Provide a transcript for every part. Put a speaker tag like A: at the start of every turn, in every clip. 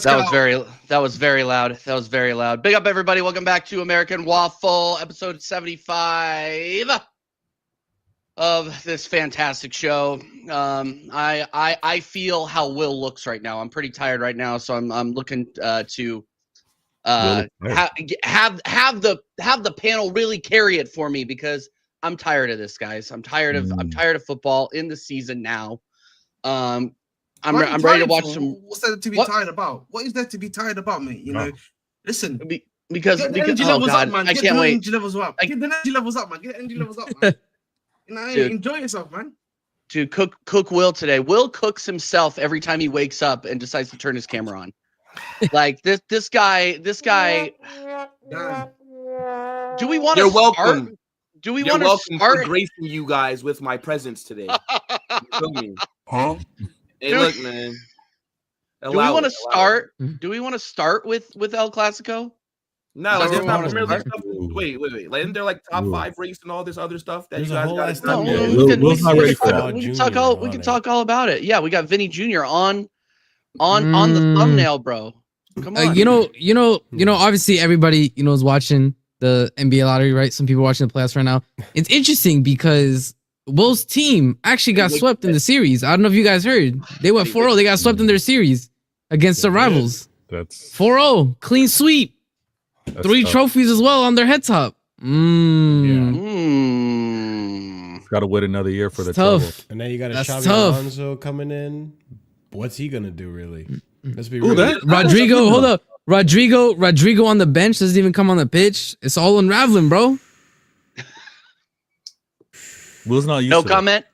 A: That was very loud. That was very loud. Big up, everybody. Welcome back to American Waffle, episode 75 of this fantastic show. I feel how Will looks right now. I'm pretty tired right now, so I'm looking to have the panel really carry it for me because I'm tired of this, guys. I'm tired of football in the season now. I'm ready to watch some.
B: What's there to be tired about? What is there to be tired about, mate? You know, listen.
A: Because oh god,
B: man.
A: I can't wait.
B: Get the energy levels up. Get the energy levels up, man. Get the energy levels up, man. You know,
A: Dude,
B: enjoy yourself, man.
A: Dude, cook Will today. Will cooks himself every time he wakes up and decides to turn his camera on. Like this guy.
B: Damn.
A: Do we want
C: You're
A: to start?
C: welcome.
A: Do we
C: You're
A: want to
C: welcome
A: start?
C: for gracing you guys with my presence today. You feel me?
D: Huh?
C: Hey,
A: Dude.
C: look, man.
A: Do we want to start? Do we want to start with El Clasico?
C: No, like,
A: Is
C: there's
A: that
C: not
A: what
C: Premier
A: we're
C: League stuff. Wait. Like, isn't there like top 5 race and all this other stuff that
E: There's
C: you
E: a
C: guys
E: whole
C: got?
E: lot of
A: No,
E: stuff.
A: we can talk all. We can talk all about it. Yeah, we got Vinny Jr. on the thumbnail, bro. Come on.
F: You know. Obviously, everybody is watching the NBA lottery, right? Some people watching the playoffs right now. It's interesting because Will's team actually got swept in the series. I don't know if you guys heard. They went 4-0. They got swept in their series against the rivals.
D: That's
F: 4-0, clean sweep. 3
D: tough.
F: trophies as well on their head top.
D: Got to wait another year for the
F: It's tough.
D: trouble.
E: And then you got a
F: That's
E: Xabi
F: tough.
E: Alonso coming in. What's he gonna do, really? Let's be
D: Ooh,
E: real.
D: that-
F: Rodrigo, hold up. Rodrigo on the bench doesn't even come on the pitch. It's all unraveling, bro.
D: Will's not used
A: No
D: to
A: comment.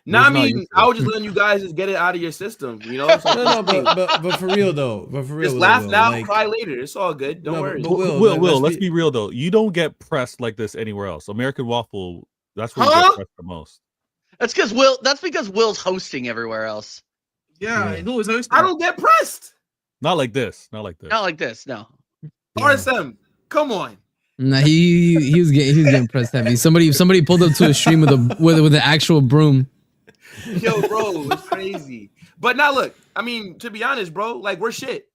C: No, I
D: Will's not
C: mean,
D: used to
C: I
D: it.
C: was just letting you guys just get it out of your system. You know, so
E: No, but for real though.
C: just laugh now, cry later. It's all good. Don't worry.
E: But
D: Will, let's be real though. You don't get pressed like this anywhere else. American Waffle, that's where you
C: Huh?
D: get pressed the most.
A: That's because Will's hosting everywhere else.
B: Yeah, it's always hosting.
C: I don't get pressed.
D: Not like this. Not like this.
A: Not like this. No.
C: RSM, come on.
F: Nah, he was getting pressed heavy. Somebody pulled up to a stream with an actual broom.
C: Yo, bro, it's crazy. But now look, I mean, to be honest, bro, like we're shit.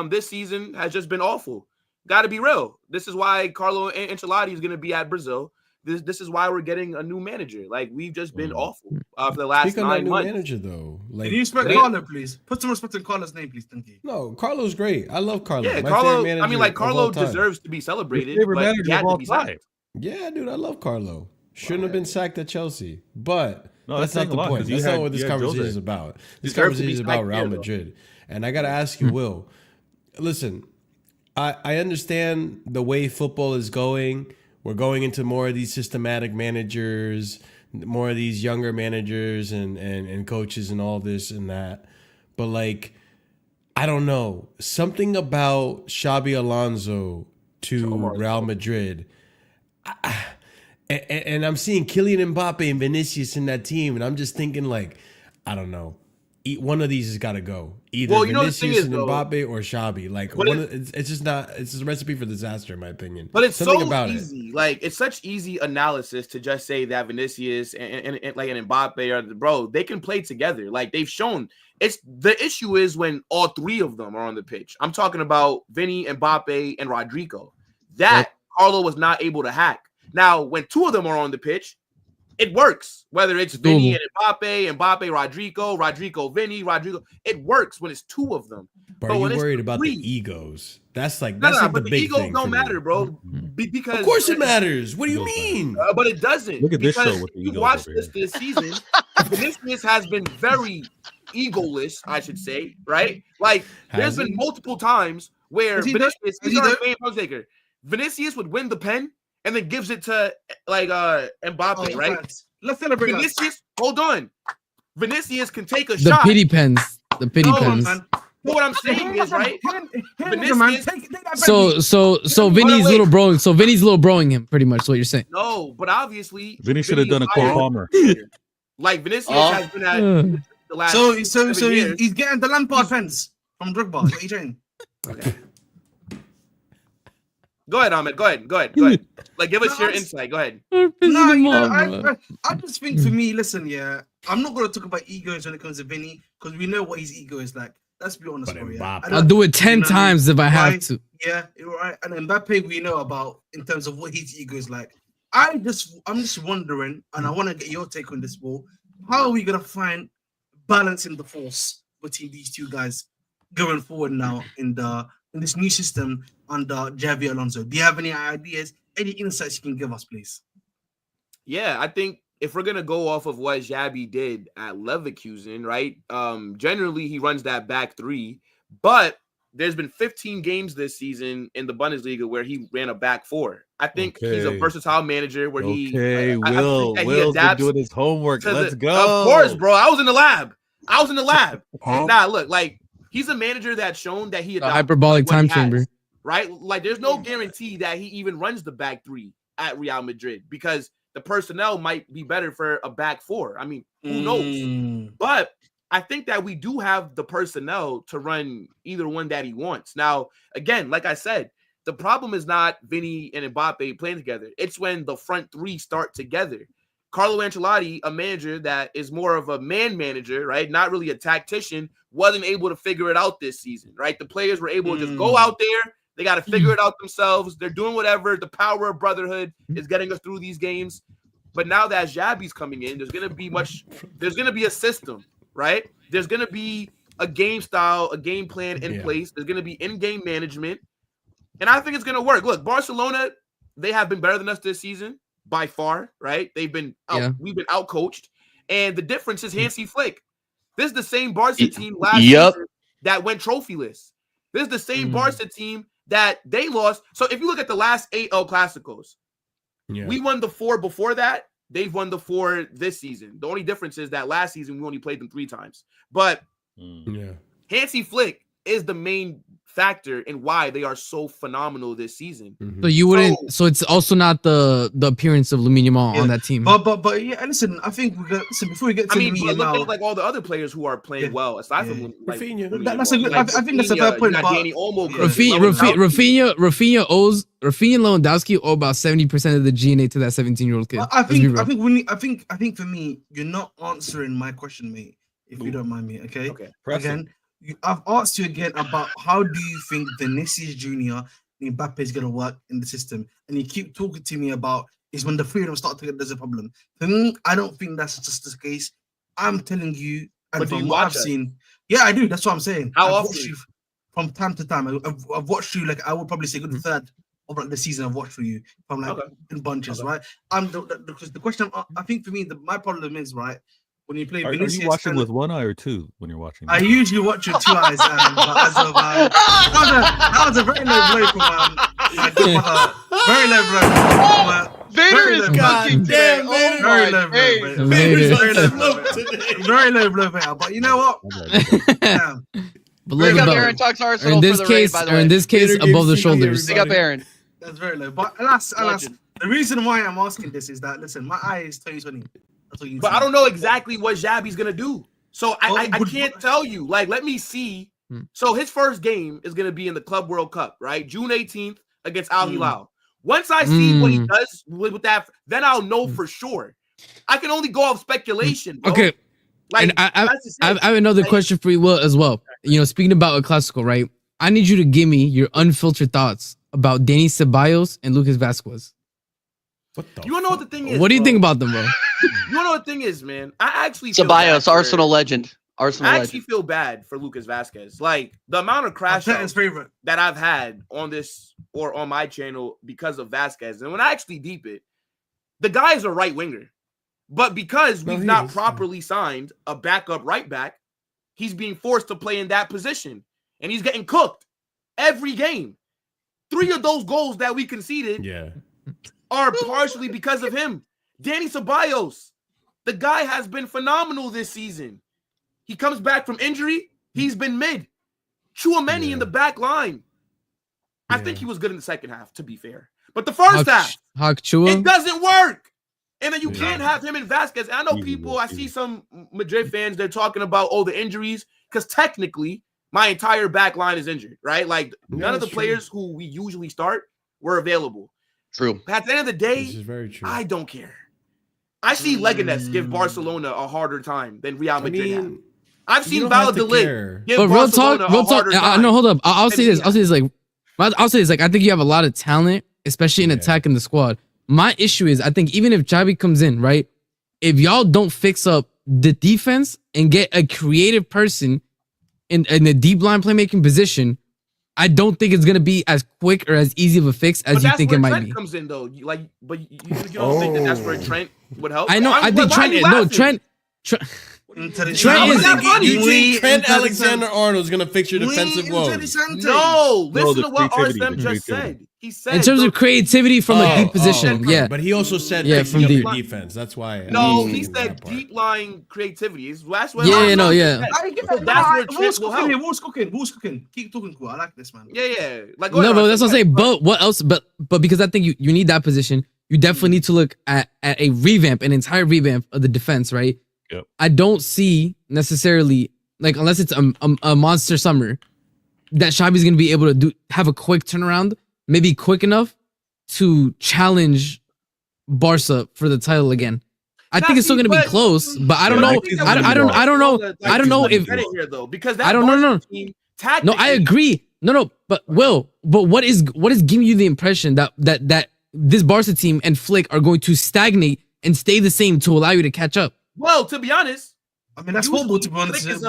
C: This season has just been awful. Got to be real. This is why Carlo Ancelotti is going to be at Brazil. This is why we're getting a new manager. Like we've just been awful for the last
E: Speak on that
C: 9
E: new
C: months.
E: manager though. Like,
B: Can you respect Carlo, please? Put some respect on Carlo's name, please. Thank you.
E: no, Carlo's great. I love Carlo.
C: Yeah,
E: My
C: Carlo.
E: favorite
C: I mean, like
E: manager of
C: Carlo
E: all time.
C: deserves to be
D: Your
C: celebrated.
D: favorite
C: But he
D: manager
C: had
D: of
C: to
D: all
C: be
D: time.
C: sacked.
E: Yeah, dude, I love Carlo. Shouldn't have been sacked at Chelsea, but
D: No,
E: that's
D: that's
E: not the
D: saying a lot,
E: point.
D: 'cause you
E: That's
D: had-
E: not what this
D: you had
E: conversation
D: Jose.
E: is about. This
C: Deserved to
E: conversation
C: be
E: is about
C: sacked
E: Real
C: there, though.
E: Madrid, and I gotta ask you, Will. Listen, I understand the way football is going. We're going into more of these systematic managers, more of these younger managers and coaches and all this and that. But like, I don't know. Something about Xabi Alonso to Real Madrid. And I'm seeing Kylian Mbappe and Vinicius in that team, and I'm just thinking like, I don't know. One of these has got to go. Either
C: Well, you know the thing
E: Vinicius
C: is,
E: and
C: though,
E: Mbappe or Xabi. Like,
C: but
E: it's just not. It's a recipe for disaster, in my opinion.
C: But it's
E: something
C: so
E: about
C: easy. Like it's such easy analysis to just say that Vinicius and like an Mbappe are bro. They can play together. Like they've shown. It's the issue is when all 3 of them are on the pitch. I'm talking about Vinny, Mbappe, and Rodrigo. That Carlo was not able to hack. Now, when 2 of them are on the pitch, it works. Whether it's Vinny and Mbappe, Rodrigo, Vinny, Rodrigo. It works when it's 2 of them.
E: But
C: But
E: are
C: when
E: you
C: it's
E: worried about
C: 3,
E: the egos? That's like
C: No,
E: that's like
C: but
E: the
C: the
E: big
C: egos
E: thing.
C: don't
E: for me.
C: matter, bro. Because
E: Of course it matters. What do you mean?
C: But it doesn't.
D: Look at this
C: because
D: show with the
C: you
D: egos
C: watch
D: over
C: this season. Vinicius has been very egoless, I should say, right? Like there's
E: Has
C: been
E: he?
C: multiple times where
B: Has he
C: Vinicius,
B: done- has
C: he's
B: he
C: our
B: done-
C: main post taker. Vinicius would win the pen and then gives it to like Mbappe, right?
B: Thanks. Let's celebrate that.
C: Vinicius, hold on. Vinicius can take a
F: The
C: shot.
F: pity pens. The pity
C: No,
F: pens.
B: Man.
C: But what I'm saying is, right?
B: Vinicius, man. Take that
F: So Vinny's
C: wait.
F: little broing. So Vinny's little broing him, pretty much. Is what you're saying.
C: No, but obviously
D: Vinny should have done a
C: is
D: Cole
C: higher.
D: Palmer.
C: Like Vinicius
A: Oh.
C: has been at
F: Uh.
C: the last.
B: So
C: 7 years.
B: he's getting the Lampard fence from Drogba. What are you saying?
C: Okay. Go ahead, Ahmed. Go ahead. Like, give us
B: No,
C: your
B: I'm-
C: insight. Go ahead.
B: No,
F: bro.
B: I just think for me, listen, yeah, I'm not going to talk about egos when it comes to Vinny because we know what his ego is like. Let's be honest,
E: But
B: bro. Yeah.
E: Mbappe.
F: I'll do it 10 times if I have
B: right?
F: to.
B: Yeah, you're right. And Mbappe, we know about in terms of what his ego is like. I'm just wondering, and I want to get your take on this, ball. How are we gonna find balance in the force between these two guys going forward now in this new system under Javi Alonso? Do you have any ideas, any insights you can give us, please?
C: Yeah, I think if we're gonna go off of what Xabi did at Leverkusen, right? Generally he runs that back three, but there's been 15 games this season in the Bundesliga where he ran a back four. I think he's a versatile manager where
D: Will's
C: he adapts
D: been doing his homework. Let's go.
C: Of course, bro. I was in the lab. Nah, look, like he's a manager that's shown that he
F: A
C: adopts
F: hyperbolic
C: what he
F: time
C: has,
F: chamber.
C: right? Like there's no guarantee that he even runs the back three at Real Madrid because the personnel might be better for a back four. I mean, who knows? But I think that we do have the personnel to run either one that he wants. Now, again, like I said, the problem is not Vinny and Mbappe playing together. It's when the front three start together. Carlo Ancelotti, a manager that is more of a man manager, right? Not really a tactician, wasn't able to figure it out this season, right? The players were able to just go out there. They got to figure it out themselves. They're doing whatever. The power of brotherhood is getting us through these games. But now that Xabi's coming in, there's going to be a system, right? There's going to be a game style, a game plan in place. There's going to be in-game management. And I think it's going to work. Look, Barcelona, they have been better than us this season by far, right? We've been out-coached. And the difference is Hansi Flick. This is the same Barca team last season that went trophyless. This is the same Barca team that they lost. So if you look at the last 8 El Clásicos, we won the 4 before that. They've won the 4 this season. The only difference is that last season we only played them 3 times. But Hansi Flick is the main factor in why they are so phenomenal this season.
F: So you wouldn't. So it's also not the appearance of Lamine Yamal on that team.
B: But yeah, listen. I think before we get to
C: Lamine Yamal, look like all the other players who are playing well aside from like,
E: Rafinha.
B: That's a good. I think that's a fair point.
F: Rafinha and Lewandowski owe about 70% of the GNA to that 17-year-old kid.
B: I think for me, you're not answering my question, mate. If you don't mind me, okay. Again, I've asked you again about how do you think Vinicius Junior and Mbappe is gonna work in the system, and you keep talking to me about is when the freedom start to get there's a problem. For me, I don't think that's just the case. I'm telling you, and from what I've seen, yeah, I do. That's what I'm saying.
C: How often?
B: From time to time, I've watched you. Like I would probably say, good third of like the season I've watched for you from like in bunches, right? Because the question I think for me, my problem is right. When you play Vinicius,
D: are you watching with one eye or two when you're watching?
B: I usually watch with 2 eyes. But as of, that was a very low blow from my good mother. Very low blow.
A: Vader is cooking today.
B: Very low blow. Very low blow. But you know what?
F: But look,
A: Aaron talks Arsenal
F: in this
A: for the
F: case,
A: raid, by the
F: or
A: way.
F: in this case, above the shoulders.
A: Big up Aaron.
B: That's very low. But alas, the reason why I'm asking this is that listen, my eye is 2020.
C: But I don't know exactly what Xabi's gonna do, so I can't tell you. Like, let me see. So his first game is gonna be in the Club World Cup, right? June 18th against Al Hilal. Once I see what he does with that, then I'll know for sure. I can only go off speculation. Bro.
F: Okay. Like, and I have another question for you, Will, as well. You know, speaking about a classical, right? I need you to give me your unfiltered thoughts about Dani Ceballos and Lucas Vazquez.
C: You wanna know what the thing is?
F: What do you think about them, bro?
C: You wanna know what the thing is, man? I actually
A: Ceballos, Arsenal legend.
C: I actually feel bad for Lucas Vazquez. Like the amount of crash outs that I've had on this or on my channel because of Vazquez. And when I actually deep it, the guy is a right winger. But because we've not properly signed a backup right back, he's being forced to play in that position. And he's getting cooked every game. 3 of those goals that we conceded are partially because of him. Dani Ceballos, the guy has been phenomenal this season. He comes back from injury. He's been mid. Chouameni in the back line. I think he was good in the second half, to be fair. But the first half, it doesn't work. And then you can't have him and Vazquez. I know people, I see some Madrid fans, they're talking about, the injuries. Because technically, my entire back line is injured, right? Like, none of the players who we usually start were available.
A: True.
C: But at the end of the day,
E: this is very true.
C: I don't care. I see Leganes give Barcelona a harder time than Real Madrid have. I've seen Valladolid give
F: But real talk,
C: Barcelona a harder time.
F: no, hold up. I'll say this. I'll say this. Like, I think you have a lot of talent, especially in attack in the squad. My issue is, I think even if Xavi comes in, right, if y'all don't fix up the defense and get a creative person in the deep line playmaking position, I don't think it's gonna be as quick or as easy of a fix as you think it might be.
C: Comes in though, but you don't think that's where Trent would help?
F: I know. I think Trent. No, Trent.
E: You think Trent Alexander-Arnold is gonna fix your defensive woes?
C: No, listen to what RSM just said. He said
F: in terms of creativity from a deep position, yeah.
E: But he also said
F: from deep
E: defense. That's why.
C: No, he said deep lying creativity.
F: That's what. Yeah.
C: That's where Trent will help.
B: Who's cooking? Keep talking, cool. I like this, man.
C: Yeah. Like
F: no, but that's what I'm saying. But what else? But because I think you need that position, you definitely need to look at a revamp, an entire revamp of the defense, right?
D: Yep.
F: I don't see necessarily, like, unless it's a monster summer, that Xavi's gonna be able to have a quick turnaround, maybe quick enough to challenge Barca for the title again. I think it's still gonna be close, but I don't know. I don't know if
C: because
F: I don't know. No, I agree. No, but what is giving you the impression that this Barca team and Flick are going to stagnate and stay the same to allow you to catch up?
C: Well, to be honest,
B: I mean, that's football. To be honest, that's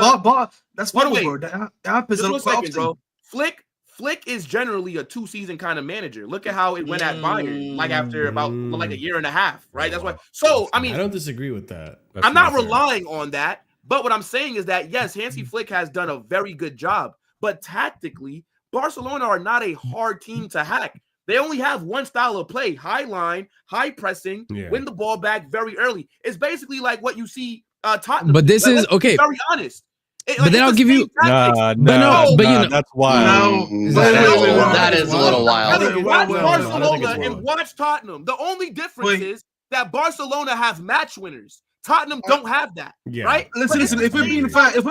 B: football, bro. That happens a lot often.
C: Bro. Flick is generally a 2-season kind of manager. Look at how it went at Bayern, like after about like a year and a half, right? That's why. So I mean,
E: I don't disagree with that.
C: I'm not relying on that, but what I'm saying is that yes, Hansi Flick has done a very good job, but tactically, Barcelona are not a hard team to hack. They only have one style of play: high line, high pressing, win the ball back very early. It's basically like what you see Tottenham.
F: But this is okay.
C: Very honest.
F: But then I'll give you.
D: That's wild.
A: That is a little wild.
C: Watch Barcelona and watch Tottenham. The only difference is that Barcelona have match winners. Tottenham don't have that, right?
B: Listen. If we're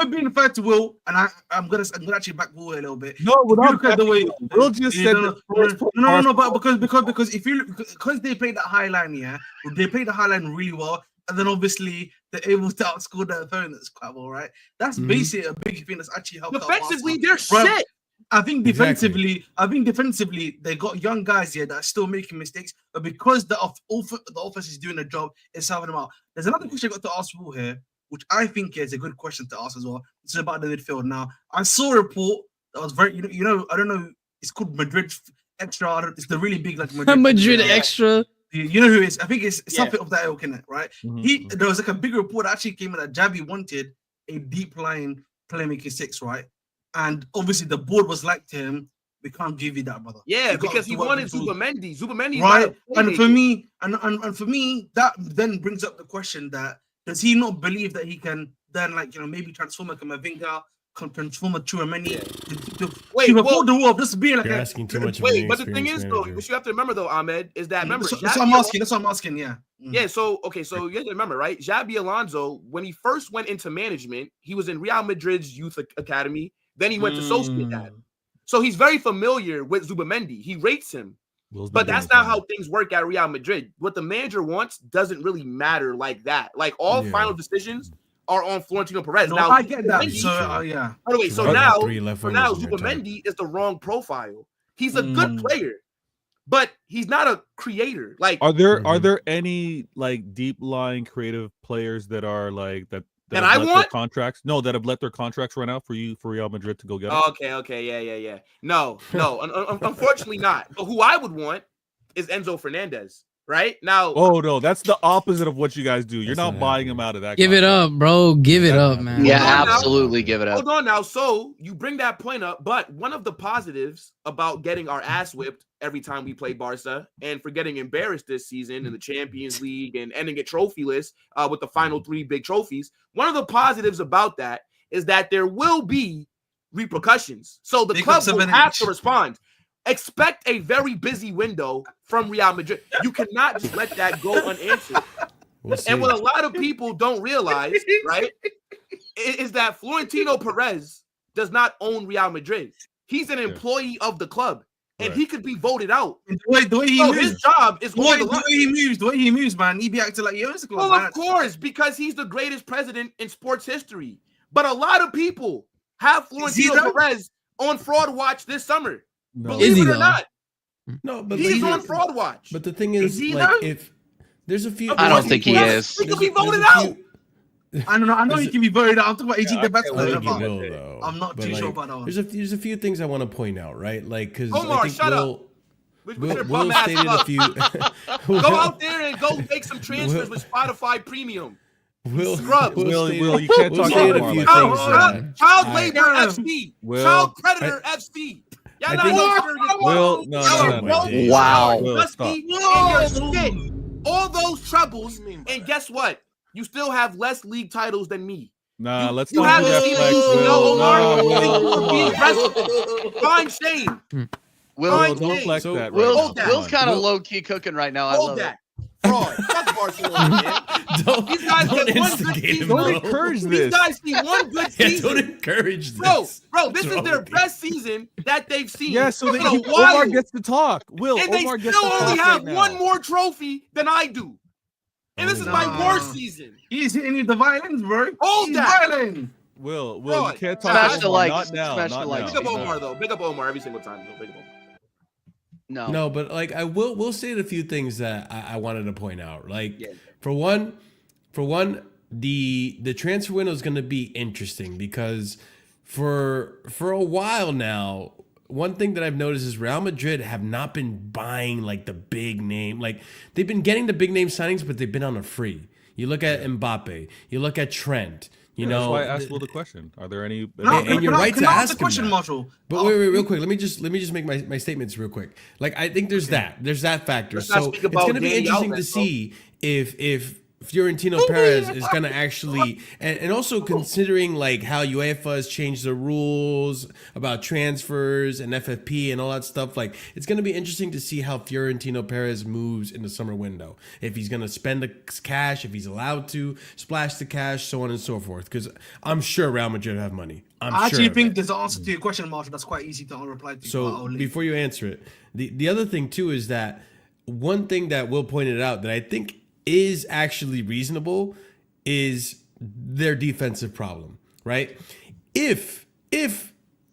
B: being fair to Will, and I'm gonna actually back Will a little bit.
D: No, look at the way Will just said.
B: No, but because if you because they played that high line, they played the high line really well, and then obviously they're able to outscore their opponents quite well, right? That's basically a big thing that's actually helped.
C: Defensively, they're shit.
B: I think defensively, they got young guys here that are still making mistakes, but because the offense is doing a job, it's helping them out. There's another question I got to ask Will here, which I think is a good question to ask as well. It's about the midfield. Now, I saw a report that was very, I don't know, it's called Madrid Extra. It's the really big like
F: Madrid Extra.
B: You know who it is? I think it's something of that ilk, in it, right? There was like a big report that actually came in that Xavi wanted a deep line playmaking 6, right? And obviously the board was like to him, we can't give you that, brother.
C: Yeah, because he wanted Zubamendi. Zubamendi,
B: right? And for me, that then brings up the question that does he not believe that he can then maybe transform like a Mavinga, transform a Tchouaméni to afford the world, just be like
E: you're asking too much.
C: Wait, but the thing is though, what you have to remember though, Ahmed, is that remember
B: that's what I'm asking.
C: Yeah, so you have to remember, right? Xabi Alonso, when he first went into management, he was in Real Madrid's youth academy. Then he went to Sociedad. So he's very familiar with Zubamendi. He rates him. But that's not how things work at Real Madrid. What the manager wants doesn't really matter like that. Like all final decisions are on Florentino Perez.
B: No, now I get that.
C: By the way, so now Zubamendi is the wrong profile. He's a good player, but he's not a creator. Like,
D: are there any like deep line creative players that are like that
C: I want
D: contracts? No, that have let their contracts run out for Real Madrid to go get them.
C: Okay, yeah. No, unfortunately not. But who I would want is Enzo Fernandez. Right now,
D: no, that's the opposite of what you guys do. You're not buying him out of that.
F: Give it up, bro. Give it up, man.
A: Yeah, absolutely, give it up.
C: Hold on now. So you bring that point up, but one of the positives about getting our ass whipped every time we play Barca and for getting embarrassed this season in the Champions League and ending it trophyless with the final 3 big trophies, one of the positives about that is that there will be repercussions. So the club will have to respond. Expect a very busy window from Real Madrid. You cannot just let that go unanswered. And what a lot of people don't realize, right, is that Florentino Perez does not own Real Madrid. He's an employee of the club, and he could be voted out.
B: And the way he moves,
C: his job is
B: the way he moves, man. He be acting like he owns the club.
C: Well, of course, because he's the greatest president in sports history. But a lot of people have Florentino Perez on fraud watch this summer.
D: No.
C: Believe it or not.
E: No, but
C: He's on fraud watch.
E: But the thing is, if there's a few,
A: I don't think he is.
C: He could be voted out.
B: I don't know. I know he can be voted out. I'm talking about AG the best player.
E: Though.
B: I'm not too sure about that one.
E: There's a few things I want to point out, right? Like, because
C: Omar,
E: I think
C: shut up.
E: Will stated a few.
C: Go out there and go make some transfers with Spotify Premium.
E: Will,
D: you can't talk about
E: a few things.
C: Child labor FC. Child predator FC. Y'all
A: Wow.
C: All those troubles, and guess what? You still have less league titles than me.
D: Nah, let's
C: you
D: not
C: have
D: do that flex.
C: Find shame.
D: Don't flex that.
A: Will's kind of low key cooking right now. I love it.
C: Fraud. Fuck Barcelona, man. These guys get one good season.
D: Don't encourage this.
C: These guys see one good season.
E: Don't encourage this.
C: Bro, this is their best season that they've seen.
D: Yeah, so Omar gets to talk.
C: And they still only have one more trophy than I do. And this is my worst season.
B: He's hitting the violins, bro.
C: Hold that.
D: Will, you can't talk
A: Smash
D: about
A: the
D: Omar.
A: likes.
D: Not now.
A: Smash
D: Not
A: the likes.
C: Big up Omar, though. Big up Omar every single time. Big up Omar.
A: No,
E: but like I will say a few things that I wanted to point out. Like for one, the transfer window is going to be interesting because for a while now, one thing that I've noticed is Real Madrid have not been buying like the big name. Like they've been getting the big name signings, but they've been on a free. You look at Mbappe, you look at Trent. You know,
D: that's why I asked Will the question. Are there any?
E: And you're right to ask
B: the question,
E: him
B: Marshall.
E: But wait, real quick. Let me just make my statements real quick. Like I think there's that factor. So it's going to be interesting to see if Florentino Perez is going to actually, and also considering like how UEFA has changed the rules about transfers and FFP and all that stuff, like it's going to be interesting to see how Florentino Perez moves in the summer window. If he's going to spend the cash, if he's allowed to splash the cash, so on and so forth. Because I'm sure Real Madrid have money.
B: I actually think there's an answer to your question, Marshall. That's quite easy to reply to.
E: So before you answer it, the other thing too is that one thing that Will pointed out that I think is actually reasonable is their defensive problem, right? If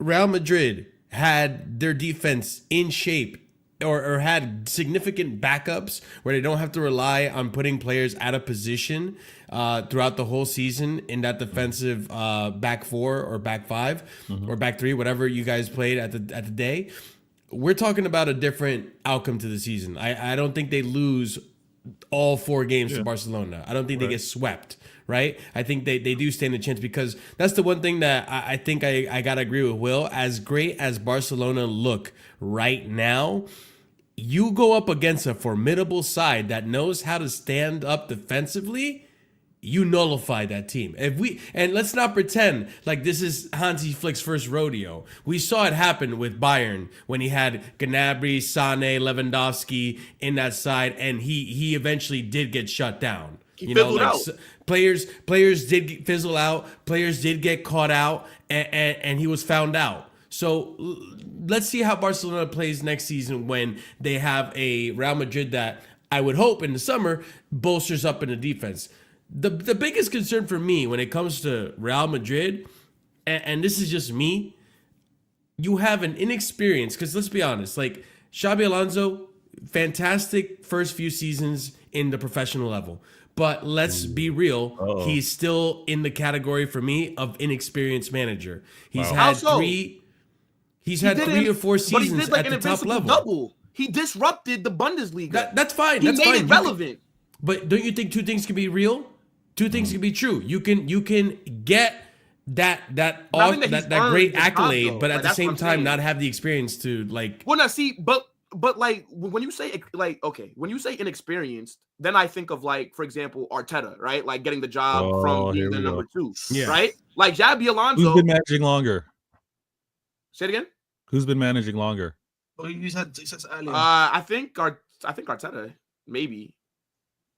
E: Real Madrid had their defense in shape or had significant backups where they don't have to rely on putting players out of position throughout the whole season in that defensive back four or back five or back three, whatever you guys played at the day, we're talking about a different outcome to the season. I don't think they lose all 4 games to Barcelona. I don't think they get swept, right? I think they do stand a chance because that's the one thing that I think I got to agree with Will. As great as Barcelona look right now, you go up against a formidable side that knows how to stand up defensively, you nullify that team. And let's not pretend like this is Hansi Flick's first rodeo. We saw it happen with Bayern when he had Gnabry, Sané, Lewandowski in that side, and he eventually did get shut down. Players did fizzle out. Players did get caught out, and he was found out. So let's see how Barcelona plays next season when they have a Real Madrid that I would hope in the summer bolsters up in the defense. The biggest concern for me when it comes to Real Madrid, and this is just me, you have an inexperienced, because let's be honest, like Xabi Alonso, fantastic first few seasons in the professional level. But let's be real, he's still in the category for me of inexperienced manager. He's had three or four seasons at the top level.
C: Double. He disrupted the Bundesliga.
E: That's fine.
C: He made it relevant.
E: But don't you think two things can be real? Two things can be true. You can get that great accolade, but at the same time not have the experience to like.
C: Well, now see, but like when you say when you say inexperienced, then I think of like, for example, Arteta, right? Like getting the job from being the number 2, right? Like Xabi Alonso.
D: Who's been managing longer?
C: Say it again.
D: Who's been managing longer?
B: Oh, you had success earlier.
C: I think Arteta, maybe.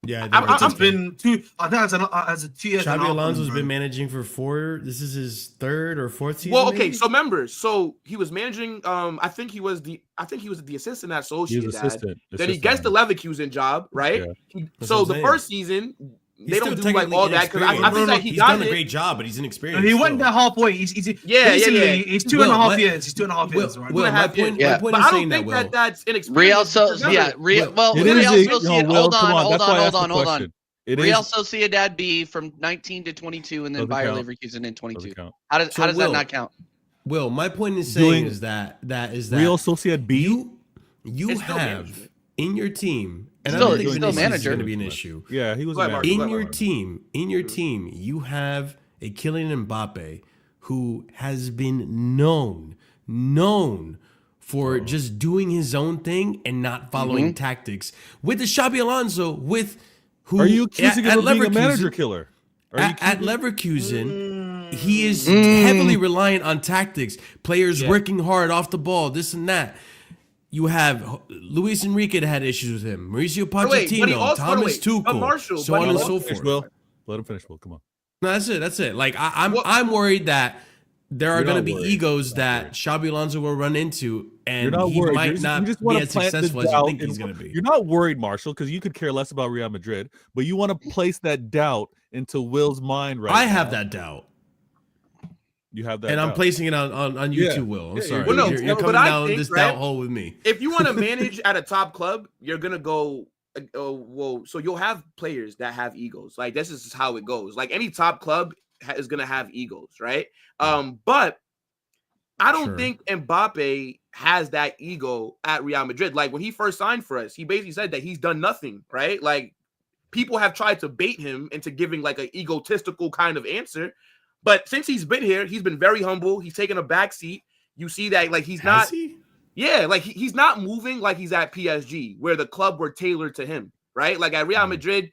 E: Yeah,
B: I've been 2. I think as a 2 years.
E: Xabi Alonso's been managing for 4. This is his 3rd or 4th season.
C: Well, okay, maybe? So remember, he was managing. I think he was the assistant at Sociedad. Then he gets the Leverkusen job, right?
E: Yeah.
C: So the first season, they don't do like all that because I think that
E: he's done a great job, but he's inexperienced.
B: He went there halfway. He's basically he's 2.5 years. He's 2.5 years, right?
E: My point
C: but I don't think that that's inexperienced.
A: Real Sociedad. Hold on. Real Sociedad B from 19 to 22, and then Bayer Leverkusen in 22. How does that not count?
E: Will, my point is saying is that
D: Real Sociedad B.
E: You have in your team, and
A: still,
E: I don't think
A: still manager
E: is going to be an issue.
D: Yeah, he was
E: in your team. In your team, you have a Kylian Mbappe who has been known for just doing his own thing and not following tactics. With the Xabi Alonso, who
D: are you accusing him of being a manager killer?
E: At Leverkusen, he is heavily reliant on tactics, players working hard off the ball, this and that. You have Luis Enrique that had issues with him, Mauricio Pochettino, Thomas Tuchel, so on and so forth.
D: Let him finish, Will. Come on.
E: No, that's it. Like I'm worried that there are going to be egos that Xabi Alonso will run into, and he might not be as successful as you think he's going to be.
D: You're not worried, Marshall, because you could care less about Real Madrid, but you want to place that doubt into Will's mind right now.
E: I have that doubt.
D: You have that,
E: and
D: doubt.
E: I'm placing it on you too, Will. I'm sorry.
C: Well,
E: you're coming down this doubt hole with me.
C: If you want to manage at a top club, you're gonna go. So you'll have players that have egos. Like this is how it goes. Like any top club is gonna have egos, right? But I don't think Mbappe has that ego at Real Madrid. Like when he first signed for us, he basically said that he's done nothing, right? Like people have tried to bait him into giving like an egotistical kind of answer. But since he's been here, he's been very humble. He's taken a back seat. You see that like he's not. Yeah, like he's not moving like he's at PSG, where the club were tailored to him, right? Like at Real Madrid,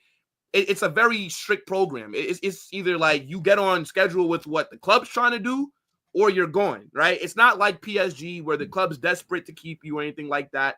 C: it's a very strict program. It's either like you get on schedule with what the club's trying to do, or you're going, right? It's not like PSG where the club's desperate to keep you or anything like that.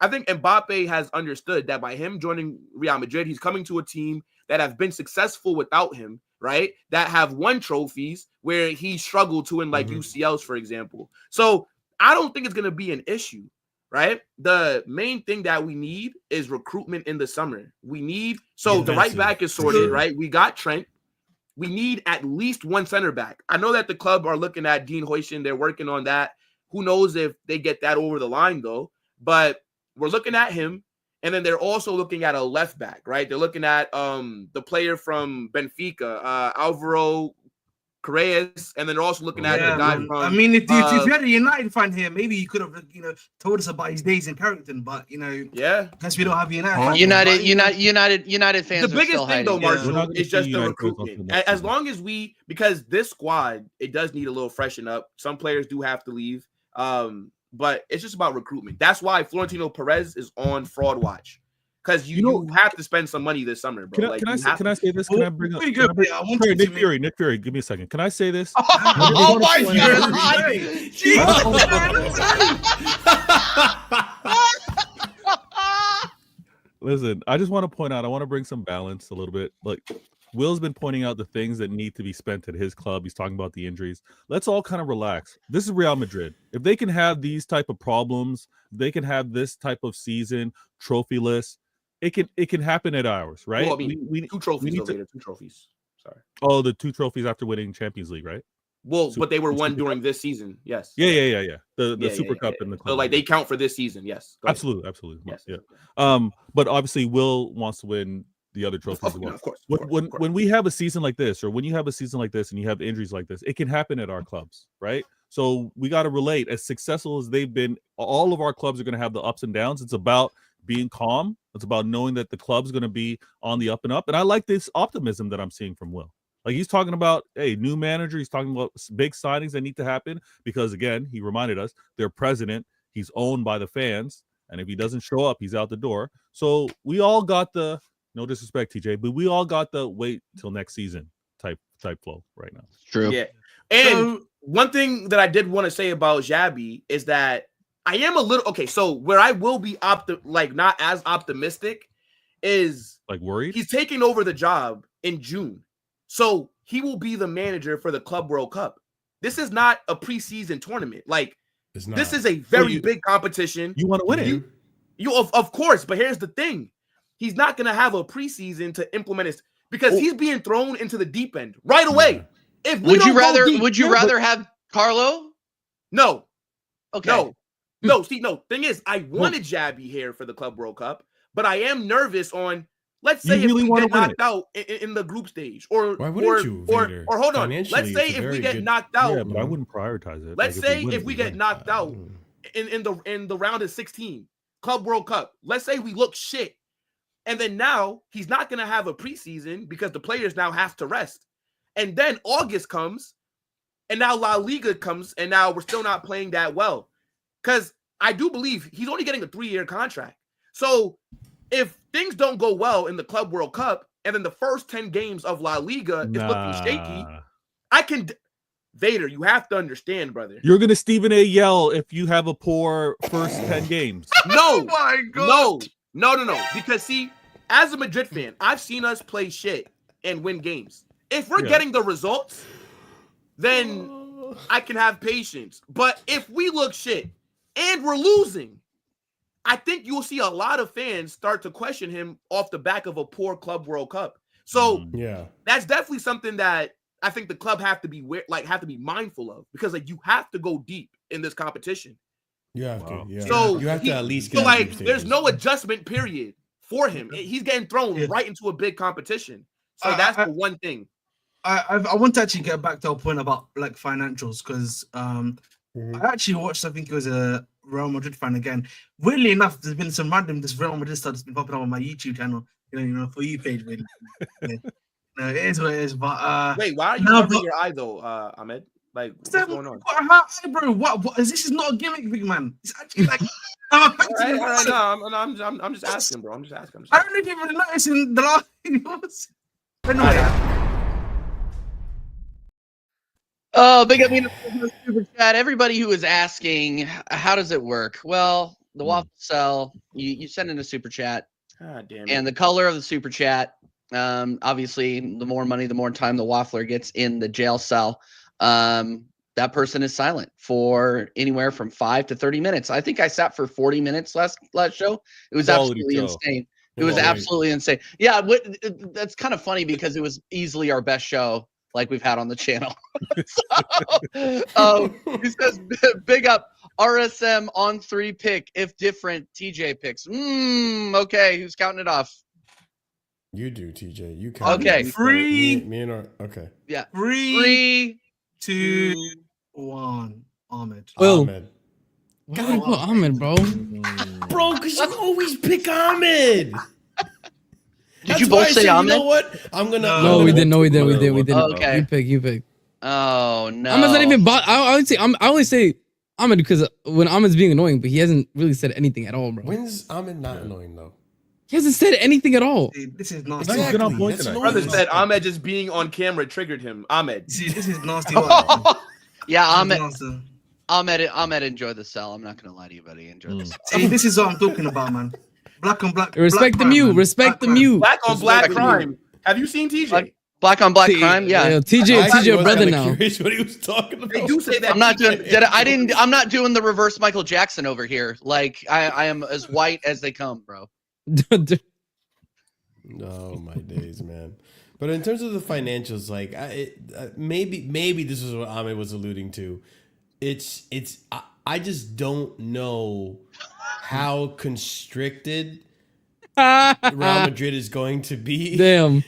C: I think Mbappe has understood that by him joining Real Madrid, he's coming to a team that have been successful without him, right? That have won trophies where he struggled to win like UCLs, for example. So I don't think it's going to be an issue, right? The main thing that we need is recruitment in the summer. We need, the right back is sorted, right? We got Trent. We need at least one center back. I know that the club are looking at Dean Huijsen. They're working on that. Who knows if they get that over the line though, but we're looking at him. And then they're also looking at a left back, right? They're looking at the player from Benfica, Alvaro Correas, and then they're also looking at the guy from.
B: I mean, if you had a United fan here, maybe you could have, told us about his days in Carrington, but I guess we don't have United.
A: United fans.
C: The biggest thing, though, Marshall, is just the recruitment. As long as because this squad, it does need a little freshen up. Some players do have to leave. But it's just about recruitment. That's why Florentino Perez is on fraud watch, because you have to spend some money this summer, bro.
D: Can I say this? Can I bring up Nick Fury? Give me a second. Can I say this?
C: Oh my
D: God! Listen, I just want to point out. I want to bring some balance a little bit. Like Will's been pointing out the things that need to be spent at his club. He's talking about the injuries. Let's all kind of relax. This is Real Madrid. If they can have these type of problems, they can have this type of season, trophyless. It can happen at ours, right?
C: Well, I mean, we 2 trophies. Two trophies. Sorry.
D: Oh, the 2 trophies after winning Champions League, right?
C: Well, but they were won during this season. Yes.
D: Yeah. The Super Cup and the club.
C: So like they count for this season. Yes.
D: Absolutely.
C: Yes.
D: Yeah. But obviously, Will wants to win the other trophies as well.
C: Of course.
D: When we have a season like this, or when you have a season like this and you have injuries like this, it can happen at our clubs, right? So we got to relate. As successful as they've been, all of our clubs are going to have the ups and downs. It's about being calm. It's about knowing that the club's going to be on the up and up. And I like this optimism that I'm seeing from Will. Like he's talking about a new manager. He's talking about big signings that need to happen because, again, he reminded us their president, he's owned by the fans. And if he doesn't show up, he's out the door. So we all got the, no disrespect, TJ, but we all got the wait till next season type flow right now.
A: True.
C: Yeah. And one thing that I did want to say about Xabi is that I am a little so where I will be not as optimistic is
D: like worried.
C: He's taking over the job in June. So he will be the manager for the Club World Cup. This is not a preseason tournament. Like this is a very big competition.
D: You want to win it.
C: You of course, but here's the thing. He's not going to have a preseason to implement his. because he's being thrown into the deep end right away. If we
A: would you rather?
C: deep,
A: would you rather have Carlo?
C: No.
A: Okay.
C: No. See, no. Thing is, I wanted Jabby here for the Club World Cup, but I am nervous on. Let's say if we get knocked out in the group stage, or hold on. Let's say if we get knocked out.
D: Yeah, but I wouldn't prioritize it.
C: Let's say if we get knocked out in the round of 16, Club World Cup. Let's say we look shit, and then now he's not gonna have a preseason because the players now have to rest, and then August comes, and now La Liga comes, and now we're still not playing that well, because I do believe he's only getting a 3-year contract. So if things don't go well in the Club World Cup, and then the first 10 games of La Liga is looking shaky, I can. Vader, you have to understand, brother.
D: You're gonna Stephen A. yell if you have a poor first 10 games.
C: No,
B: oh my God.
C: No. Because see, as a Madrid fan, I've seen us play shit and win games. If we're getting the results, then I can have patience. But if we look shit and we're losing, I think you will see a lot of fans start to question him off the back of a poor Club World Cup. So that's definitely something that I think the club have to be mindful of, because you have to go deep in this competition.
E: You have to. Yeah.
C: So
E: you have to at least get
C: there's no adjustment period for him. He's getting thrown right into a big competition. So that's the one thing.
B: I want to actually get back to a point about financials, because I actually watched, I think it was a Real Madrid fan again. Weirdly enough, there's been some this Real Madrid stuff that's been popping up on my YouTube channel, for you page, really. No, it is what it is. But
C: wait, why are you covering your eye though, Ahmed? What's going on?
B: Bro, what is this? Is not a gimmick, big man. It's actually
C: I'm just asking, bro. I'm just asking.
B: I don't know if you've really noticed in the last videos. Anyway.
A: Oh, big up in the super chat. Everybody who is asking, how does it work? Well, the Waffle Cell, you send in a super chat.
C: God damn it.
A: And the color of the super chat, obviously, the more money, the more time the waffler gets in the jail cell. That person is silent for anywhere from 5 to 30 minutes. I think I sat for 40 minutes last show. It was absolutely insane. It was absolutely insane. Yeah, that's kind of funny because it was easily our best show we've had on the channel. He says, big up RSM on 3 pick if different TJ picks. Okay, who's counting it off?
E: You do, TJ. You count.
A: Okay.
E: Me and our okay.
A: Yeah.
B: 3, 2, 1. Ahmed.
E: Ahmed.
F: Why you put Ahmed, bro?
E: Bro, because you always pick Ahmed.
A: Did you both say Ahmed?
E: You know what? I'm gonna.
F: No, we didn't. We didn't.
A: Okay.
F: You pick.
A: Oh no.
F: Ahmed's not even. I always say Ahmed because when Ahmed's being annoying, but he hasn't really said anything at all, bro.
E: When's Ahmed not annoying though?
F: He hasn't said anything at all.
B: See, this is nasty.
E: Exactly.
D: On point tonight.
C: Brother said Ahmed just being on camera triggered him. Ahmed.
B: See, this is nasty.
A: Yeah, Ahmed enjoyed the cell. I'm not gonna lie to you, buddy. Enjoy this.
B: See, this is what I'm talking about, man. Black on black.
F: Respect the mute. Respect the mute.
C: Black on black crime. Have you seen TJ?
A: Black on black crime. Yeah.
F: TJ, brother now.
E: Curious what he was talking about.
C: They do say that.
A: I'm not doing the reverse Michael Jackson over here. I am as white as they come, bro.
E: No, my days, man. But in terms of the financials, maybe this is what Ahmed was alluding to. I just don't know how constricted Real Madrid is going to be.
F: Damn.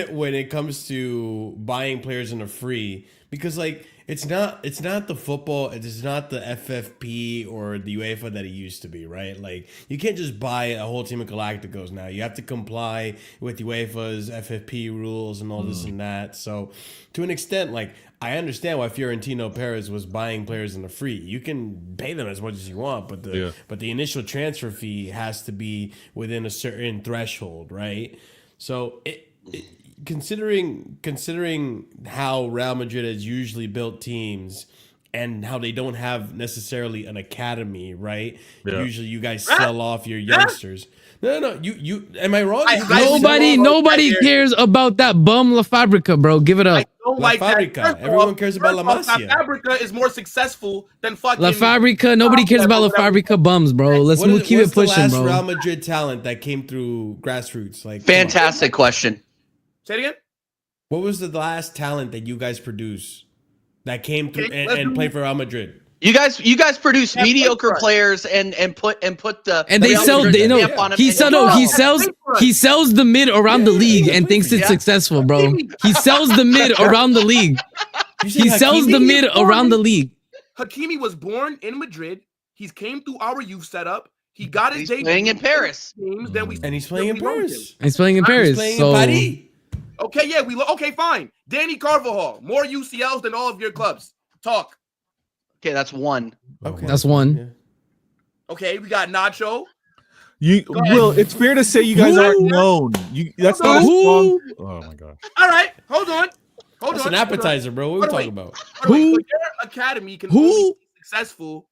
E: When it comes to buying players in a free, because it's not the football, it's not the FFP or the UEFA that it used to be, right? You can't just buy a whole team of Galacticos now. You have to comply with UEFA's FFP rules and all this and that. So to an extent, I understand why Fiorentino Perez was buying players in a free. You can pay them as much as you want, but the initial transfer fee has to be within a certain threshold, right? So considering how Real Madrid has usually built teams and how they don't have necessarily an academy, right? Yeah. Usually you guys sell off your youngsters. No, you am I wrong?
F: Nobody cares about that bum La Fabrica, bro. Give it up.
C: I don't
E: La Fabrica. Everyone cares about La Masia.
C: La Fabrica is more successful than fucking
F: La Fabrica. Nobody cares about La Fabrica bums, bro. Keep it pushing, bro.
E: Real Madrid talent that came through grassroots?
A: Fantastic question.
C: Say it again.
E: What was the last talent that you guys produced that came through and played for Real Madrid?
A: You guys produce mediocre players and put the
F: they sell. He sells the mid around the league and thinks it's successful, bro. He sells the mid around the league. He sells the mid around the league.
C: Hakimi was born in Madrid. He came through our youth setup. He got his debut
A: playing in Paris.
E: And he's playing in Paris.
F: He's playing in Paris.
E: He's playing in Paris.
C: Okay, yeah, okay, fine. Danny Carvajal, more UCLs than all of your clubs. Talk.
A: Okay, that's one.
F: Okay, that's one.
E: Yeah.
C: Okay, we got Nacho.
D: It's fair to say you guys aren't known. That's not strong. Oh my god.
C: All right, hold on.
E: That's an appetizer, bro. What are we talking about?
C: Your academy can only be successful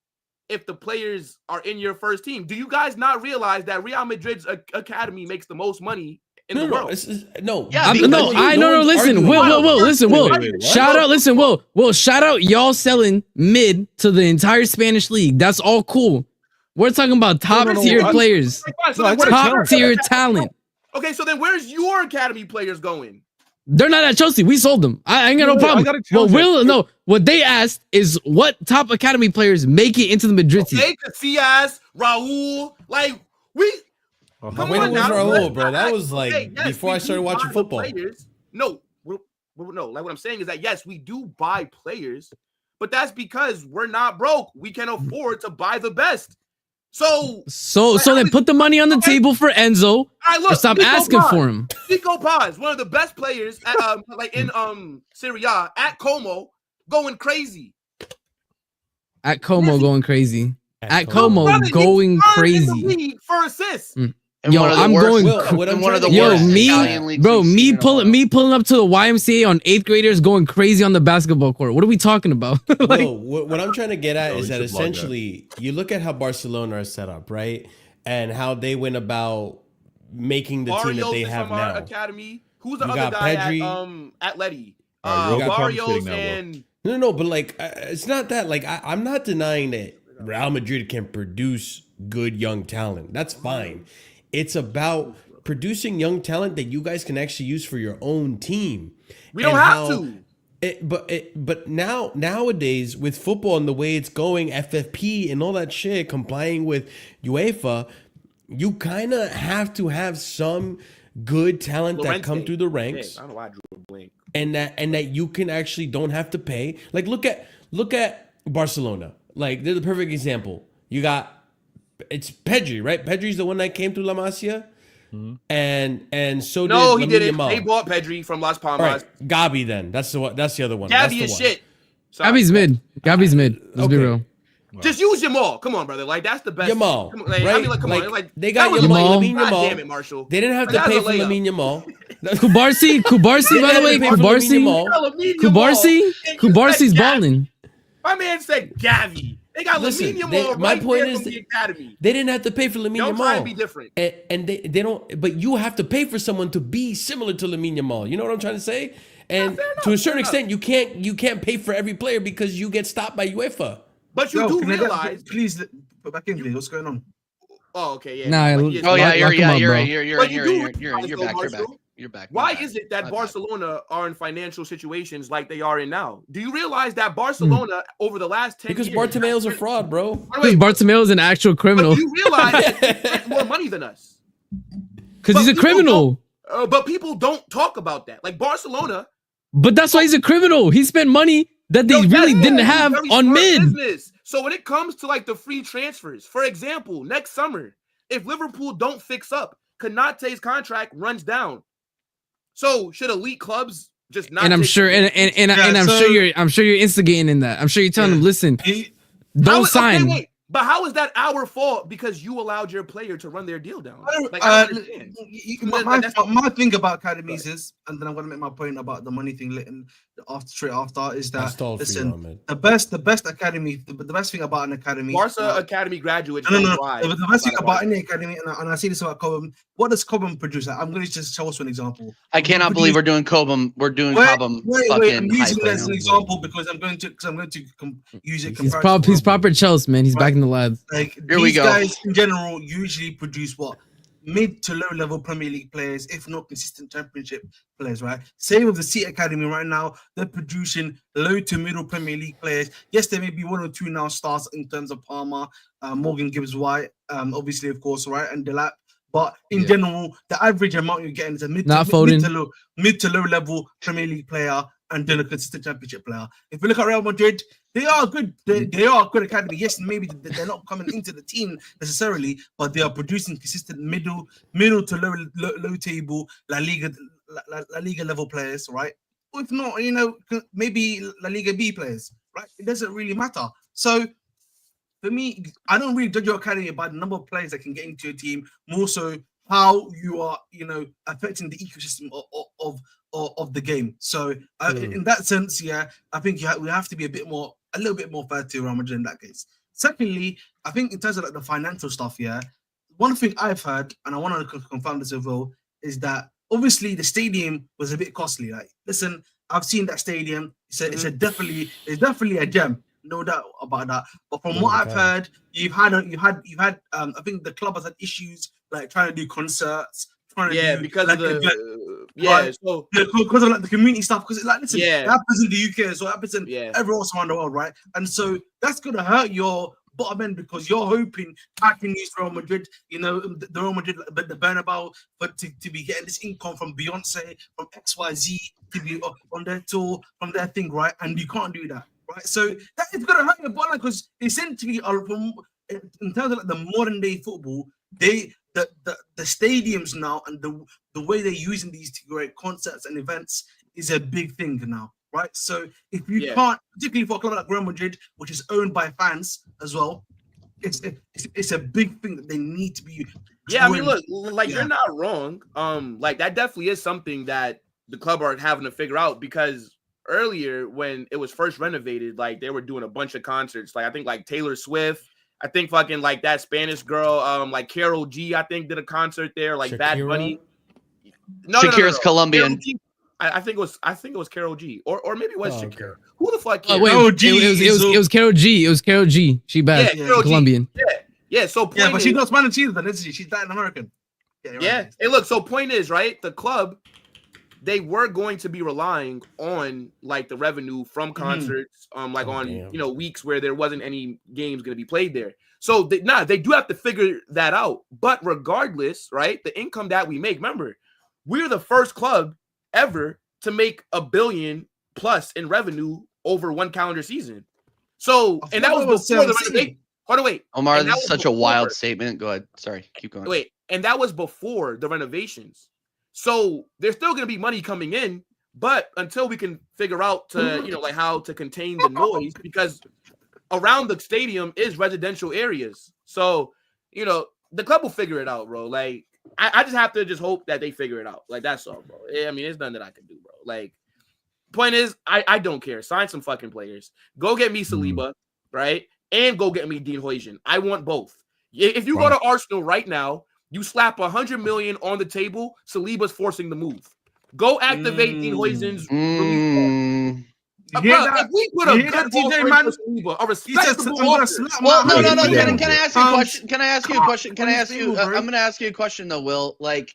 C: if the players are in your first team. Do you guys not realize that Real Madrid's academy makes the most money in the world?
F: Listen, Will. Shout out, listen, Will. Shout out y'all selling mid to the entire Spanish league. That's all cool. We're talking about top tier players, top tier talent.
C: Okay, so then where's your academy players going?
F: They're not at Chelsea. We sold them. I ain't got no problem. What they asked is what top academy players make it into the Madrid team.
C: Okay, Casillas, Raul, like we.
E: When was Raul, bro? That was before I started watching football.
C: No, like what I'm saying is that yes, we do buy players, but that's because we're not broke. We can afford to buy the best. So
F: then put the money on the table for Enzo. Or stop asking for him.
C: Nico Paz, one of the best players at, in Serie A at Como, going crazy.
F: At Como going crazy. At Como going crazy.
C: For assists.
F: Yo, I'm going. Me pulling up to the YMCA on 8th graders going crazy on the basketball court. What are we talking about?
E: What I'm trying to get at is that essentially you look at how Barcelona is set up, right, and how they went about making the team that they have now.
C: Academy. Who's the other guy at Atleti? Barrios and
E: no, but it's not that. I'm not denying that Real Madrid can produce good young talent. That's fine. It's about producing young talent that you guys can actually use for your own team.
C: We don't have to.
E: But nowadays with football and the way it's going, FFP and all that shit, complying with UEFA, you kind of have to have some good talent that come through the ranks.
C: I don't know why I drew a blank.
E: And that you can actually don't have to pay. Like look at Barcelona. Like they're the perfect example. You got. It's Pedri, right? Pedri's the one that came through La Masia, and so
C: no,
E: did
C: he didn't.
E: Yamal.
C: They bought Pedri from Las Palmas.
E: Right. Gabi, then that's the other one.
C: Gabi is shit.
F: Gabi's mid. Let's be real.
C: Just use Yamal. Come on, brother. That's the best.
E: Yamal,
C: right?
E: Come on. They got Yamal. Yamal.
C: Damn it, Marshall.
E: They didn't have to pay for Lamine Yamal.
F: Kubarsi, by the way, Kubarsi's balling.
C: My man said Gavi. They got Lamine Yamal. My point is, the academy.
E: They didn't have to pay for Lamine Yamal.
C: Don't try to be different.
E: And they don't. But you have to pay for someone to be similar to Lamine Yamal. You know what I'm trying to say? And to a certain extent, you can't pay for every player because you get stopped by UEFA.
C: But you do realize.
B: Please put back in, please. What's going on?
C: Oh, okay, yeah. You're back. Why is it that Barcelona are in financial situations like they are in now? Do you realize that Barcelona over the last 10 years...
E: Because Bartomeu's a fraud, bro.
F: Because Bartomeu's an actual criminal.
C: But do you realize that he makes more money than us?
F: Because he's a criminal.
C: But people don't talk about that. Like Barcelona...
F: But that's why he's a criminal. He spent money that they really didn't have on mid.
C: Business. So when it comes to the free transfers, for example, next summer, if Liverpool don't fix up, Konate's contract runs down. So should elite clubs just not?
F: And I'm sure, I'm sure you're instigating in that. I'm sure you're telling them, listen, don't sign.
C: Okay, wait. But how is that our fault? Because you allowed your player to run their deal down.
B: My thing about academies is, and then I'm gonna make my point about the money thing straight after is that listen, the best academy, the best thing about an academy,
C: BARCA academy graduates.
B: No. The best thing about any academy, and I see this about Cobham. What does Cobham produce? I'm gonna just show us an example.
A: I cannot believe we're doing Cobham. We're doing Cobham.
B: Wait, I'm using it as an example because I'm going to use it.
F: He's proper Chelsea, man. He's back in the lads.
B: Like these guys in general usually produce what mid to low level Premier League players, if not consistent Championship players, right? Same with the City Academy right now. They're producing low to middle Premier League players. Yes, there may be 1 or 2 now stars in terms of Palmer, Morgan Gibbs-White, obviously, of course, right, and Delap. But in general, the average amount you're getting is a mid to low level Premier League player and then a consistent Championship player. If you look at Real Madrid, they are good. They are a good academy. Yes, maybe they're not coming into the team necessarily, but they are producing consistent middle to low table La Liga level players, right? Or if not, maybe La Liga B players, right? It doesn't really matter. So for me, I don't really judge your academy by the number of players that can get into your team, more so how you are, affecting the ecosystem of the game. So in that sense, I think we have to be a little bit more fair to Real Madrid in that case. Secondly, I think in terms of like the financial stuff, one thing I've heard, and I want to confirm this as well, is that obviously the stadium was a bit costly. Like, listen, I've seen that stadium. It's definitely a gem. No doubt about that. But from what I've heard, you've had I think the club has had issues like trying to do concerts,
C: because of the
B: because of like the community stuff. Because like, listen, it happens in the UK as well, it happens in everywhere else around the world, right? And so that's gonna hurt your bottom end because you're hoping I can use Real Madrid, the Real Madrid, the Bernabeu, but to be getting this income from Beyonce, from XYZ, to be on their tour, from their thing, right? And you can't do that. Right, so that is going to hurt your bottom because essentially, in terms of like the modern day football, the stadiums now and the way they're using these to create concerts and events is a big thing now, right? So if you can't, particularly for a club like Real Madrid, which is owned by fans as well, it's a big thing that they need to be.
C: Yeah, I mean, look, like you're not wrong. Like that definitely is something that the club are having to figure out because. Earlier when it was first renovated, like they were doing a bunch of concerts. Like I think like Taylor Swift, I think fucking like that Spanish girl, like Karol G, I think did a concert there. Like Shakira? Bad Bunny. No,
A: Shakira's Colombian.
C: I think it was Karol G, or maybe it was Shakira. Okay. Who the fuck?
F: Oh, wait, it was Karol G. It was Karol G. She bad. Colombian.
C: Yeah. So
B: but she's not Spanish either, then, isn't she? She's Latin American.
C: Yeah. Right. Hey, look. So point is, right? The club. They were going to be relying on like the revenue from concerts, weeks where there wasn't any games going to be played there. So they do have to figure that out. But regardless, right, the income that we make, remember, we're the first club ever to make $1 billion plus in revenue over one calendar season. So, and that was before the renovation. Hold on, wait.
A: Omar, this is such a wild statement. Go ahead. Sorry, keep going.
C: Wait, and that was before the renovations. So there's still going to be money coming in, but until we can figure out to, like how to contain the noise, because around the stadium is residential areas. So, the club will figure it out, bro. Like, I just have to just hope that they figure it out. Like, that's all, bro. I mean, there's nothing that I can do, bro. Like, point is, I don't care. Sign some fucking players. Go get me Saliba, right? And go get me Dean Huijsen. I want both. If you go to Arsenal right now, you slap 100 million on the table, Saliba's forcing the move. Go activate Dean Huijsen's release. If we put a good TJ man, Saliba, a respectable offer.
A: Well, no. Can I ask you a question? Can I ask you a question? I'm going to ask you a question though, Will. Like,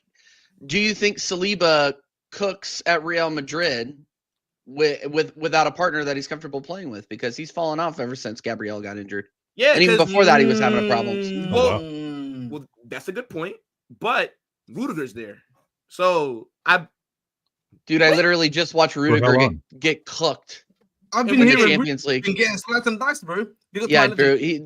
A: do you think Saliba cooks at Real Madrid without a partner that he's comfortable playing with? Because he's fallen off ever since Gabriel got injured.
C: Yeah,
A: and even before that, he was having problems.
C: Well, that's a good point, but Rudiger's there. So I
A: literally just watched Rudiger get cooked.
B: I've been
A: in
B: here
A: the Champions League.
B: Been getting slapped and diced, bro.
A: Yeah, bro. He's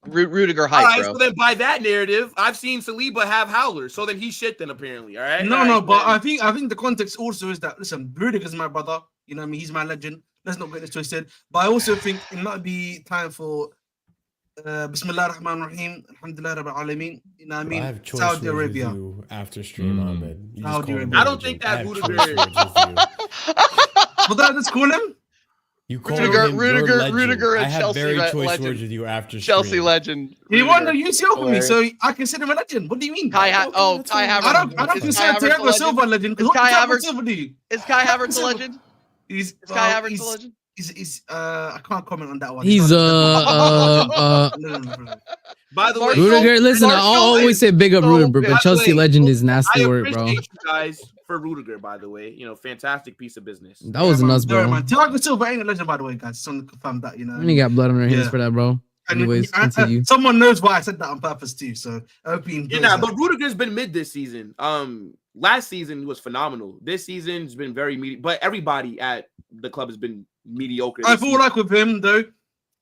A: Rudiger hype,
C: all right,
A: bro.
C: So then by that narrative, I've seen Saliba have howlers. So then he's shit then apparently, all right?
B: But I think the context also is that, listen, Rudiger's my brother. You know what I mean? He's my legend. Let's not get this twisted. But I also think it might be time for Bismillah ar-Rahman ar-Rahim, Alhamdulillah Rabbil Alameen. You know what I mean?
E: I have choice
B: Saudi Arabia.
E: After stream, Ahmed.
C: I don't think that Rudiger.
B: Well, let's call him.
E: You call him
A: Rudiger and
E: I have
A: Chelsea
E: very choice
A: legend.
E: words with you after
A: Chelsea
E: stream.
A: legend.
B: He won the UCL for me, so I consider him a legend. What do you mean?
A: Kai Havertz.
B: I don't consider Thiago Silva a legend.
A: Is Kai Havertz
B: Silva do?
A: Is Kai Havertz a legend? Is Kai Havertz a legend?
B: I can't comment on that one.
F: He's
B: No.
C: By the way,
F: Rudiger. Listen, I always say big up Rudiger, but Chelsea legend is nasty work, bro.
C: I appreciate you guys for Rudiger, by the way. Fantastic piece of business.
F: That was nuts, bro.
B: Thiago Silva ain't a legend, by the way, guys. Just want to confirm that,
F: We got blood on our hands for that, bro. Anyways, continue.
B: Someone knows why I said that on purpose too. So I hope he
C: but Rudiger's been mid this season. Last season he was phenomenal. This season's been very mediocre. But everybody at the club has been mediocre.
B: I feel like with him though,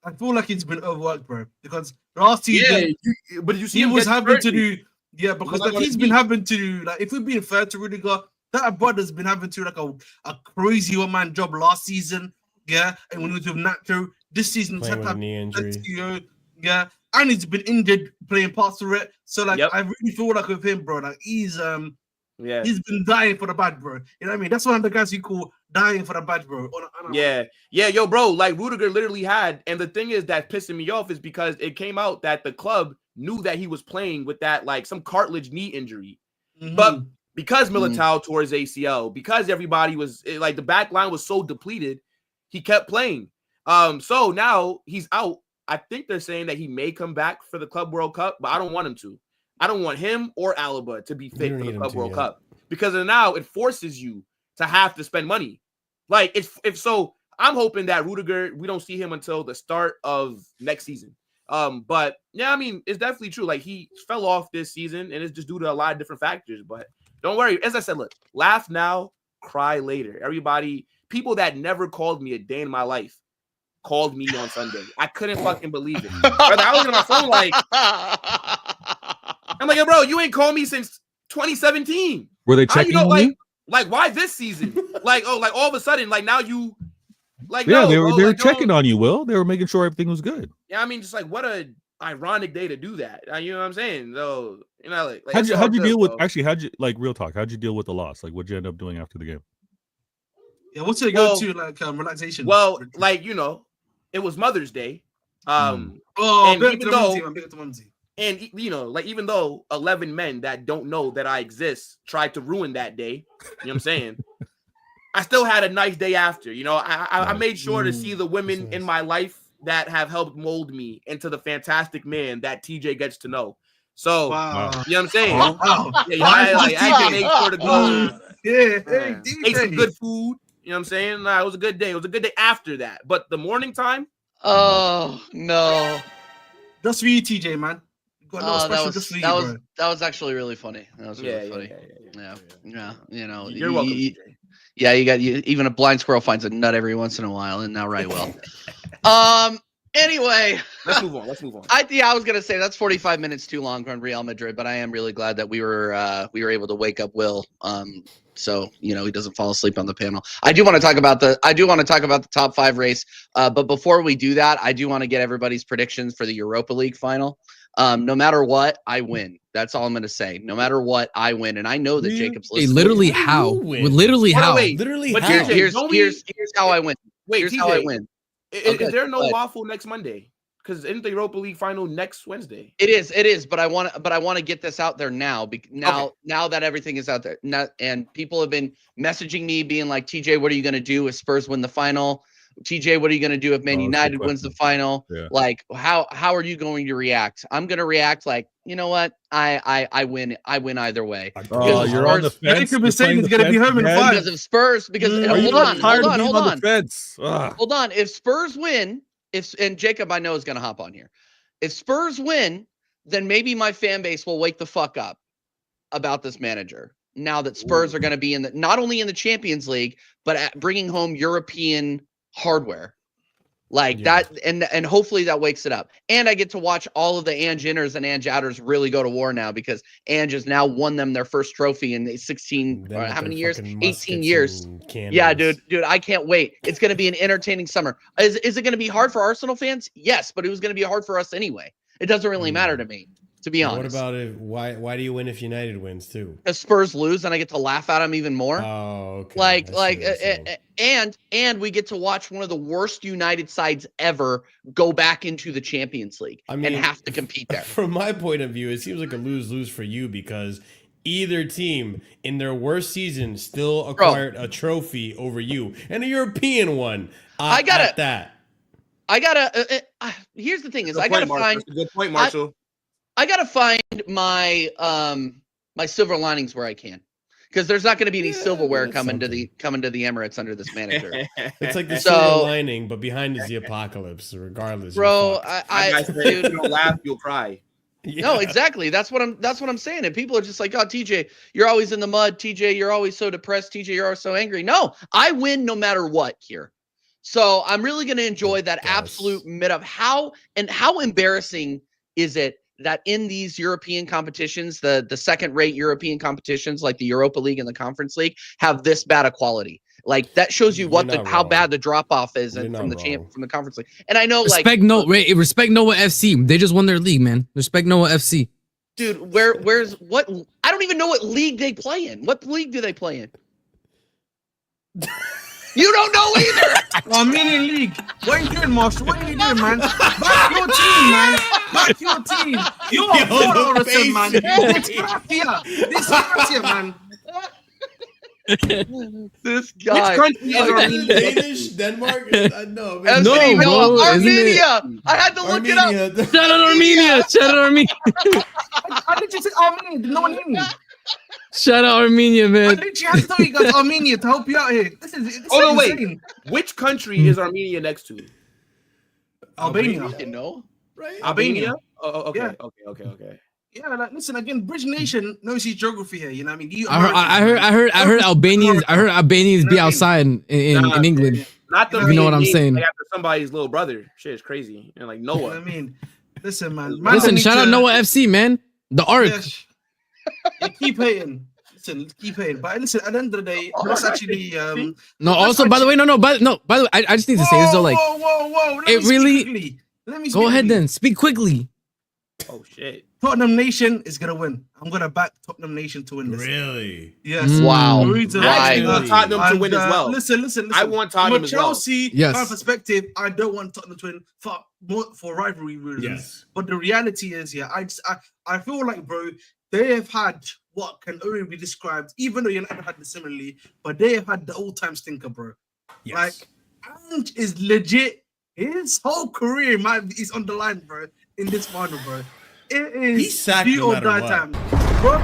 B: I feel like he's been overworked, bro. Because last season,
C: but you see
B: he
C: him
B: was having to do,
C: because
B: he's been having to do, like, if we're being fair to Rudiger, that brother's been having to like a crazy one-man job last season. Yeah, and when he was with Nacho, this season he's had
E: knee injury.
B: Yeah, and he's been injured playing parts of it. So like, I really feel like with him, bro, like he's been dying for the bad, bro. You know what I mean? That's one of the guys you call dying for the bad, bro.
C: Yo, bro, like Rudiger literally had, and the thing is that pissing me off is because it came out that the club knew that he was playing with that like some cartilage knee injury, but because Militao tore his ACL, because everybody was like the back line was so depleted, he kept playing. So now he's out. I think they're saying that he may come back for the Club World Cup, but I don't want him to. I don't want him or Alaba to be fit for the Club World Cup because now it forces you to have to spend money. Like if so, I'm hoping that Rudiger, we don't see him until the start of next season. But yeah, I mean, it's definitely true. Like he fell off this season, and it's just due to a lot of different factors. But don't worry. As I said, look, laugh now, cry later. Everybody, people that never called me a day in my life called me on Sunday. I couldn't fucking believe it. Brother, I was on my phone like, I'm like, yo, bro, you ain't called me since 2017.
D: Were they checking on you?
C: Like, why this season? Like all of a sudden, like now you, like,
D: yeah,
C: no,
D: they were
C: bro,
D: they were
C: like,
D: checking on you, Will. They were making sure everything was good.
C: Yeah, I mean, just like what a ironic day to do that. You know what I'm saying? So, like
D: how'd you deal with real talk? How'd you deal with the loss? Like, what'd you end up doing after the game?
B: Yeah, what's your go-to relaxation?
C: Well, like it was Mother's Day. And even though 11 men that don't know that I exist tried to ruin that day, you know what I'm saying? I still had a nice day after. I made sure to see the women in my life that have helped mold me into the fantastic man that TJ gets to know. So, you know what I'm saying? I actually made sure to go. Ate some good food. You know what I'm saying? It was a good day. It was a good day after that. But the morning time.
A: Oh no!
B: That's for you, TJ, man.
A: That was actually really funny. That was really funny. Yeah.
C: You're welcome, TJ.
A: Yeah, even a blind squirrel finds a nut every once in a while, and now right well. Anyway,
C: let's move on.
A: I was gonna say that's 45 minutes too long on Real Madrid, but I am really glad that we were able to wake up Will. So he doesn't fall asleep on the panel. I do want to talk about the top 5 race. But before we do that, I do want to get everybody's predictions for the Europa League final. No matter what, I win. That's all I'm going to say. No matter what, I win. And I know that Jacob's listening.
F: Literally how? Literally how?
C: But
F: how?
A: Here's how I win.
C: Here's
A: TJ,
C: how I win. Is there no Waffle next Monday? Because isn't the Europa League final next Wednesday?
A: It is. But I want to get this out there now. Now that everything is out there, and people have been messaging me, being like, "TJ, what are you going to do if Spurs win the final? TJ, what are you going to do if Man United wins the final?
D: Yeah.
A: Like, how are you going to react?" I'm going to react like, you know what? I win. I win either way.
D: Oh, you're on the fence.
B: Jacob is saying he's going to be home in 5
A: because of Spurs. Because hold on. If Spurs win. And Jacob, I know, is going to hop on here. If Spurs win, then maybe my fan base will wake the fuck up about this manager. Now that Spurs are going to be not only in the Champions League, but bringing home European hardware like that. And hopefully that wakes it up. And I get to watch all of the Ange inners and Ange outers really go to war now because Ange has now won them their first trophy in 16, how many years? 18 years. Yeah, dude, I can't wait. It's going to be an entertaining summer. Is it going to be hard for Arsenal fans? Yes, but it was going to be hard for us anyway. It doesn't really matter to me, to be honest.
E: What about it? Why do you win if United wins too?
A: If Spurs lose, and I get to laugh at them even more.
E: Oh, okay.
A: And we get to watch one of the worst United sides ever go back into the Champions League and have to compete there.
E: From my point of view, it seems like a lose-lose for you because either team in their worst season still acquired a trophy over you, and a European one.
A: I gotta
E: at that.
A: Here's the thing: is
C: Good
A: I gotta
C: point,
A: find.
C: Good point, Marshall.
A: I gotta find my my silver linings where I can, because there's not going to be any silverware coming to the Emirates under this manager.
E: It's like the silver lining, but behind is the apocalypse. Regardless,
A: bro,
C: dude, if you don't laugh, you'll cry.
A: Yeah. No, exactly. That's what I'm saying. And people are just like, oh, TJ, you're always in the mud. TJ, you're always so depressed. TJ, you're always so angry. No, I win no matter what here. So I'm really going to enjoy that absolute mid of how embarrassing is it that in these European competitions, the second-rate European competitions like the Europa League and the Conference League have this bad a quality. Like that shows you how bad the drop off is from the Conference League. And I know respect Noah
F: FC. They just won their league, man. Respect Noah FC.
A: Dude, where's what? I don't even know what league they play in. What league do they play in? You don't know either.
B: Armenian League. What are you doing, Marshall? What are you doing, man? Back your team, man. Back your team. You're a Forrester, man. This Gracia, man.
A: This guy.
C: Which country is Armenia?
E: Danish, Denmark?
F: No, bro,
A: Armenia. I had to look it up.
F: Shout out Armenia. Shout out Armenia.
B: I did you say Armenia? Did no one hear me?
F: Shout out Armenia, man.
B: I literally have to tell you guys Armenia to help you out here. This is insane.
C: Wait. Which country is Armenia next to?
B: Albania.
A: You know?
E: Right?
C: Albania? Oh, okay.
B: Yeah.
C: Okay.
B: Yeah, like listen again. Bridge Nation knows his geography here. You know what I mean?
F: I heard Albanians be outside in England.
C: Not the
F: you know what I'm saying?
C: Like after somebody's little brother. Shit is crazy. And like Noah.
B: You know what I mean? Listen, man.
F: Listen, shout out Noah FC, man. The Ark.
B: Yeah, keep hating. Listen, keep hating. But listen, at the end of the day, that's actually
F: no. Also, by the way, by the way, I just need to say this though. Like,
B: whoa.
F: Let me go ahead then. Speak quickly.
C: Oh shit.
B: Tottenham Nation is gonna win. I'm gonna back Tottenham Nation to win this.
E: Really?
B: Yes.
A: Wow.
C: I want Tottenham to win as well.
B: Listen.
C: I want Tottenham as well.
B: Chelsea perspective, I don't want Tottenham to win for rivalry reasons. Yes. But the reality is, I feel like, bro, they have had what can only be described, even though United had the similarly, but they have had the all-time stinker, bro. Yes. Like, Ange is legit. His whole career is on the line, bro, in this final, bro. It is
E: he's sacked no matter what.
B: Time, bro.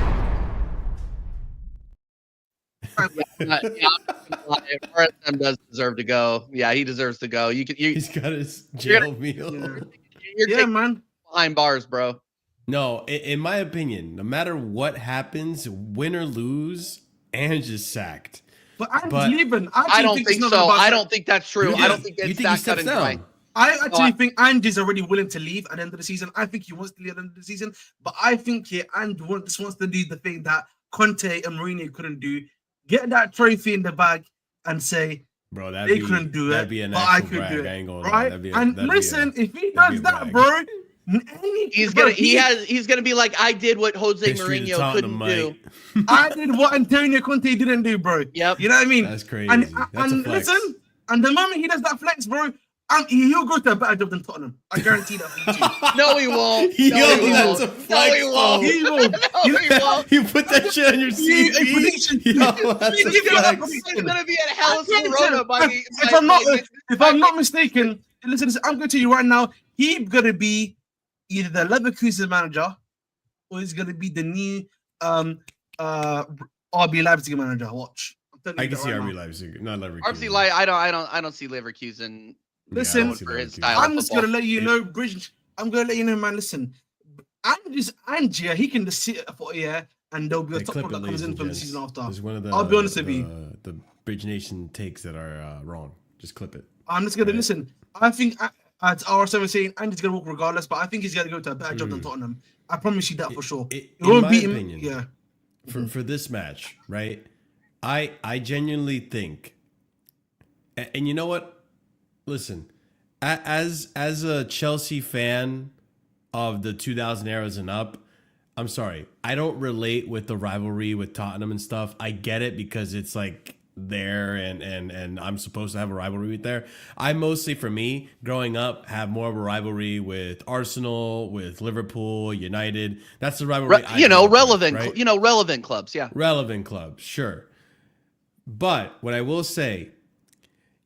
A: RSM does deserve to go. Yeah, he deserves to go.
E: He's got his jail meal.
A: You're man. Behind bars, bro.
E: No, in my opinion, no matter what happens, win or lose, Ange is sacked.
B: But Ange's leaving.
A: I don't think so. I don't think that's true. I don't think it's that cut and dry.
B: I actually think Ange is already willing to leave at the end of the season. I think he wants to leave at the end of the season. But I think Ange just wants to do the thing that Conte and Mourinho couldn't do. Get that trophy in the bag and say,
E: bro,
B: they couldn't do it, but I could do it.
E: I ain't gonna
B: right? And listen, if he does that, bro,
A: he's gonna be like, I did what Jose Mourinho couldn't do.
B: I did what Antonio Conte didn't do, bro.
A: Yep.
B: You know what I mean?
E: That's crazy.
B: And listen, and the moment he does that flex, bro, he'll go to a better job than Tottenham. I guarantee that for you too.
A: No, he won't.
E: He won't. You put that shit on your CV.
A: He's gonna be at Hellas Verona
B: if I'm not mistaken, listen, I'm going to tell you right now, he's gonna be either the Leverkusen manager or he's gonna be the new RB Leipzig manager. Watch.
E: I can see RB Leipzig, not Leverkusen.
A: RB Leipzig, I don't see Leverkusen.
B: Listen, for his style I'm just gonna let you know, Bridge. I'm gonna let you know, man. Listen, Angia, he can just sit for a year, and there'll be a top one that comes in from the season after. I'll be honest with you.
E: The Bridge Nation takes that are wrong. Just clip it.
B: I'm just gonna listen. I think as RSM was saying, Andy's gonna walk regardless, but I think he's gonna go to a better job than Tottenham. I promise you that for sure.
E: It won't beat him. Yeah. For this match, right? I genuinely think, and you know what? Listen, as a Chelsea fan of the 2000 eras and up, I'm sorry, I don't relate with the rivalry with Tottenham and stuff. I get it because it's like there and I'm supposed to have a rivalry with there. I mostly, for me, growing up, have more of a rivalry with Arsenal, with Liverpool, United. That's the rivalry.
A: Relevant.
E: Right?
A: Relevant clubs. Yeah.
E: Relevant clubs, sure. But what I will say,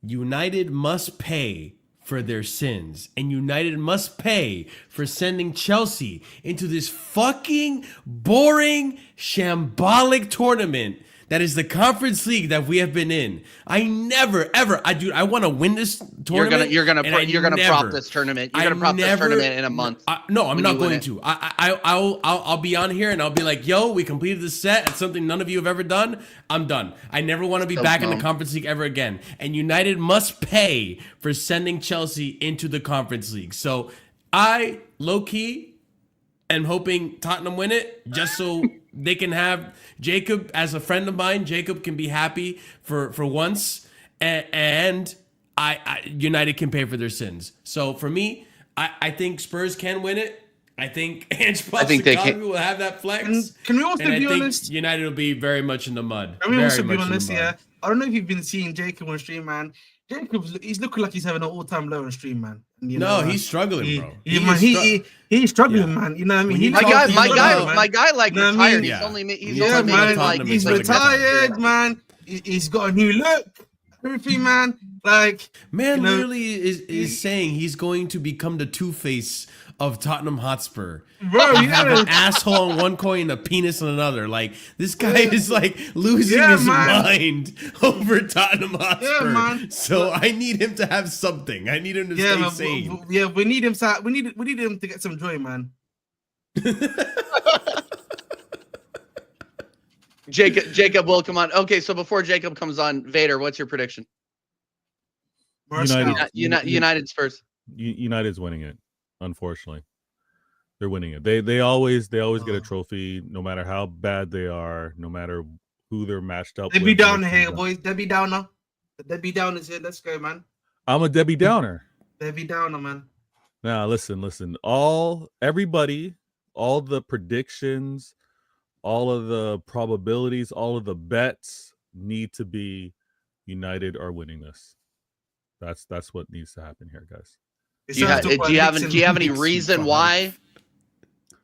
E: United must pay for their sins, and United must pay for sending Chelsea into this fucking boring, shambolic tournament that is the Conference League that we have been in. I never, ever, I want to win this tournament.
A: You're gonna prop this tournament. You're gonna prop this tournament in a month.
E: No, I'm not going to. I'll be on here and I'll be like, yo, we completed the set. It's something none of you have ever done. I'm done. I never want to be back in the Conference League ever again. And United must pay for sending Chelsea into the Conference League. So I, low key, am hoping Tottenham win it just so they can have Jacob as a friend of mine. Jacob can be happy for once, and I United can pay for their sins. So for me, I think Spurs can win it. I think Ange Postecoglou will have that flex.
B: Can we also be honest?
E: United will be very much in the mud.
B: Can we also be honest? Yeah, I don't know if you've been seeing Jacob on stream, man. He's looking like he's having an all-time low on stream, man.
E: He's struggling, bro.
B: He's struggling, man. You know what I mean?
A: My guy, like retired. He's
B: retired, man. He's got a new look. Everything, man. Like,
E: literally is saying he's going to become the Two-Face of Tottenham Hotspur.
B: Bro,
E: you have an asshole on one coin, a penis on another. Like, this guy is like losing his mind over Tottenham Hotspur.
B: Man.
E: So I need him to have something. I need him to stay sane.
B: We need him. We need him to get some joy, man.
A: Jacob will come on. Okay, so before Jacob comes on, Vader, what's your prediction? United Spurs.
D: United's winning it. Unfortunately, they're winning it. They always get a trophy, no matter how bad they are, no matter who they're matched up.
B: Debbie Downer here, boys. Debbie Downer. The Debbie Downer's here. Let's go, man.
D: I'm a Debbie Downer.
B: Debbie Downer, man.
D: Now listen. Everybody, all the predictions, all of the probabilities, all of the bets need to be United are winning this. That's what needs to happen here, guys.
A: Do you have any reason why?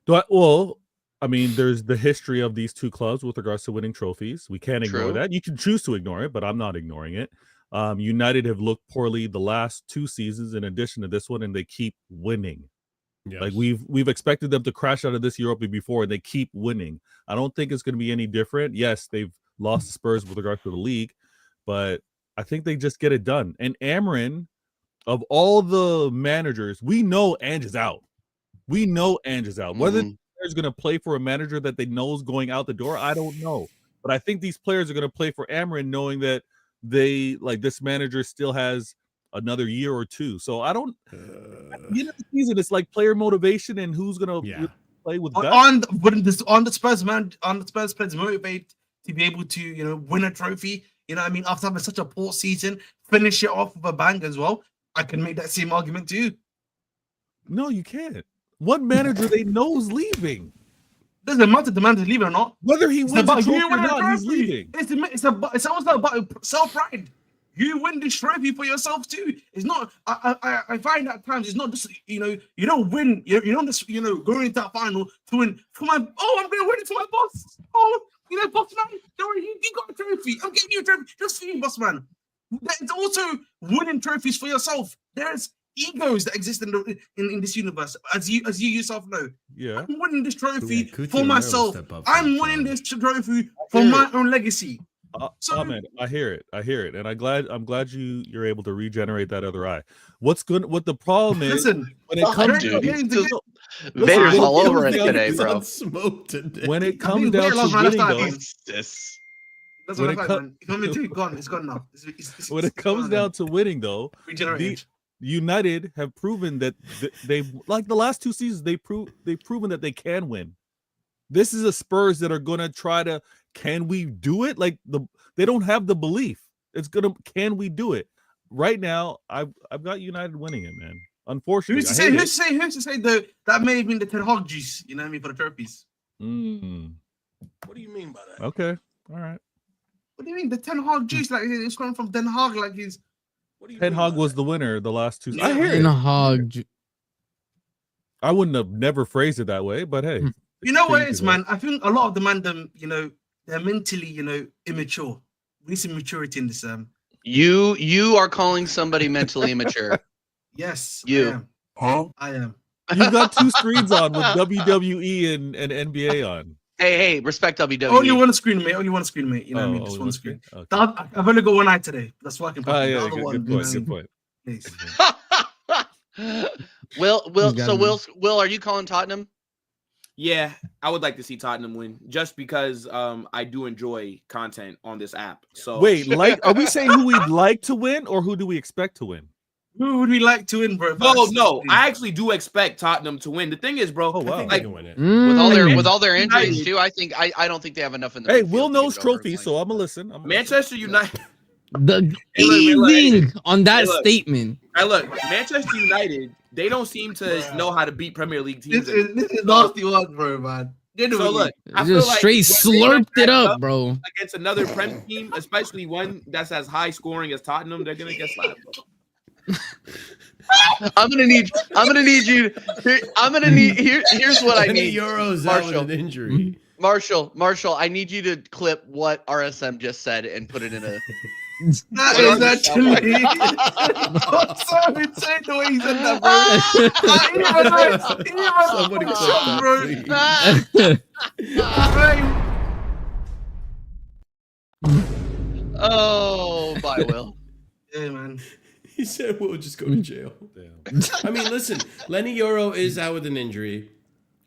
D: I mean, there's the history of these two clubs with regards to winning trophies. We can't ignore that. You can choose to ignore it, but I'm not ignoring it. United have looked poorly the last two seasons in addition to this one, and they keep winning. Yes. Like we've expected them to crash out of this Europa before, and they keep winning. I don't think it's going to be any different. Yes, they've lost the Spurs with regard to the league, but I think they just get it done. And Amarin, of all the managers, we know Ange is out. Whether he's going to play for a manager that they know is going out the door, I don't know. But I think these players are going to play for Amarin, knowing that this manager still has another year or two. So I don't. At the end of the season, it's like player motivation and who's going to play with.
B: On the Spurs, man. On the Spurs players motivated to be able to win a trophy. You know what I mean? After having such a poor season, finish it off with a bang as well. I can make that same argument too.
D: No, you can't. What manager they know is leaving?
B: Doesn't matter the manager's leaving or not.
D: Whether he wins the trophy or not, he's leaving.
B: It's almost about self-pride. You win this trophy for yourself too. It's not. I find at times it's not just you don't win. You don't just go into that final to win for my. Oh, I'm gonna win it for my boss. Oh, boss man. Don't worry, you got a trophy. I'm getting you a trophy just for you, boss man. It's also winning trophies for yourself. There's egos that exist in this universe, as you yourself know.
D: Yeah,
B: I'm winning this trophy for myself. I'm winning this trophy for my own legacy.
D: Man, I hear it, and I'm glad you're able to regenerate that other eye. What the problem is?
B: Listen,
A: when it comes to Vader's all over it today, bro.
D: When it comes down to winning, though.
B: That's what it's gone now.
D: When it comes down to winning, though, United have proven that they've, like the last two seasons, they've proven that they can win. This is a Spurs that are going to try to, can we do it? They don't have the belief. Can we do it? Right now, I've got United winning it, man. Unfortunately,
B: who's to say that may have been the Ten Hag juice, for the trophies.
E: What do you mean by that?
D: Okay, all right.
B: What do you mean? The Ten Hag juice, like it's coming from Den Haag, like he's.
D: Ten Hag was the winner the last 2.
B: Yeah.
D: I hear
F: Ten
D: it.
F: Hag.
D: I wouldn't have never phrased it that way, but hey.
B: You know what it is, man? I think a lot of the man, them, you know, they're mentally, you know, immature. We need some maturity in this.
A: You are calling somebody mentally immature.
B: Yes,
A: You.
B: I am.
D: You got 2 screens on with WWE and NBA on.
A: Hey, respect WWE.
B: Only one screen, mate. Only one screen, mate. You know what I mean? Just one screen.
D: Okay.
B: I've only got one eye today. That's why I can put the other one.
D: Good point.
B: Please.
A: Will, are you calling Tottenham?
C: Yeah, I would like to see Tottenham win just because I do enjoy content on this app. So
D: wait, are we saying who we'd like to win or who do we expect to win?
B: Who would we like to win, bro?
C: No, I actually do expect Tottenham to win. The thing is, bro,
D: oh, wow.
C: like,
A: with all their injuries too, I don't think they have enough in the.
D: Hey, Will knows trophies, so I'm gonna listen.
C: Manchester United.
F: The easing on that statement.
C: Hey, look, Manchester United, they don't seem to know how to beat Premier League teams.
B: This is nasty one, bro, man.
C: So look, I
F: Just
C: feel
F: straight slurped it up, bro.
C: Against another Prem team, especially one that's as high scoring as Tottenham, they're gonna get slapped.
A: I'm gonna need you. Here's what I need.
E: Euros out with an injury.
A: Marshall, I need you to clip what RSM just said and put it in a.
B: That is actually so insane the way he said that,
A: bro. Oh, bye, Will.
B: Yeah, man.
E: He said we'll just go to jail. Damn. I mean, listen, Lenny Euro is out with an injury.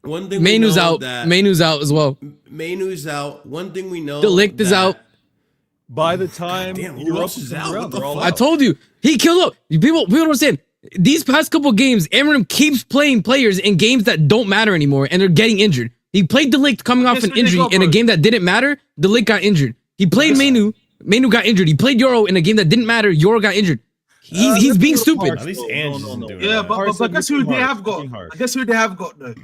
E: One thing
F: Mainu's out. Mainu's out as well.
E: Mainu's out. One thing we know.
F: The Ligt is out.
D: By the time
E: who else is out?
F: I told you he killed up. People don't understand. These past couple games, Amarim keeps playing players in games that don't matter anymore, and they're getting injured. He played De Ligt coming off an injury in a game that didn't matter. De Ligt got injured. He played Mainu. Mainu got injured. He played Euro in a game that didn't matter. Euro got injured. He's being stupid.
E: At least Ange isn't doing
B: Yeah,
E: that.
B: but guess who they have got? Guess who they have got though?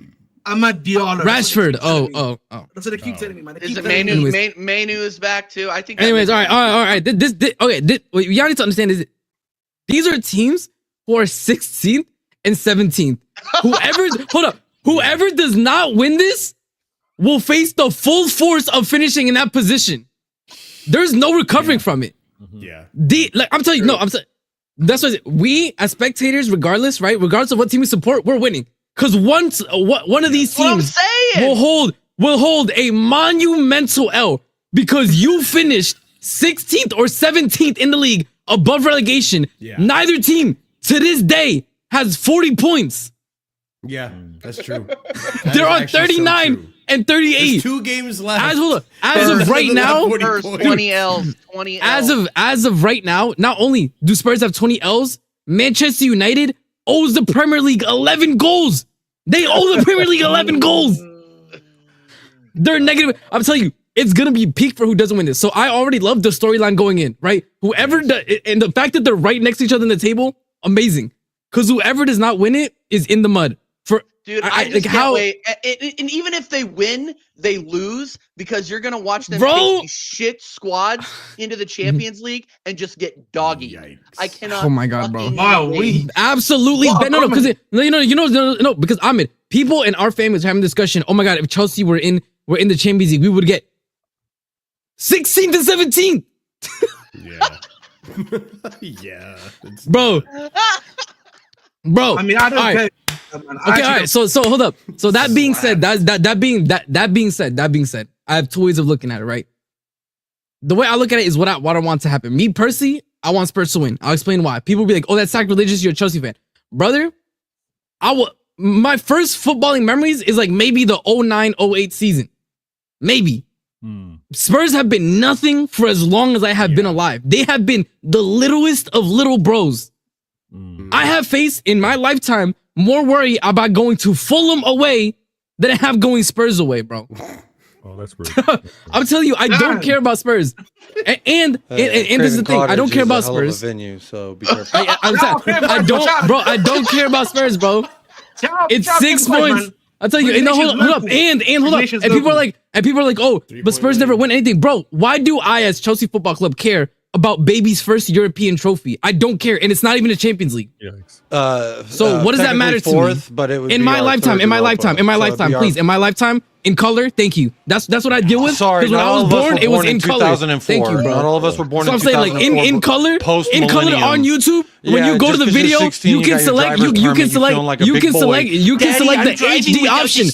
B: Amad Diallo.
F: Rashford. Oh.
B: That's what they keep telling me, man.
A: Is it Mainu is back too? I think.
F: Anyways, all right. This okay. What you need to understand is these are teams who are 16th and 17th. Whoever does not win this will face the full force of finishing in that position. There's no recovering from it.
E: Yeah.
F: I'm telling you, that's what we as spectators, regardless of what team we support, we're winning. Because once one of these teams will hold a monumental L because you finished 16th or 17th in the league above relegation. Yeah. Neither team to this day has 40 points.
E: Yeah, that's true.
F: They're on 39 and 38.
E: There's 2 games left.
F: As of right now,
A: 20 L's.
F: As of right now, not only do Spurs have 20 L's, Manchester United owes the Premier League 11 goals. They owe the Premier League 11 goals. They're negative. I'm telling you, it's gonna be peak for who doesn't win this. So I already love the storyline going in, right? And the fact that they're right next to each other in the table, amazing. Because whoever does not win it is in the mud.
A: Dude, I just can't wait. And even if they win, they lose because you're gonna watch them take these shit squads into the Champions League and just get doggy. I cannot.
F: Oh my god, bro!
B: Wow, we
F: absolutely no, because Ahmed, people in our families are having a discussion. Oh my god, if Chelsea were in the Champions League, we would get 16th and 17th.
E: Yeah, yeah,
F: bro.
B: I mean, I don't care.
F: Okay, all right. So hold up. So that being said, that being said, I have 2 ways of looking at it. Right. The way I look at it is what I want to happen. Me personally, I want Spurs to win. I'll explain why. People will be like, "Oh, that's sacrilegious. You're a Chelsea fan, brother." My first footballing memories is like maybe the 09-08 season, maybe. Spurs have been nothing for as long as I have been alive. They have been the littlest of little bros. I have faced in my lifetime more worry about going to Fulham away than I have going Spurs away, bro.
D: Oh, that's rude.
F: I'm telling you, I don't care about Spurs. And this is the thing, I don't care about Spurs.
G: Venue, so be careful.
F: I don't care about Spurs, bro. It's 6 points. I'll tell you. And no, hold up. And hold up. And people are like, oh, but Spurs never win anything, bro. Why do I, as Chelsea Football Club, care about baby's first European trophy? I don't care, and it's not even a Champions League.
D: Yikes.
F: So what does that matter to me?
G: But it would
F: in my lifetime, please, in my lifetime, in color. Thank you. That's what I deal with.
G: Sorry,
F: because when I was born, it was in color.
G: 2004.
F: Thank you, bro.
G: Not all of us were born
F: so
G: in
F: 2004. So I'm saying, like, in color on YouTube. When you go to the video, you can select the HD option.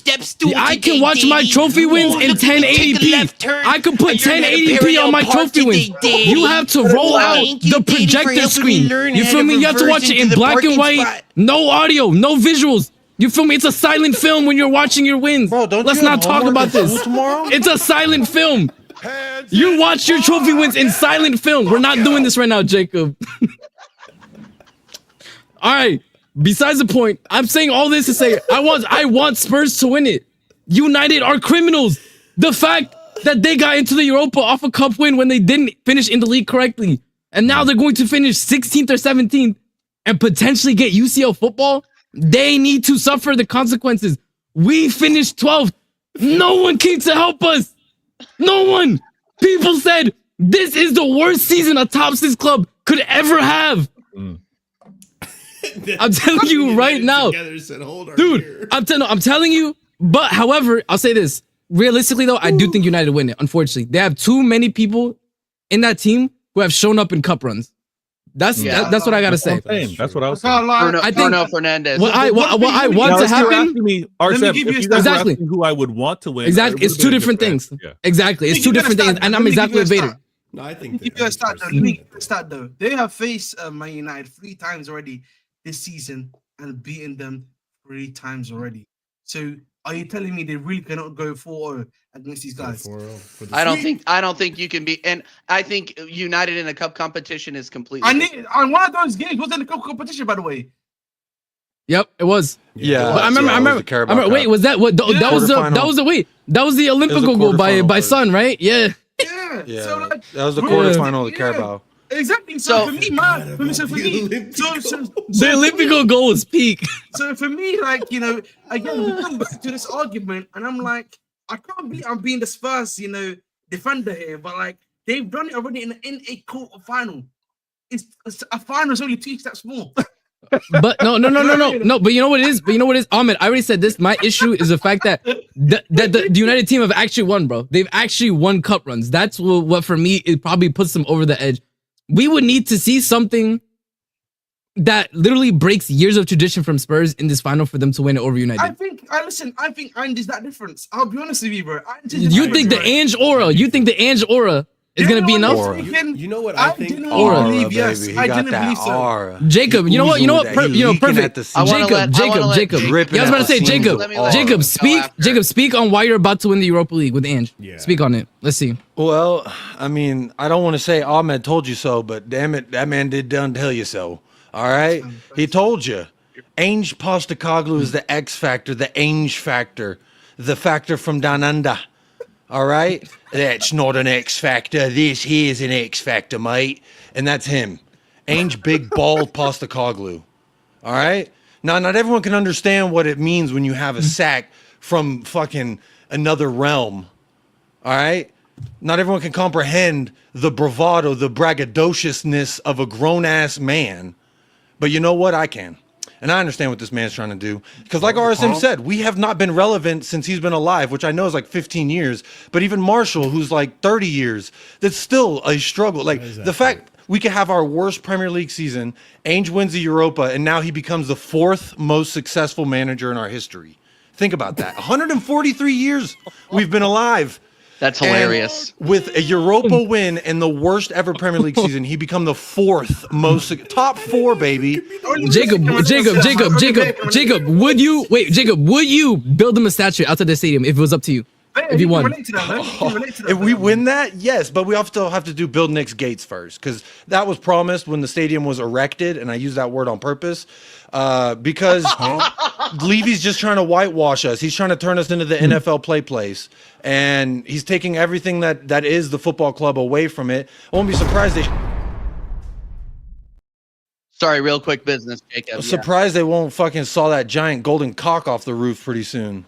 F: I can watch my trophy wins in 1080p. I can put 1080p on my trophy wins. You have to roll out the projector screen. You feel me? You have to watch it in black and white, no audio, no visuals. You feel me? It's a silent film when you're watching your wins.
G: Bro,
F: let's not talk about this. It's a silent film. You watch your trophy wins in silent film. We're not doing this right now, Jacob. All right. Besides the point, I'm saying all this to say I want Spurs to win it. United are criminals. The fact that they got into the Europa off a cup win when they didn't finish in the league correctly, and now they're going to finish 16th or 17th and potentially get UCL football. They need to suffer the consequences. We finished 12th. No one came to help us. No one. People said this is the worst season a top 6 club could ever have. I'm telling you right now, dude. I'm telling you. But however, I'll say this. Realistically, though, I do think United win it. Unfortunately, they have too many people in that team who have shown up in cup runs. That's what I gotta say.
D: That's what I was saying.
A: I think Bruno Fernandes.
F: What I want to happen.
D: Exactly who I would want to win.
F: Exactly, it's two different things. Yeah. Exactly, it's two different things, and I'm exactly a Vader.
E: No, I think
B: if you start though, they have faced Man United 3 times already this season and beaten them 3 times already. So are you telling me they really cannot go 4-0 against these guys?
A: I don't think you can be. And I think United in a cup competition is completely.
B: On one of those games wasn't a cup competition, by the way.
F: Yep, it was.
G: Yeah,
F: but I remember. Wait, was that what? That was the Olympico goal by Son, right? Yeah.
G: Yeah. So, like, that was the quarterfinal of the Carabao.
B: Exactly. So for me, the
F: Olympico goal was peak.
B: So for me, like, you know, again, we come back to this argument, and I'm like, I can't believe I'm being the Spurs, you know, defender here, but like they've done it already in a quarter final. It's a final is only 2 steps more.
F: But no. But you know what it is? Ahmed, I already said this. My issue is the fact that the United team have actually won, bro. They've actually won cup runs. That's what for me it probably puts them over the edge. We would need to see something that literally breaks years of tradition from Spurs in this final for them to win it over United.
B: I think Ange is that difference. I'll be honest with you, bro.
F: You think the Ange aura is going to be enough?
E: You know what I think?
B: Aura, baby. Yes. I didn't believe so.
G: Aura.
F: Jacob, you know what? Perfect. Jacob. Yeah, I was about to say, Jacob, speak on why you're about to win the Europa League with Ange. Yeah. Speak on it. Let's see.
G: Well, I mean, I don't want to say Ahmed told you so, but damn it, that man done tell you so. All right? He told you. Ange Postecoglou is the X factor, the Ange factor, the factor from down under. All right? That's not an X factor. This here's an X factor, mate. And that's him. Ange big bald Postecoglou. All right? Now, not everyone can understand what it means when you have a sack from fucking another realm. All right? Not everyone can comprehend the bravado, the braggadociousness of a grown-ass man. But you know what? I can. And I understand what this man's trying to do. Because like RSM said, we have not been relevant since he's been alive, which I know is like 15 years. But even Marshall, who's like 30 years, that's still a struggle. Like the fact we could have our worst Premier League season, Ange wins the Europa, and now he becomes the 4th most successful manager in our history. Think about that. 143 years we've been alive.
A: That's hilarious.
G: And with a Europa win and the worst ever Premier League season, he become the 4th most top 4, baby.
F: Jacob, would you build him a statue outside the stadium if it was up to you? If you won.
G: If we win that, yes, but we still have to do build Nick's gates first, because that was promised when the stadium was erected, and I use that word on purpose, because Levy's just trying to whitewash us. He's trying to turn us into the NFL play place, and he's taking everything that is the football club away from it. I won't be surprised
A: Sorry, real quick business, Jacob.
G: Surprised they won't fucking saw that giant golden cock off the roof pretty soon.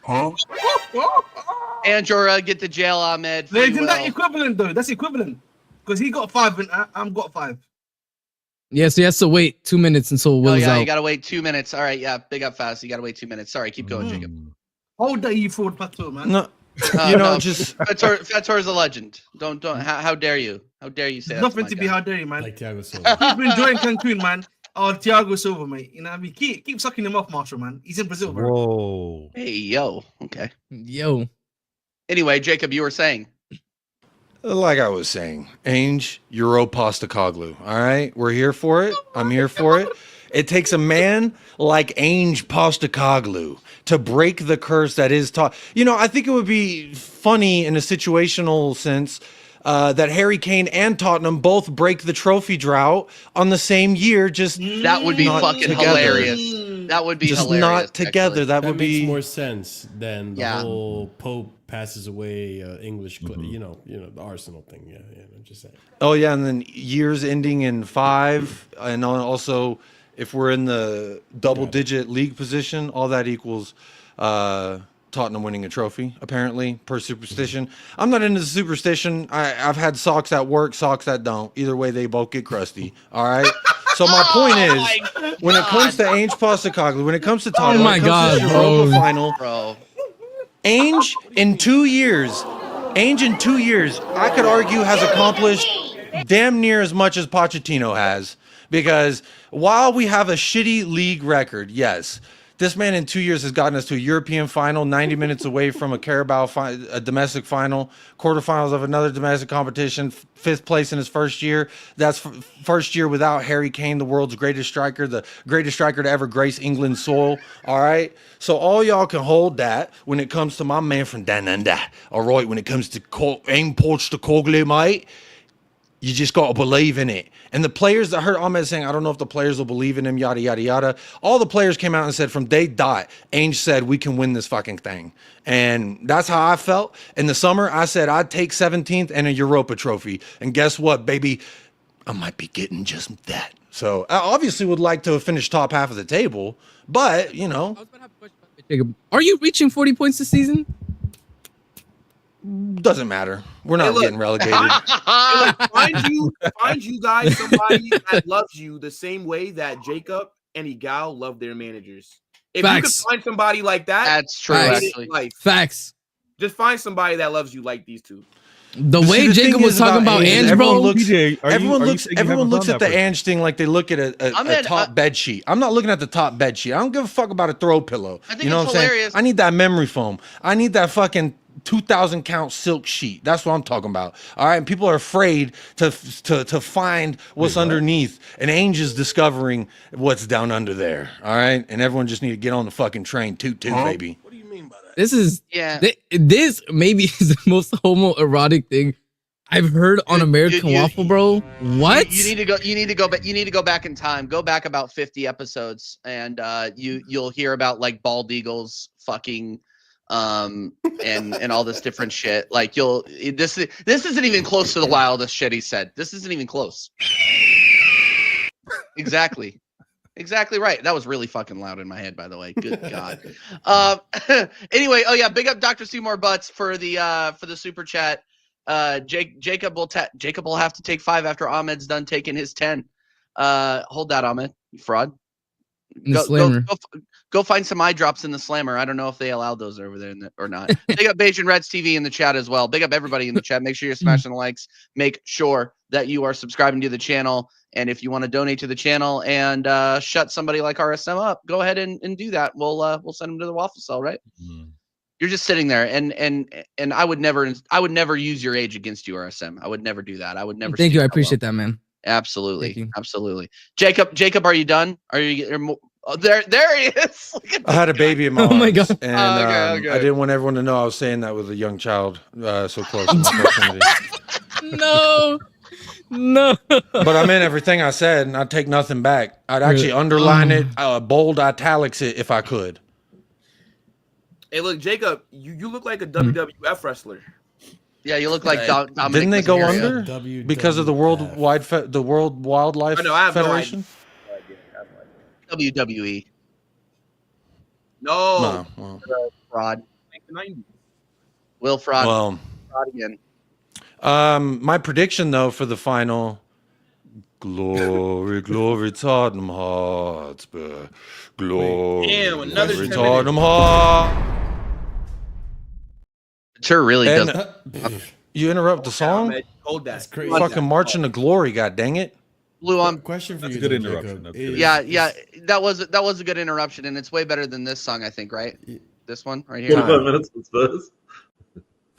A: And your get to jail, Ahmed.
B: Isn't that equivalent though? That's equivalent because he got 5 and I'm got 5.
F: Yeah, so he has to wait 2 minutes until Will's out.
A: You gotta wait 2 minutes. All right, yeah, big up fast. You gotta wait 2 minutes. Sorry, keep going, Jacob.
B: Hold that you fraud plateau, man.
G: No, just
A: Fator's a legend. Don't. How dare you? How dare you say that?
B: Nothing to be how dare you, man.
E: Like Thiago Silva.
B: Keep enjoying Cancun, man. Oh, Thiago Silva, mate. You know what I mean? Keep sucking him off, Marshall, man. He's in Brazil, bro.
D: Whoa.
A: Hey, yo. Okay.
F: Yo.
A: Anyway, Jacob, you were saying.
G: like I was saying, Ainge, Euro Postacoglu. All right, we're here for it. I'm here for it. It takes a man like Ainge Postacoglu to break the curse that is taught. You know, I think it would be funny in a situational sense that Harry Kane and Tottenham both break the trophy drought on the same year. Just
A: that would be fucking hilarious. That would be
G: just
A: hilarious,
G: not together.
A: Actually.
G: That would
E: makes
G: be
E: more sense than the whole Pope passes away English. You know the Arsenal thing. Yeah. I'm just saying.
G: Oh yeah, and then years ending in 5, and also if we're in the double-digit league position, all that equals Tottenham winning a trophy, apparently, per superstition. I'm not into the superstition. I've had socks that work, socks that don't. Either way, they both get crusty. All right? So my point is, when it comes to Ainge Postecoglou, when it comes to Tottenham, when it comes to the Europa final, Ainge in 2 years, I could argue has accomplished damn near as much as Pochettino has. Because while we have a shitty league record, yes, this man in 2 years has gotten us to a European final, 90 minutes away from a Carabao a domestic final, quarterfinals of another domestic competition, 5th place in his first year. That's first year without Harry Kane, the world's greatest striker, the greatest striker to ever grace England's soil. All right. So all y'all can hold that when it comes to my man from down under. All right. When it comes to Ainge Postecoglou, mate. You just got to believe in it. And the players that heard Ahmed saying, I don't know if the players will believe in him, yada, yada, yada. All the players came out and said from day dot, Ainge said, we can win this fucking thing. And that's how I felt. In the summer, I said I'd take 17th and a Europa trophy. And guess what, baby? I might be getting just that. So I obviously would like to finish top half of the table. But, you know.
F: Are you reaching 40 points this season?
G: Doesn't matter. We're not getting relegated.
C: Find you guys somebody that loves you the same way that Jacob and Igal love their managers. If you could find somebody like that,
A: that's true. Actually,
F: facts.
C: Just find somebody that loves you like these two.
F: The way Jacob was talking about Ange, bro.
G: Everyone looks at the Ange thing like they look at a top bed sheet. I'm not looking at the top bed sheet. I don't give a fuck about a throw pillow. You know what I'm saying? I need that memory foam. I need that fucking 2,000 count silk sheet. That's what I'm talking about. All right, and people are afraid to find what's underneath. And Ainge is discovering what's down under there. All right, and everyone just need to get on the fucking train, toot, baby.
E: What do you mean by that?
F: This is This maybe is the most homoerotic thing I've heard on American Waffle, bro. What?
A: You need to go back in time. Go back about 50 episodes, and you'll hear about like bald eagles fucking. And all this different shit. Like this isn't even close to the wildest shit he said. This isn't even close. Exactly right. That was really fucking loud in my head, by the way. Good God. Anyway, big up Dr. Seymour Butts for the super chat. Jacob will have to take 5 after Ahmed's done taking his 10. Hold that, Ahmed, you fraud. Go find some eye drops in the slammer. I don't know if they allowed those over there or not. Big up Beige and Reds TV in the chat as well. Big up everybody in the chat. Make sure you're smashing the likes. Make sure that you are subscribing to the channel. And if you want to donate to the channel and shut somebody like RSM up, go ahead and do that. We'll send them to the waffle cell, right? Mm. You're just sitting there, and I would never use your age against you, RSM. I would never do that. I would never.
F: Thank you. I appreciate that, man.
A: Absolutely. Jacob, are you done? Are you? Oh, there he is.
G: I had a baby in my arms.
F: Oh my God.
G: And okay. I didn't want everyone to know I was saying that with a young child so close to my proximity.
F: No.
G: But I meant everything I said, and I'd take nothing back. I'd actually underline it, bold italics it if I could.
C: Hey, look, Jacob, you look like a WWF wrestler.
A: Yeah, you look like Dominic.
G: Didn't they go under because of the World Wildlife Federation?
A: WWE.
C: No.
A: Fraud. Will Fraud.
G: Well,
A: Fraud again.
G: my prediction though for the final. Glory, glory, Tottenham Hotspur. Glory,
C: Damn, another
G: glory,
C: 10
G: Tottenham Hotspur.
A: It sure really
G: And
A: does.
G: you interrupt the song?
C: Hold that.
E: That's crazy.
G: Fucking marching to glory, god dang it.
A: Blue on.
E: Question for
D: That's
E: you,
D: a good
E: though,
D: interruption.
E: Jacob,
D: That's good.
A: Yeah. That was a good interruption, and it's way better than this song, I think, right? This one right here.
H: 45 minutes with Spurs.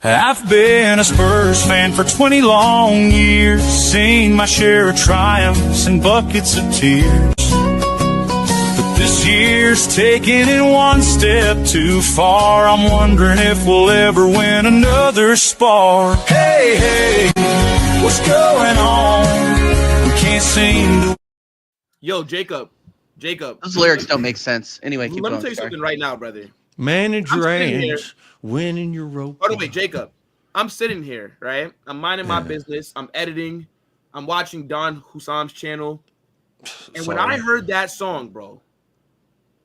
I: I've been a Spurs fan for 20 long years, seen my share of triumphs and buckets of tears. But this year's taking it one step too far. I'm wondering if we'll ever win another spar. Hey, hey, what's going on? We can't seem to.
C: Yo, Jacob.
A: Those lyrics don't make sense. Anyway, keep
C: Let me
A: going.
C: tell you something right now, brother.
G: Manager
C: I'm sitting here.
G: range, winning Europa.
C: By the way, Jacob, I'm sitting here, right? I'm minding my business. I'm editing. I'm watching Don Husam's channel. And when I heard that song, bro,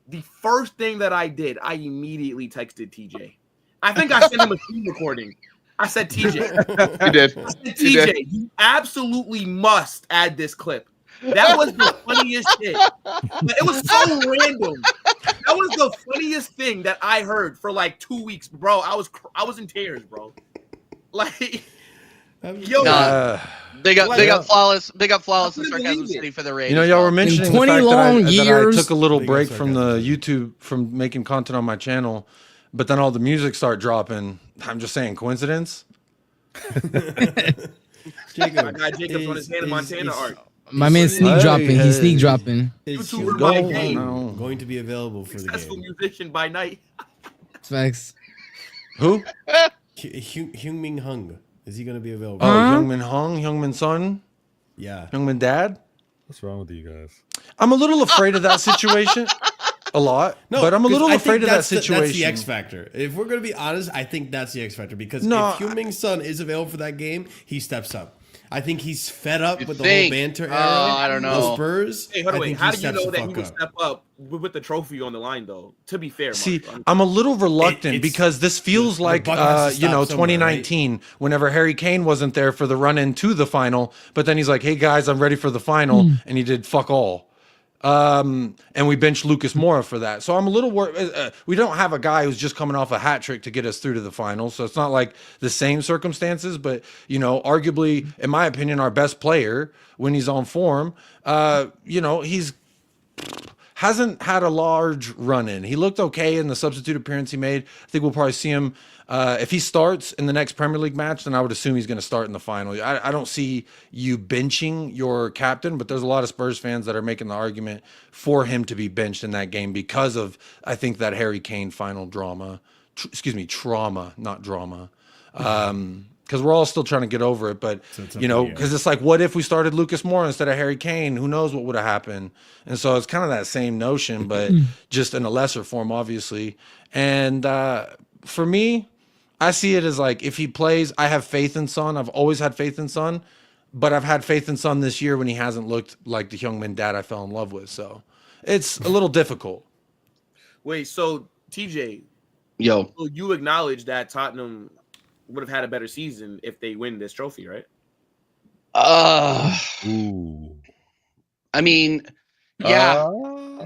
C: the first thing that I did, I immediately texted TJ. I think I sent him a screen recording. I said, TJ.
A: You did.
C: I said, TJ, you absolutely must add this clip. That was the funniest shit. It was so random. That was the funniest thing that I heard for like 2 weeks, bro. I was in tears, bro. Like, yo,
A: Big up flawless and
C: couldn't
A: sarcasm
C: believe it.
A: city for the raid.
G: You know, y'all were mentioning the
F: 20
G: fact
F: long
G: that I
F: years.
G: took a little
E: Big
G: break
E: up
G: from the
E: sarcasm.
G: YouTube, from making content on my channel, but then all the music started dropping. I'm just saying, coincidence?
E: Jacob,
C: my guy Jacob's on his Hannah Montana art.
F: My man sneak dropping. He's sneak dropping.
E: Is
C: YouTuber
E: Hyungmin
C: by
E: Hung
C: name.
E: going to be available for the
C: Successful
E: game?
C: musician by night.
F: Facts.
G: Who?
E: Hyungmin Hung. Is he going to be available?
G: Oh, Youngmin Hung, Youngmin Son,
E: Yeah.
G: Youngmin Dad.
D: What's wrong with you guys?
G: I'm a little afraid of that situation. A lot. But I'm a
E: 'cause
G: little
E: I think
G: afraid of that
E: that's
G: situation.
E: That's the X factor. If we're going to be honest, I think that's the X factor because
G: No,
E: if Hyungmin Son is available for that game, he steps up. I think he's fed up with the
A: think?
E: whole banter era.
A: I don't
E: of
A: know.
E: Spurs.
C: Hey, hold
E: I
C: on, wait.
E: think
C: How
E: he
C: do you
E: steps
C: know
E: the
C: that he
E: fuck
C: would
E: up.
C: step up with the trophy on the line, though? To be fair,
G: See,
C: Mark,
G: I'm a little reluctant
E: It's-
G: because this feels
E: the
G: like,
E: buck has to
G: you know,
E: stop somewhere,
G: 2019, whenever Harry Kane wasn't there for the run into the final, but then he's like, hey guys, I'm ready for the final. And he did fuck all. And we benched Lucas Moura for that. So I'm a little worried. We don't have a guy who's just coming off a hat trick to get us through to the final. So it's not like the same circumstances, but, you know, arguably, in my opinion, our best player when he's on form, you know, hasn't had a large run in. He looked okay in the substitute appearance he made. I think we'll probably see him. If he starts in the next Premier League match, then I would assume he's going to start in the final. I don't see you benching your captain, but there's a lot of Spurs fans that are making the argument for him to be benched in that game because of, I think, that Harry Kane final trauma, not drama. Because we're all still trying to get over it, but you know, because it's like, what if we started Lucas Moura instead of Harry Kane? Who knows what would have happened? And so it's kind of that same notion, but just in a lesser form, obviously. And for me, I see it as like, if he plays, I have faith in Son. I've always had faith in Son, but I've had faith in Son this year when he hasn't looked like the Hyungmin Dad I fell in love with. So it's a little difficult.
C: Wait, so TJ,
A: Yo,
C: so you acknowledge that Tottenham would have had a better season if they win this trophy, right?
D: Ooh.
A: I mean, yeah.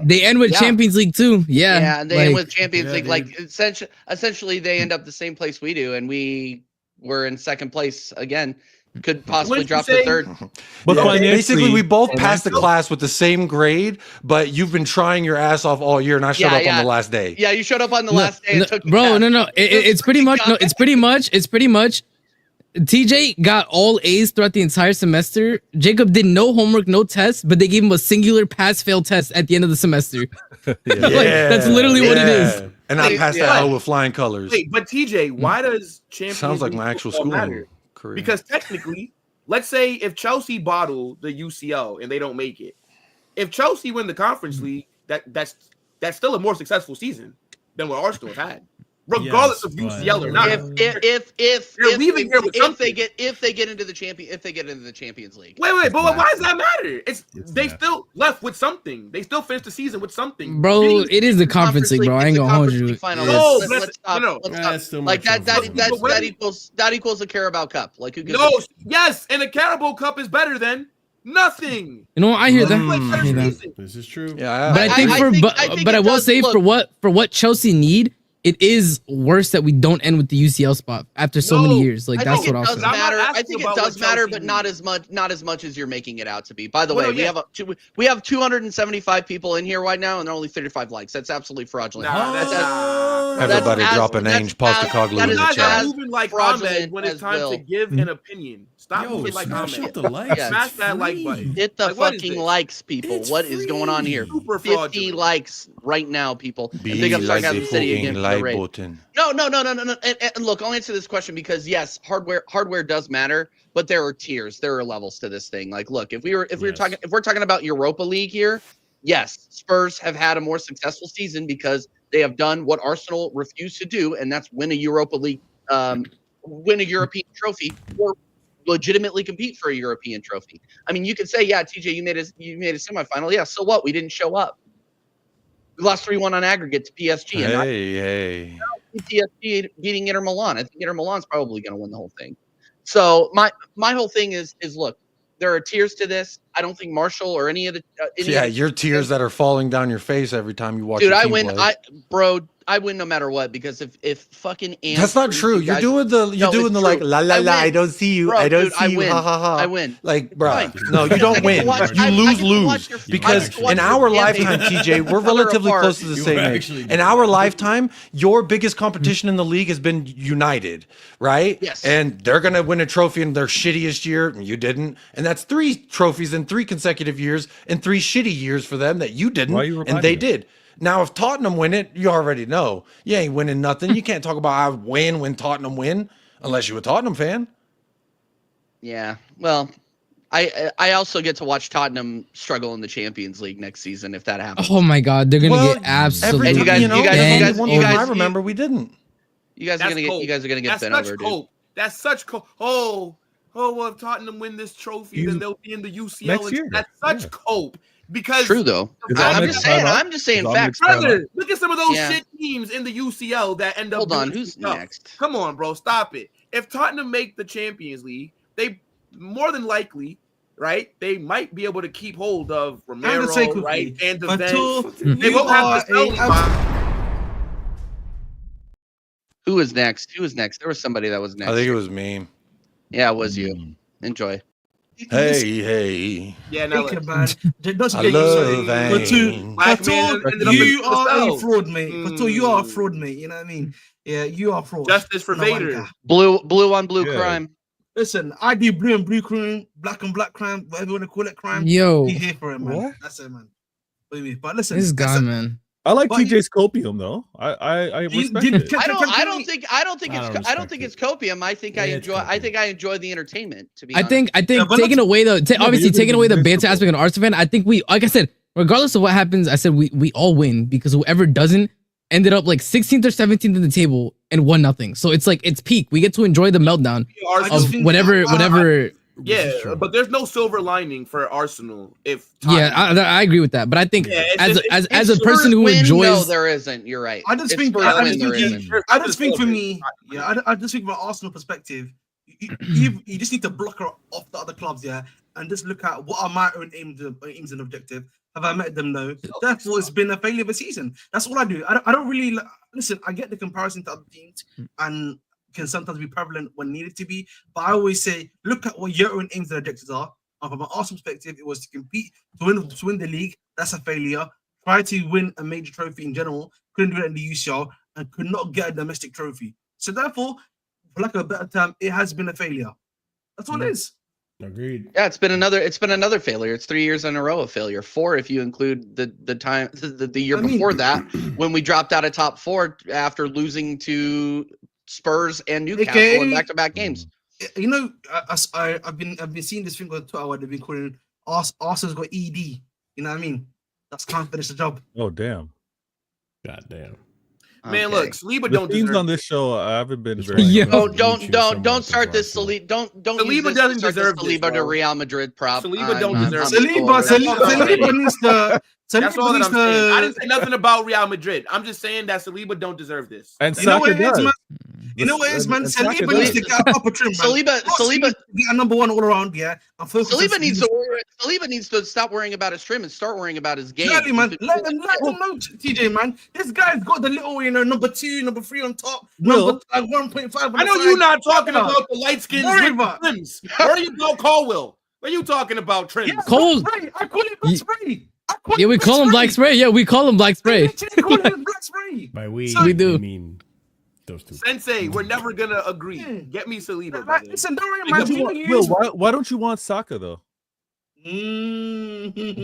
F: They end with Champions League too. Yeah.
A: Yeah, and they end
F: like-
A: with Champions League.
E: dude.
A: Like essentially, they end up the same place we do, and we were in second place again. Could possibly
C: Wouldn't you
A: drop to
C: say-
A: third.
D: But financially,
G: Basically, we both passed the class with the same grade, but you've been trying your ass off all year, and I showed up on the last day.
A: Yeah, you showed up on the last day and took the
F: bro,
A: test.
F: no. It's pretty much It's pretty much. TJ got all A's throughout the entire semester. Jacob did no homework, no tests, but they gave him a singular pass-fail test at the end of the semester. Like, that's literally what it is.
G: And I passed that
C: Yeah.
G: hell with flying colors.
C: Wait, but TJ, why does Champions
G: Sounds like
C: League
G: my actual
C: football
G: schooling
C: matter?
G: career.
C: Because technically, let's say if Chelsea bottle the UCL and they don't make it, if Chelsea win the Conference League, that's still a more successful season than what Arsenal have had. regardless of
E: Yes,
C: UCL or not.
A: If they get into the Champions League.
C: Wait, but why does that matter? They still left with something. They still finished the season with something.
F: Bro, it is the conference league, bro. I ain't gonna hold you.
C: No,
A: let's stop. Like that equals a Carabao Cup. Like
C: yes, and a Carabao Cup is better than nothing.
F: You know what? I hear that.
E: This is true.
G: Yeah,
F: But I will say for what Chelsea need, it is worse that we don't end with the UCL spot after so many years. Like that's what I'll say.
A: I think it does matter, but not as much as you're making it out to be. By the way, we have 275 people in here right now, and there are only 35 likes. That's absolutely fraudulent.
G: Everybody drop an Ange Postecoglou in the chat.
C: Moving like Ahmed when it's time to give an opinion. Stop moving like Ahmed. Smash that like button.
A: Hit the fucking likes, people. What is going on here? 50 likes right now, people. And big up Sarcasm City again. No. And look, I'll answer this question because yes, hardware does matter, but there are tiers, there are levels to this thing. Like, look, if we're talking about Europa League here, yes, Spurs have had a more successful season because they have done what Arsenal refused to do, and that's win a Europa League, win a European trophy, or legitimately compete for a European trophy. I mean, you could say, yeah, TJ, you made a semifinal. Yeah, so what? We didn't show up. We lost 3-1 on aggregate to PSG.
G: Hey.
A: PSG beating Inter Milan. I think Inter Milan's probably going to win the whole thing. So my whole thing is look, there are tiers to this. I don't think Marshall or any of the
G: your tears that are falling down your face every time you watch.
A: Dude, I win. I win no matter what because if fucking
G: that's not true. You're doing the like la la la. I don't see you. I don't see you. Ha ha ha.
A: I win.
G: Like, bro, no, you don't win. You lose because in our lifetime, TJ, we're relatively close to the same age. In our lifetime, your biggest competition in the league has been United, right?
A: Yes.
G: And they're gonna win a trophy in their shittiest year, and you didn't. And that's 3 trophies in 3 consecutive years and 3 shitty years for them that you didn't, and they did. Now, if Tottenham win it, you already know. You ain't winning nothing. You can't talk about I win when Tottenham win unless you're a Tottenham fan.
A: Yeah. Well, I also get to watch Tottenham struggle in the Champions League next season if that happens.
F: Oh my God, they're gonna get absolutely.
A: You guys,
G: I remember we didn't.
A: You guys are gonna get bent over, dude.
C: That's such cope. Oh, well, if Tottenham win this trophy, then they'll be in the UCL
D: next year.
C: That's such cope. Because
A: true though. I'm just saying facts.
C: Brother, look at some of those shit teams in the UCL that end up.
A: Hold on, who's next?
C: Come on, bro, stop it. If Tottenham make the Champions League, they more than likely, right? They might be able to keep hold of Romero, right? And the they won't have to sell.
A: Who was next? There was somebody that was next.
G: I think it was me.
A: Yeah, it was you. Enjoy.
G: Hey.
C: Yeah, no.
B: I
G: love
B: you are a fraud, mate. You are a fraud, mate. You know what I mean? Yeah, you are a fraud.
C: Justice for Vader.
A: Blue on blue crime.
B: Listen, I do blue and blue crime, black and black crime, whatever you want to call it, crime.
F: Yo,
B: be here for it, man. What? That's it, man. But listen,
F: this guy, man.
D: I like TJ's copium though. I respect it.
A: I don't think it's copium. I think I enjoy the entertainment. To be honest.
F: I think taking away the banter aspect of an Arsenal fan. I think we, like I said, regardless of what happens, I said we all win because whoever doesn't ended up like 16th or 17th in the table and won nothing. So it's like it's peak. We get to enjoy the meltdown of whatever.
C: Yeah, but there's no silver lining for Arsenal.
F: I agree with that. But I think as a person who enjoys,
A: no, there isn't. You're right.
B: I just think for me, I just think from an Arsenal perspective, you just need to block her off the other clubs, and just look at what are my own aims and objective. Have I met them? No. Therefore, it's been a failure of a season. That's all I do. I don't really listen. I get the comparison to other teams and can sometimes be prevalent when needed to be, but I always say, look at what your own aims and objectives are. And from an Arsenal perspective, it was to compete to win the league. That's a failure. Try to win a major trophy in general. Couldn't do it in the UCL and could not get a domestic trophy. So therefore, for lack of a better term, it has been a failure. That's all it is.
E: Agreed.
A: Yeah, it's been another failure. It's 3 years in a row of failure. 4 if you include the year before that when we dropped out of top 4 after losing to Spurs and Newcastle in back-to-back games.
B: You know, I've been seeing this thing on Twitter where they've been calling Arsenal's got ED. You know what I mean? That's can't finish the job.
D: Oh damn!
E: God damn!
C: Man,
A: Okay.
C: look, Saliba
D: The
C: don't
D: themes
C: deserve
D: on this show, I haven't been very.
F: Yeah.
A: Don't start this Saliba. Don't
C: Saliba
A: use this
C: doesn't
A: to start
C: deserve
A: this
C: this,
A: Saliba to
C: bro.
A: Real Madrid prop.
C: Saliba don't
A: I'm-
C: deserve
A: I'm
C: this.
A: over it.
B: Saliba needs to.
C: That's all that I'm saying. I didn't
B: to.
C: say nothing about Real Madrid. I'm just saying that Saliba don't deserve this.
D: And
B: You know what
D: Saka
B: it is,
D: does.
B: man? You know what it is, man?
D: And Saka
B: Saliba needs
D: does.
B: to get up a trim, man.
A: Saliba
B: get a number one all around, yeah. And focus on
A: Saliba needs to stop worrying about his trim and start worrying about his game.
B: Exactly, man. Let them know, TJ, man. This guy's got the little, number 2, number 3 on top,
D: Will.
B: number 1.5.
C: I know you're not talking about the light skins
B: Worry
C: with
B: about-
C: the trims. Worry about Caldwell. What are you talking about, trims?
B: Yeah,
F: Cole-
B: Black spray. I call it black spray.
F: Yeah, we call him black spray. Yeah, we call him black spray.
B: I call it black spray.
E: By we,
B: So-
F: We do.
E: I mean those two.
C: Sensei, we're never gonna agree.
B: Yeah.
C: Get me Saliba,
B: Like,
C: brother.
B: listen, don't worry,
D: Will,
B: man.
D: Will, why don't you want Saka though?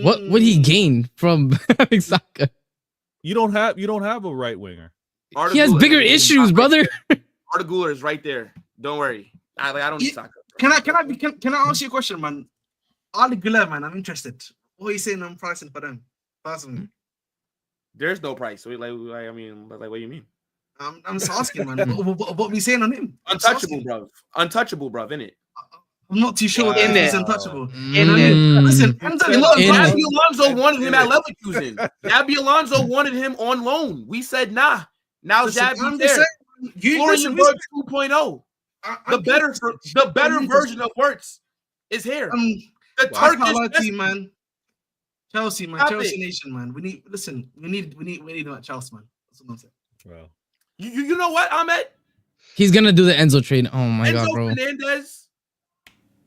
F: What would he gain from having Saka?
D: You don't have a right winger.
C: Arda
F: He has
C: Güler
F: bigger
C: is
F: issues,
C: right
F: brother.
C: there. Arda Güler is right there. Don't worry. I don't need Saka.
B: Can I ask you a question, man? Ali Güler, man, I'm interested. What are you saying on pricing for them? Personally,
C: There's no price. So what do you mean?
B: I'm just asking, man. What are we saying on him? I'm just
C: Untouchable,
B: asking.
C: bro. Untouchable, bro. Innit?
B: I'm not too sure
A: In
B: if he's
A: it.
B: untouchable.
F: Mm.
B: Listen, Enzo is not
F: In
B: bad.
C: Gabby Alonso wanted him at Leverkusen. Gabby Alonso wanted him on loan. We said nah. Now
B: Listen, I'm
C: Gabby's
B: just
C: there.
B: saying, you
C: Florian
B: listen,
C: Wirtz 2.0.
B: I
C: The
B: get-
C: better
B: I'm
C: version of Wirtz is here.
B: interested.
C: The
B: I can't
C: Turkish
B: lie to you,
C: Messi.
B: man. Chelsea, man.
C: Stop
B: Chelsea
C: it.
B: Nation, man. We need him at Chelsea, man. That's what I'm saying.
D: Well,
C: You know what, Ahmed?
F: He's gonna do the Enzo trade. Oh my
C: Enzo
F: god, bro.
C: Fernandez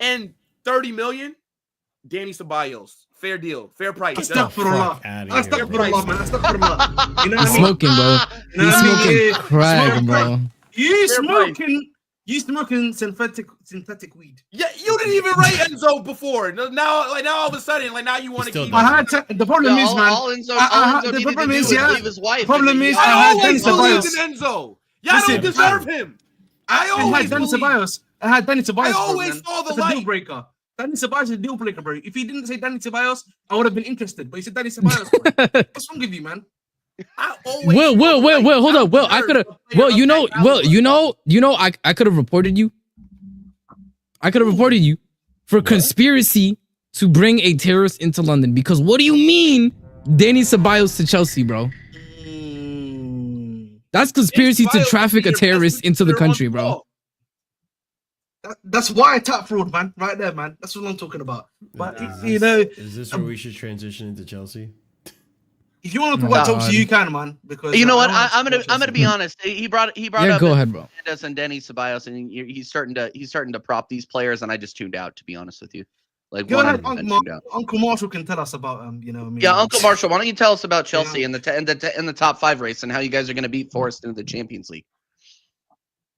C: and 30 million. Danny Ceballos. Fair deal. Fair price.
B: Astaghfirullah.
E: outta
B: Astaghfirullah, man. Astaghfirullah. You know what
F: He's
B: I mean?
F: smoking, bro.
B: You know
F: He's
B: what I mean?
F: smoking
B: Yeah.
F: crack,
B: Smoke
F: bro.
B: You smoking synthetic weed.
C: Yeah, you didn't even rate Enzo before. Now all of a sudden, now you want to
E: Still
C: keep.
E: doesn't.
B: The problem is, man.
A: all Enzo
B: the
A: needed to
B: problem
A: do
B: is,
A: was
B: yeah,
A: leave his wife.
B: the problem
A: and then
B: is,
A: he-
B: I
C: I
B: had
C: always
B: Danny
C: believed
B: Ceballos.
C: in Enzo. Y'all
B: Listen,
C: don't deserve him. I
B: I
C: always
B: had Danny
C: believed.
B: Ceballos. I had Danny Ceballos.
C: I
B: bro,
C: always
B: man.
C: saw the
B: That's a
C: light.
B: deal breaker. Danny Ceballos is a deal breaker, bro. If he didn't say Danny Ceballos, I would have been interested. But he said Danny Ceballos. Bro. What's wrong with you, man?
C: I always
F: Will,
C: saw the light.
F: hold up. Will, I
C: deserve
F: could have.
C: a player
F: Well,
C: of
F: you know,
C: that caliber.
F: I could have reported you. I could have reported you for conspiracy to bring a terrorist into London. Because what do you mean, Danny Ceballos to Chelsea, bro? That's conspiracy to
C: Ceballos
F: traffic
C: be
F: a
C: your best
F: terrorist into the
C: midfielder
F: country,
C: on
F: bro.
C: ball.
B: That's why tap fraud, man. Right there, man. That's what I'm talking about. But
E: Is this where we should transition into Chelsea?
B: if you want to talk about
F: God.
B: Chelsea, you can, man. Because
A: You know what?
B: I
A: I'm gonna be honest. He brought
F: Yeah,
A: up
F: go ahead, bro.
A: Fernandez and Danny Ceballos, and he's starting to prop these players, and I just tuned out, to be honest with you. Like,
B: Go ahead,
A: 100% tuned out.
B: Uncle Marshall can tell us about
A: Yeah, Uncle Marshall, why don't you tell us about Chelsea in the top 5 race and how you guys are going to beat Forest into the Champions League?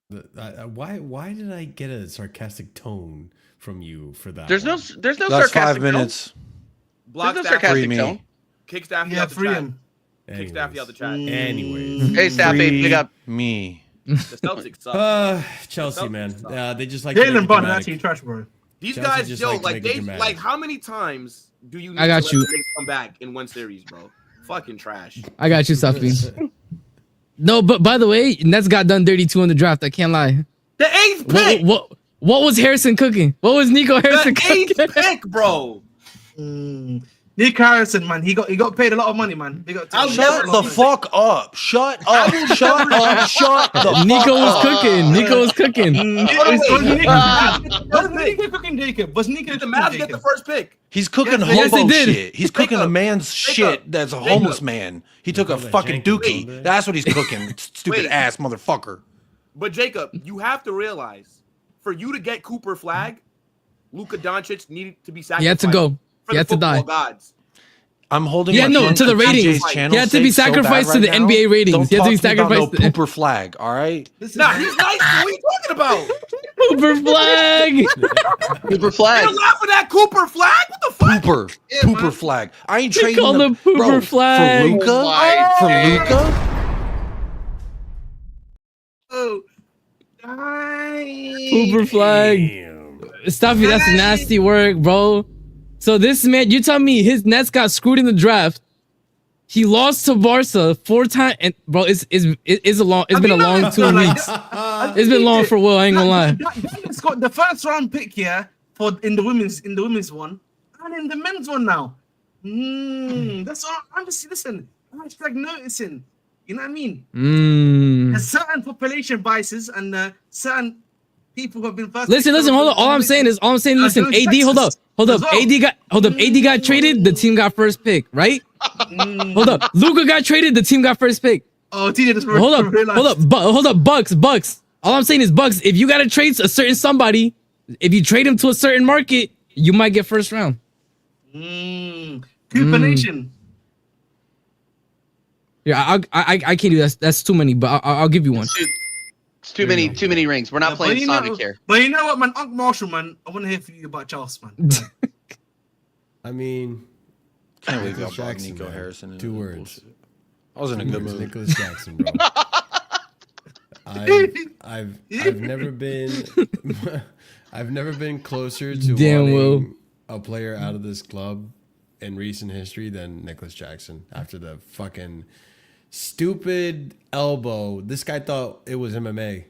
E: Why did I get a sarcastic tone from you for that?
A: There's no
G: That's
A: sarcastic
G: 5 minutes.
C: Block
A: There's no
C: Staffy.
A: sarcastic
G: me.
A: tone.
C: Kick Staffy
B: Yeah,
C: out the
B: free
C: chat.
B: him.
C: Kick Staffy out the chat.
E: Anyways.
A: Hey, Staffy,
G: Free
A: big up.
G: me.
C: The Celtics suck.
E: Chelsea, man. They just like to make
B: Jalen
E: it
B: Brown
E: dramatic.
B: actually trash, bro.
C: These
E: Chelsea
C: guys,
E: just
C: yo,
E: like to
C: like
E: make it
C: they,
E: dramatic.
C: like how many times do you need
F: I got
C: to
F: you.
C: let the Knicks come back in one series, bro? Fucking trash.
F: I got you, Safi. No, but by the way, Nets got done 32 in the draft. I can't lie.
C: The 8th pick.
F: What was Harrison cooking? What was Nico Harrison
C: The
F: cooking?
C: 8th pick, bro.
B: Nick Harrison, man, he got paid a lot of money, man.
G: Shut the fuck up. Shut up. Shut up. Shut the fuck
F: Nico was
G: up.
F: cooking. Nico was cooking.
B: Was Nico cooking, Jacob? Was Nico
C: Did the
B: cooking,
C: Mavs get
B: Jacob?
C: the first pick?
G: He's cooking
F: Yes, they
G: hobo
F: did.
G: shit. He's cooking a man's shit that's a homeless man. He took a
E: call that
G: fucking
E: janky,
G: dookie.
E: don't they?
G: That's what he's cooking. Stupid
C: Wait.
G: ass motherfucker.
C: But Jacob, you have to realize, for you to get Cooper Flag, Luka Doncic needed to be sacrificed.
F: He had to go.
C: For
F: He
C: the
F: had to
C: football
F: die.
C: gods.
G: I'm holding
F: Yeah,
G: my
F: no,
G: phone
F: to the
G: TJ's
F: ratings.
G: channel
F: He had to be
G: sake so bad
F: sacrificed to
G: right
F: the
G: now.
F: NBA ratings.
G: Don't
F: He had to be
G: talk to me about
F: sacrificed
G: no
F: to-
G: pooper flag, all right?
C: Nah, he's nice. What are you talking about?
F: Cooper flag.
A: Cooper Flag.
C: You're laughing at Cooper Flag? What the fuck?
G: Pooper. Pooper flag. I ain't
F: They
G: trading
F: call him
G: bro,
F: pooper flag.
G: for Luca.
A: Oh my
G: For
A: God.
G: Luca.
F: Cooper flag. Stuffy, that's nasty work, bro. So this man, you tell me his Nets got screwed in the draft. He lost to Barca 4 times, and bro, it's a long. It's been a long 2 weeks. It's been long for Will. I ain't gonna lie.
B: It's got the first round pick here for in the women's one, and in the men's one now. That's all. I'm just listen. Hashtag noticing. You know what I mean? There's certain population biases and certain people who have been first.
F: Listen. Hold on. All I'm saying is, listen. AD, hold up. AD got traded. The team got first pick, right? Hold up. Luka got traded. The team got first pick.
B: Oh, TJ just
F: hold up. Bucks. All I'm saying is, Bucks. If you gotta trade a certain somebody, if you trade him to a certain market, you might get first round.
B: Cooper Nation.
F: Yeah, I can't do that. That's too many. But I'll give you one.
A: It's too many rings. We're not playing Sonic here.
B: But you know what, man? Uncle Marshall, man. I want to hear from you about Charles, man.
E: I mean,
G: Can't believe y'all
E: Nicholas
G: brought
E: Jackson,
G: Nico
E: man.
G: Harrison.
E: 2 words.
G: I was in a good mood.
E: Nicholas Jackson, bro. I've never been closer to wanting a player out of this club in recent history than Nicholas Jackson after the fucking stupid elbow. This guy thought it was MMA.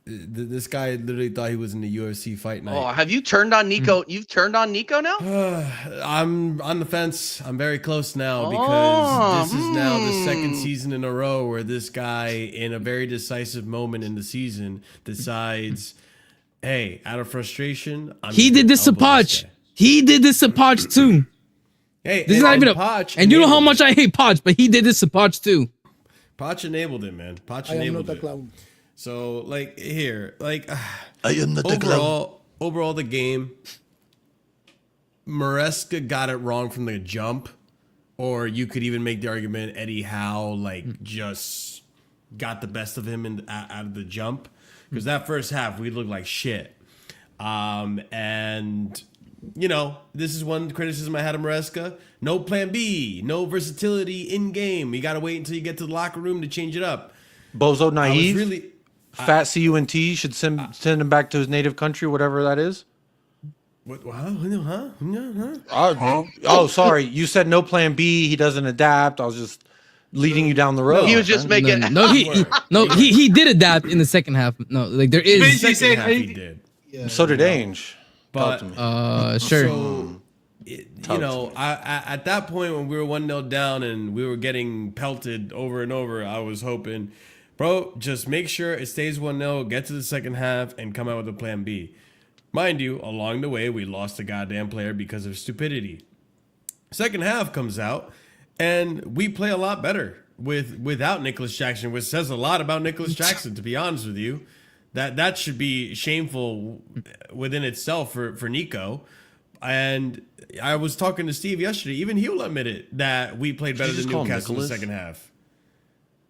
E: This guy literally thought he was in the UFC fight night.
A: Oh, have you turned on Nico? You've turned on Nico now?
E: I'm on the fence. I'm very close now because this is now the second season in a row where this guy, in a very decisive moment in the season, decides, hey, out of frustration,
F: he did this to Poch. He did this to Poch too.
E: Hey,
F: this is not even Poch. And you know how much I hate Poch, but he did this to Poch too.
E: Poch enabled him, man. Poch enabled him. So, like, here, like,
G: I am not
E: overall, the game, Maresca got it wrong from the jump, or you could even make the argument Eddie Howe, like, just got the best of him out of the jump, because that first half, we looked like shit. And, you know, this is one criticism I had of Maresca. No plan B, no versatility in-game. You got to wait until you get to the locker room to change it up.
G: Bozo naive. Fat CUNT should send him back to his native country, whatever that is.
E: What?
G: Oh, sorry. You said no plan B. He doesn't adapt. I was just leading you down the road.
A: He was just making.
F: He did adapt in the second half. No, like there is.
E: Second half he did.
G: Yeah, so did Ainge.
E: But
F: sure.
E: So, you know, at that point when we were 1-0 down and we were getting pelted over and over, I was hoping, bro, just make sure it stays 1-0, get to the second half, and come out with a plan B. Mind you, along the way, we lost a goddamn player because of stupidity. Second half comes out, and we play a lot better without Nicholas Jackson, which says a lot about Nicholas Jackson, to be honest with you. That should be shameful within itself for Nico. And I was talking to Steve yesterday. Even he'll admit it that we played better than Newcastle in the second half.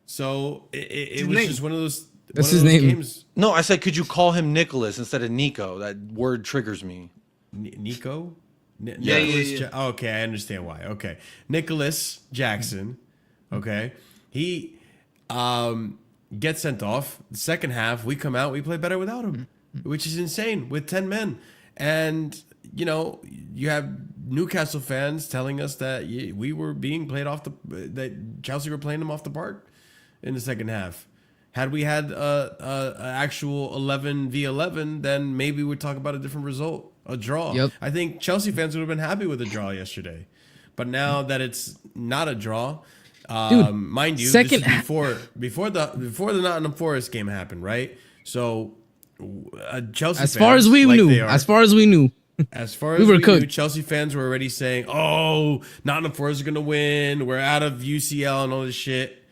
E: So it was just one of those.
F: That's his name.
E: Games.
G: No, I said, could you call him Nicholas instead of Nico? That word triggers me.
E: Nico?
B: Yeah.
E: Okay, I understand why. Okay, Nicholas Jackson. Okay, he gets sent off. The second half, we come out, we play better without him, which is insane with 10 men. And you know, you have Newcastle fans telling us that we were being played off that Chelsea were playing them off the park in the second half. Had we had a actual 11v11, then maybe we'd talk about a different result, a draw.
F: Yep.
E: I think Chelsea fans would have been happy with a draw yesterday. But now that it's not a draw, mind you, this is before the Nottingham Forest game happened, right? So Chelsea
F: as far as we knew,
E: Chelsea fans were already saying, "Oh, Nottingham Forest is gonna win. We're out of UCL and all this shit."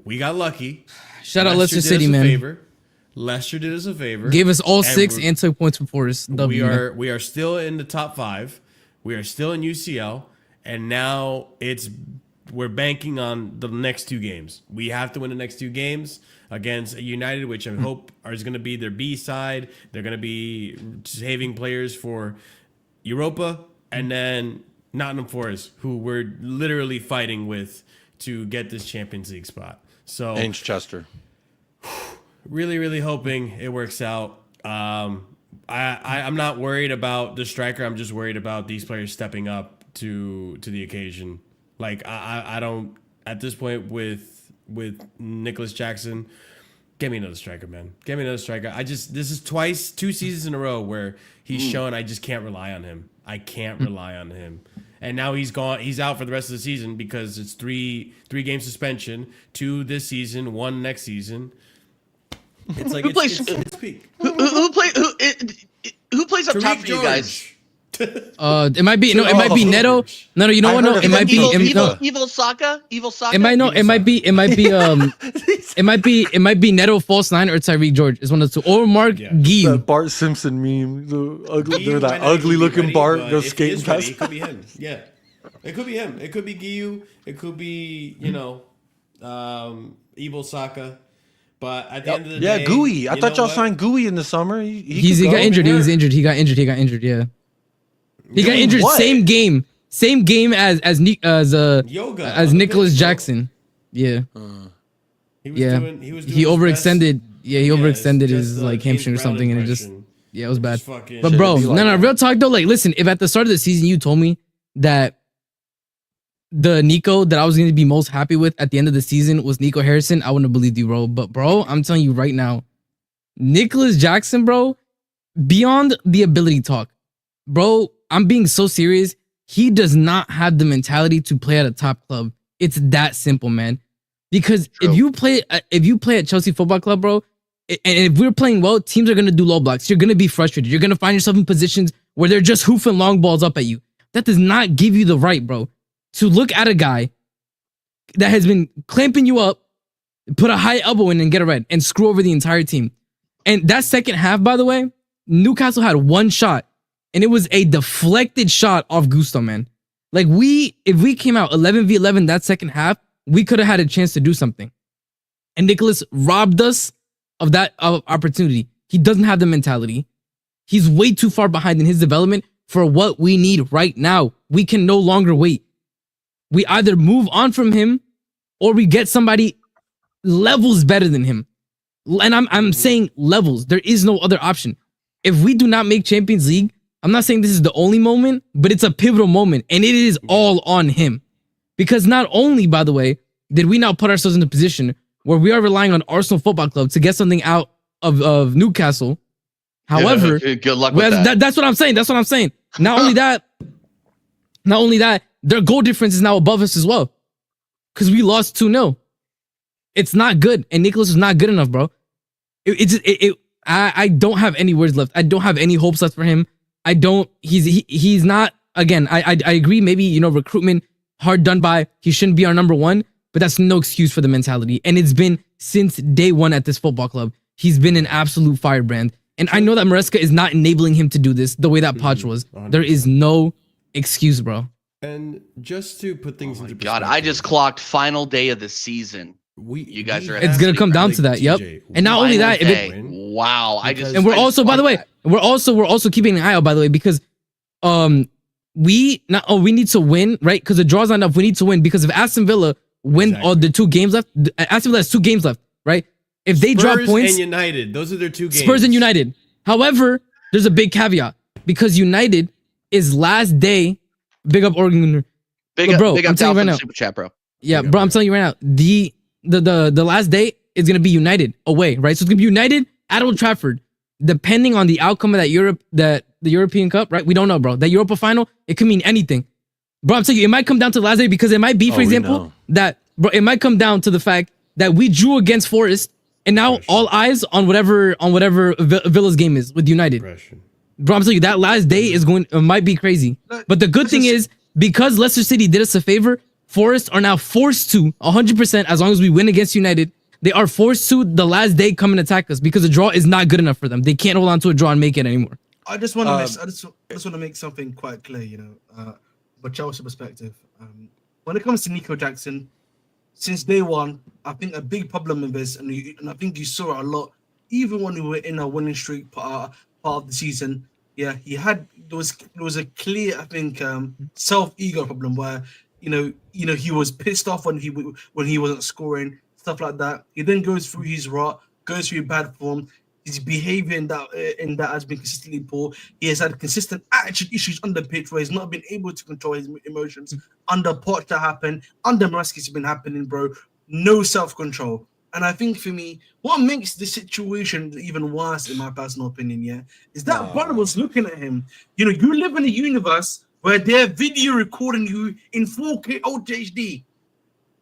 E: We got lucky.
F: Shout out Leicester City, man.
E: Leicester did us a favor.
F: Gave us all 6 and took points from Forest.
E: We are still in the top 5. We are still in UCL, and now we're banking on the next 2 games. We have to win the next 2 games against United, which I hope is going to be their B side. They're going to be saving players for Europa, and then Nottingham Forest, who we're literally fighting with to get this Champions League spot. So
G: Ainge Chester.
E: Really, really hoping it works out. I'm not worried about the striker. I'm just worried about these players stepping up to the occasion. Like I don't at this point with Nicholas Jackson, get me another striker, man. Get me another striker. This is 2 seasons in a row where he's shown I just can't rely on him. I can't rely on him. And now he's gone. He's out for the rest of the season because it's 3-game suspension, 2 this season, 1 next season. It's like it's peak.
A: Who plays up top for you guys?
F: It might be Neto. No, you know what? No, it might be
A: Evil Saka.
F: It might be Neto false 9 or Tyreek George. It's one of the two. Or Mark Guiu.
G: That Bart Simpson meme, that ugly looking Bart goes skating past.
E: It could be him. Yeah, it could be him. It could be Guiu. It could be Evil Saka. But at the end of the day,
G: Gooey. I thought y'all signed Gooey in the summer.
F: He got injured. He was injured. He got injured. Yeah. He got injured
G: what?
F: same game as Nicholas Jackson. Yeah. He overextended. He overextended his hamstring or something, and it was bad. But bro, no, real talk though. Listen, if at the start of the season you told me that the Nico that I was going to be most happy with at the end of the season was Nico Harrison, I wouldn't have believed you, bro. But bro, I'm telling you right now, Nicholas Jackson, bro, beyond the ability talk, bro. I'm being so serious. He does not have the mentality to play at a top club. It's that simple, man. Because if you play at Chelsea Football Club, bro, and if we're playing well, teams are gonna do low blocks. You're gonna be frustrated. You're gonna find yourself in positions where they're just hoofing long balls up at you. That does not give you the right, bro, to look at a guy that has been clamping you up, put a high elbow in and get a red, and screw over the entire team. And that second half, by the way, Newcastle had 1 shot. And it was a deflected shot off Gusto, man. If we came out 11v11 that second half, we could have had a chance to do something. And Nicholas robbed us of that opportunity. He doesn't have the mentality. He's way too far behind in his development for what we need right now. We can no longer wait. We either move on from him or we get somebody levels better than him. And I'm saying levels. There is no other option. If we do not make Champions League, I'm not saying this is the only moment, but it's a pivotal moment, and it is all on him. Because not only, by the way, did we now put ourselves in a position where we are relying on Arsenal Football Club to get something out of Newcastle. However,
A: good luck with that.
F: That's what I'm saying. Not only that, their goal difference is now above us as well. Because we lost 2-0. It's not good, and Nicholas is not good enough, bro. I don't have any words left. I don't have any hopes left for him. He's not, again, I agree, maybe, recruitment, hard done by, he shouldn't be our number 1, but that's no excuse for the mentality. And it's been since day 1 at this football club. He's been an absolute firebrand. And I know that Maresca is not enabling him to do this the way that Poch was. 100%. There is no excuse, bro.
E: And just to put things into
A: perspective. God, I just clocked final day of the season. You guys are.
F: It's gonna come down to that. Yep. And not only that,
A: wow.
F: And we're also, by the way, we're also keeping an eye out, by the way, because we need to win, right? Because the draw's not enough. We need to win because if Aston Villa win the 2 games left, Aston Villa has 2 games left, right? If they drop points,
E: and United, those are their 2 games.
F: Spurs and United. However, there's a big caveat because United is last day. Big up Oregon.
A: Big up I'm telling you right now. Super chat, bro.
F: Yeah, bro. I'm telling you right now. The last day is gonna be United away, right? So it's gonna be United at Old Trafford. Depending on the outcome of the European Cup, right? We don't know, bro. That Europa final, it could mean anything. Bro, I'm telling you, it might come down to the last day because it might be, for example, it might come down to the fact that we drew against Forest and now all eyes on whatever Villa's game is with United. Bro, I'm telling you, that last day might be crazy. But the good thing is, because Leicester City did us a favor, Forest are now forced to 100%, as long as we win against United, they are forced to the last day come and attack us because the draw is not good enough for them. They can't hold on to a draw and make it anymore.
B: I just want to make something quite clear, but Chelsea perspective. When it comes to Nico Jackson, since day 1, I think a big problem with this, and I think you saw it a lot, even when we were in a winning streak part of the season. Yeah, there was a clear, I think, self-ego problem where he was pissed off when he wasn't scoring, stuff like that. He then goes through his rot, goes through bad form. His behavior in that has been consistently poor. He has had consistent attitude issues on the pitch where he's not been able to control his emotions. Under Poch that happened, under Maraski it's been happening, bro. No self-control. And I think for me, what makes the situation even worse, in my personal opinion, is that brother was looking at him. You live in a universe where they're video recording you in 4K HD.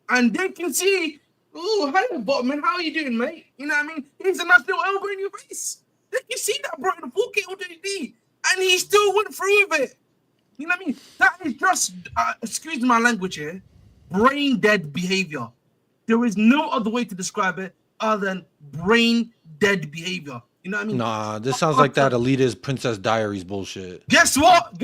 B: And they can see, oh, hi, Botman, how are you doing, mate? You know what I mean? He's a nice little elbow in your face. They can see that, bro, in 4K HD. And he still went through with it. You know what I mean? That is just, excuse my language here, brain dead behavior. There is no other way to describe it other than brain dead behavior. You know what I mean?
G: Nah, this sounds like that elitist Princess Diaries bullshit.
B: Guess what?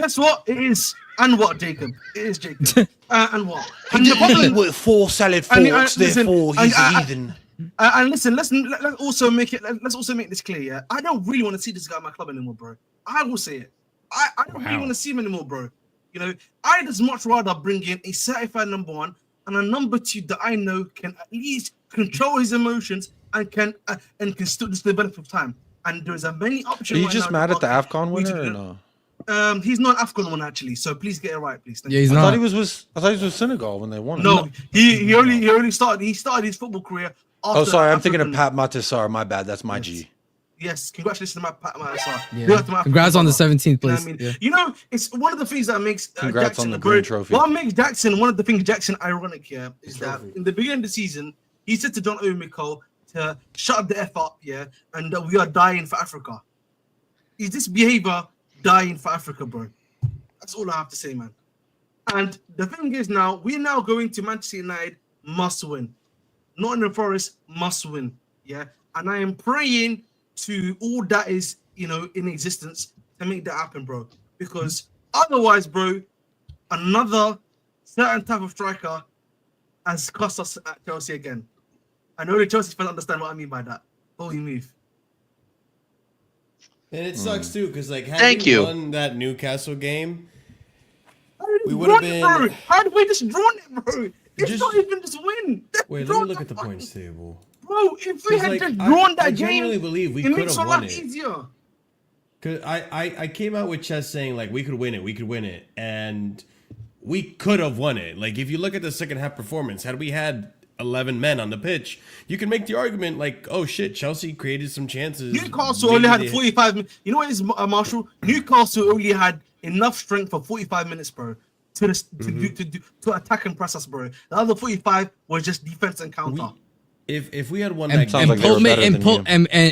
B: It is. And what, Jacob? It is Jacob. And what? And the problem
G: with 4 salad forks, therefore he's a heathen.
B: And listen, let's also make this clear, yeah? I don't really want to see this guy at my club anymore, bro. I will say it. I don't really want to see him anymore, bro. I'd as much rather bring in a certified number 1 and a number 2 that I know can at least control his emotions and can still just develop with time. And there's a many options.
G: Are you just mad at the AFCON winner or no?
B: He's not an AFCON one actually, so please get it right, please.
F: Yeah, he's not.
G: I thought he was with Senegal when they won.
B: No, he only started his football career.
G: Oh, sorry, I'm thinking of Pat Matisar. My bad, that's my G.
B: Yes, congratulations to Pat Matisar.
F: Yeah. Congrats on the 17th place.
B: It's one of the things that makes
G: congrats
B: Jackson
G: on the green trophy.
B: What makes Jackson, one of the things Jackson ironic here is that in the beginning of the season, he said to John Omiko to shut the F up, and we are dying for Africa. Is this behavior dying for Africa, bro? That's all I have to say, man. And the thing is now, we're now going to Manchester United must win. Nottingham Forest must win, and I am praying to all that is, in existence to make that happen, bro. Because otherwise, bro, another certain type of striker has cost us at Chelsea again. I know the Chelsea fans understand what I mean by that. But we move.
E: And it sucks too, because had we won that Newcastle game, we would have been.
B: Bro. How did we just drawn it, bro? It's not even just win.
E: Wait, let me look at the points table.
B: Bro, if we had just drawn that game,
E: I genuinely believe we
B: it
E: could
B: makes
E: have
B: it a
E: won
B: lot
E: it.
B: easier.
E: Cause I came out with Chess saying we could win it, and we could have won it. If you look at the second half performance, had we had 11 men on the pitch, you can make the argument oh shit, Chelsea created some chances.
B: Newcastle only had 45 minutes. You know what is, Marshall? Newcastle only had enough strength for 45 minutes, bro, to attack and press us, bro. The other 45 was just defense and counter.
E: If we had won
F: that game,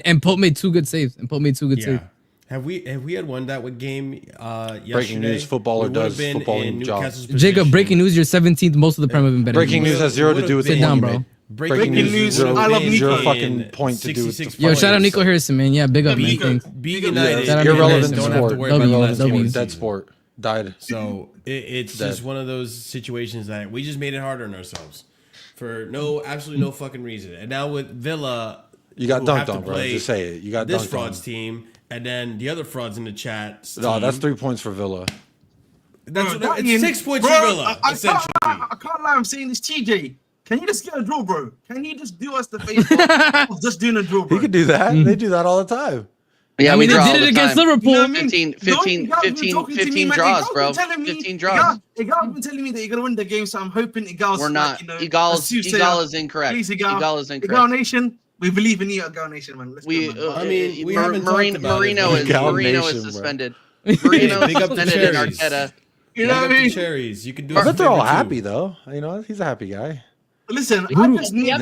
F: and Pope made 2 good saves. Saves.
E: Have we had won that game yesterday?
G: Breaking news, footballer does footballing job.
F: Jacob, breaking news, you're 17th. Most of the Prem have been better.
G: Breaking news has 0 to do with
F: Sit down, bro.
G: Breaking news, I love Nico. 0 fucking point to do with the
F: Yo, shout out Nico Harrison, man. Yeah, big up, man.
E: Be United.
G: Irrelevant
E: don't have to
G: sport.
E: worry about the last game.
G: Dead sport. Died.
E: So it's just one of those situations that we just made it harder on ourselves for absolutely no fucking reason. And now with Villa,
G: you got dunked on, bro. Just say it. You got
E: this
G: dunked
E: frauds
G: on.
E: team, and then the other frauds in the chat.
G: No, that's 3 points for Villa.
E: It's 6 points for Villa. Essentially,
B: I can't lie. I'm saying this, TJ. Can you just get a draw, bro? Can you just do us the favor of just doing a draw, bro?
G: He could do that. They do that all the time.
A: Yeah,
F: I mean, they did it against Liverpool.
A: You know 15 draws, bro. 15 draws.
B: Igal's been telling me that you're going to win the game, so I'm hoping Igal's...
A: We're not. Igal is incorrect.
B: Please,
A: Igal is incorrect.
B: Igal Nation, we believe in you, Igal Nation, man. Let's go, man.
A: Marino is suspended. Marino is suspended in Arteta.
B: You know what I mean?
E: Cherries. You can do.
G: I bet they're all happy though. He's a happy guy.
B: Listen, I just need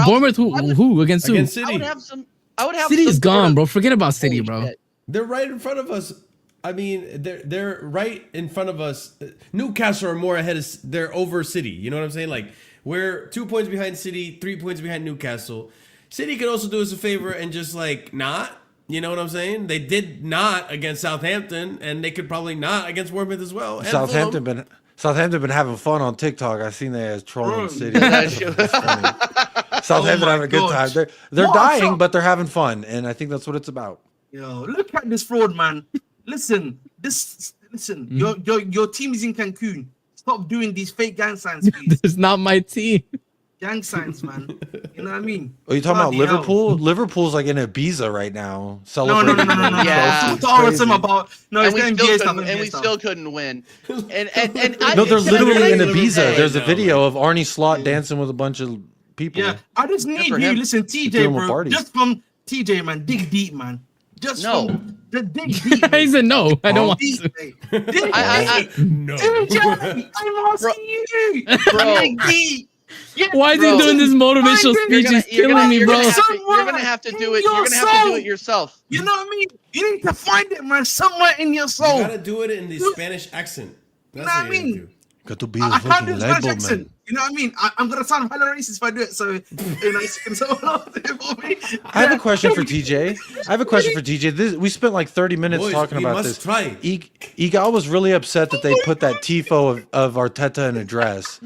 F: Bournemouth. Who against who?
E: Against City.
A: I would have.
F: City's gone, bro. Forget about City, bro.
E: They're right in front of us. I mean, they're right in front of us. Newcastle are more ahead of. They're over City. You know what I'm saying? We're 2 points behind City, 3 points behind Newcastle. City could also do us a favor and just not. You know what I'm saying? They did not against Southampton, and they could probably not against Bournemouth as well.
G: Southampton been having fun on TikTok. I seen they as trolling City. Southampton having a good time. They're dying, but they're having fun, and I think that's what it's about.
B: Yo, look at this fraud, man. Listen. Your team is in Cancun. Stop doing these fake gang signs, please.
F: This is not my team.
B: Gang signs, man. You know what I mean?
G: Are you talking about
B: Bloody hell.
G: Liverpool? Liverpool's like in Ibiza right now,
B: No.
G: celebrating.
A: Yeah.
B: It's awesome about
A: and
B: it's
A: we
B: the
A: still
B: NBA
A: couldn't,
B: stuff.
A: and we still couldn't win. And
G: No, they're literally in
A: Ibiza.
G: Ibiza. There's a video of Arnie Slot dancing with a bunch of people.
B: Yeah, I just need
A: for
B: you.
A: him.
B: Listen,
G: doing
B: TJ,
G: a
B: bro.
G: party.
B: Just from TJ, man. Dig deep, man. Just
A: No.
B: from the dig deep.
F: He
B: mate.
F: said no. I don't want
B: Deep,
F: to.
B: mate. Dig
A: I-
B: deep.
E: No.
B: TJ, I'm asking you.
A: Bro.
B: Dig deep. Yeah,
F: Why is he
A: Bro.
F: doing this motivational speech? He's killing me, bro.
A: You're gonna have to do it. You're gonna have to do it yourself.
B: You know what I mean? You need to find it, man, somewhere in your
E: You
B: soul.
E: gotta do it in the Spanish accent. That's
B: know what I
E: what you
B: mean?
E: gotta do.
G: Got to be
B: I
G: a
B: can't do
G: fucking
B: the Spanish
G: label,
B: accent.
G: man.
B: You know what I mean? I'm gonna sound hella racist if I do it. So you know, someone else do it for me.
G: I have a question for TJ. We spent like 30 minutes
E: Boys,
G: talking
E: we
G: about
E: must
G: this.
E: try.
G: Egal was really upset that they put that tifo of Arteta in a dress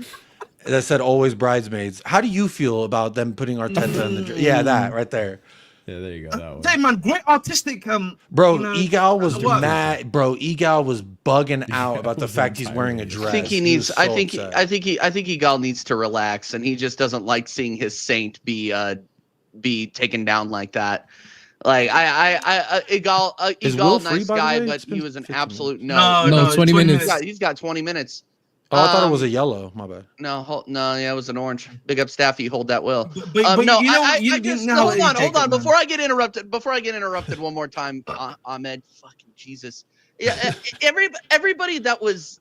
G: that said "always bridesmaids." How do you feel about them putting Arteta in the dress? Yeah, that right there.
E: Yeah, there you go. That one.
B: Hey man, great artistic
G: Bro,
B: you know,
G: Egal was
B: work.
G: mad. Bro, Egal was bugging out about the fact he's wearing a dress.
A: I think he
G: was
A: needs.
G: so
A: I think
G: upset.
A: Egal needs to relax, and he just doesn't like seeing his saint be taken down like that. Like Egal,
G: Is Will
A: nice
G: free, by the
A: guy,
G: way?
A: but
G: It's been
A: he was an
G: 15
A: absolute
B: No,
F: No, 20 minutes.
A: He's got 20 minutes.
G: Oh, I thought it was a yellow. My bad.
A: No, yeah, it was an orange. Big up, Staffy. Hold that will.
B: But
A: No,
B: you know,
A: I
B: you
A: just
B: know
A: hold
B: how
A: on.
B: you take it, man.
A: Before I get interrupted one more time, Ahmed. Fucking Jesus. Yeah, everybody that was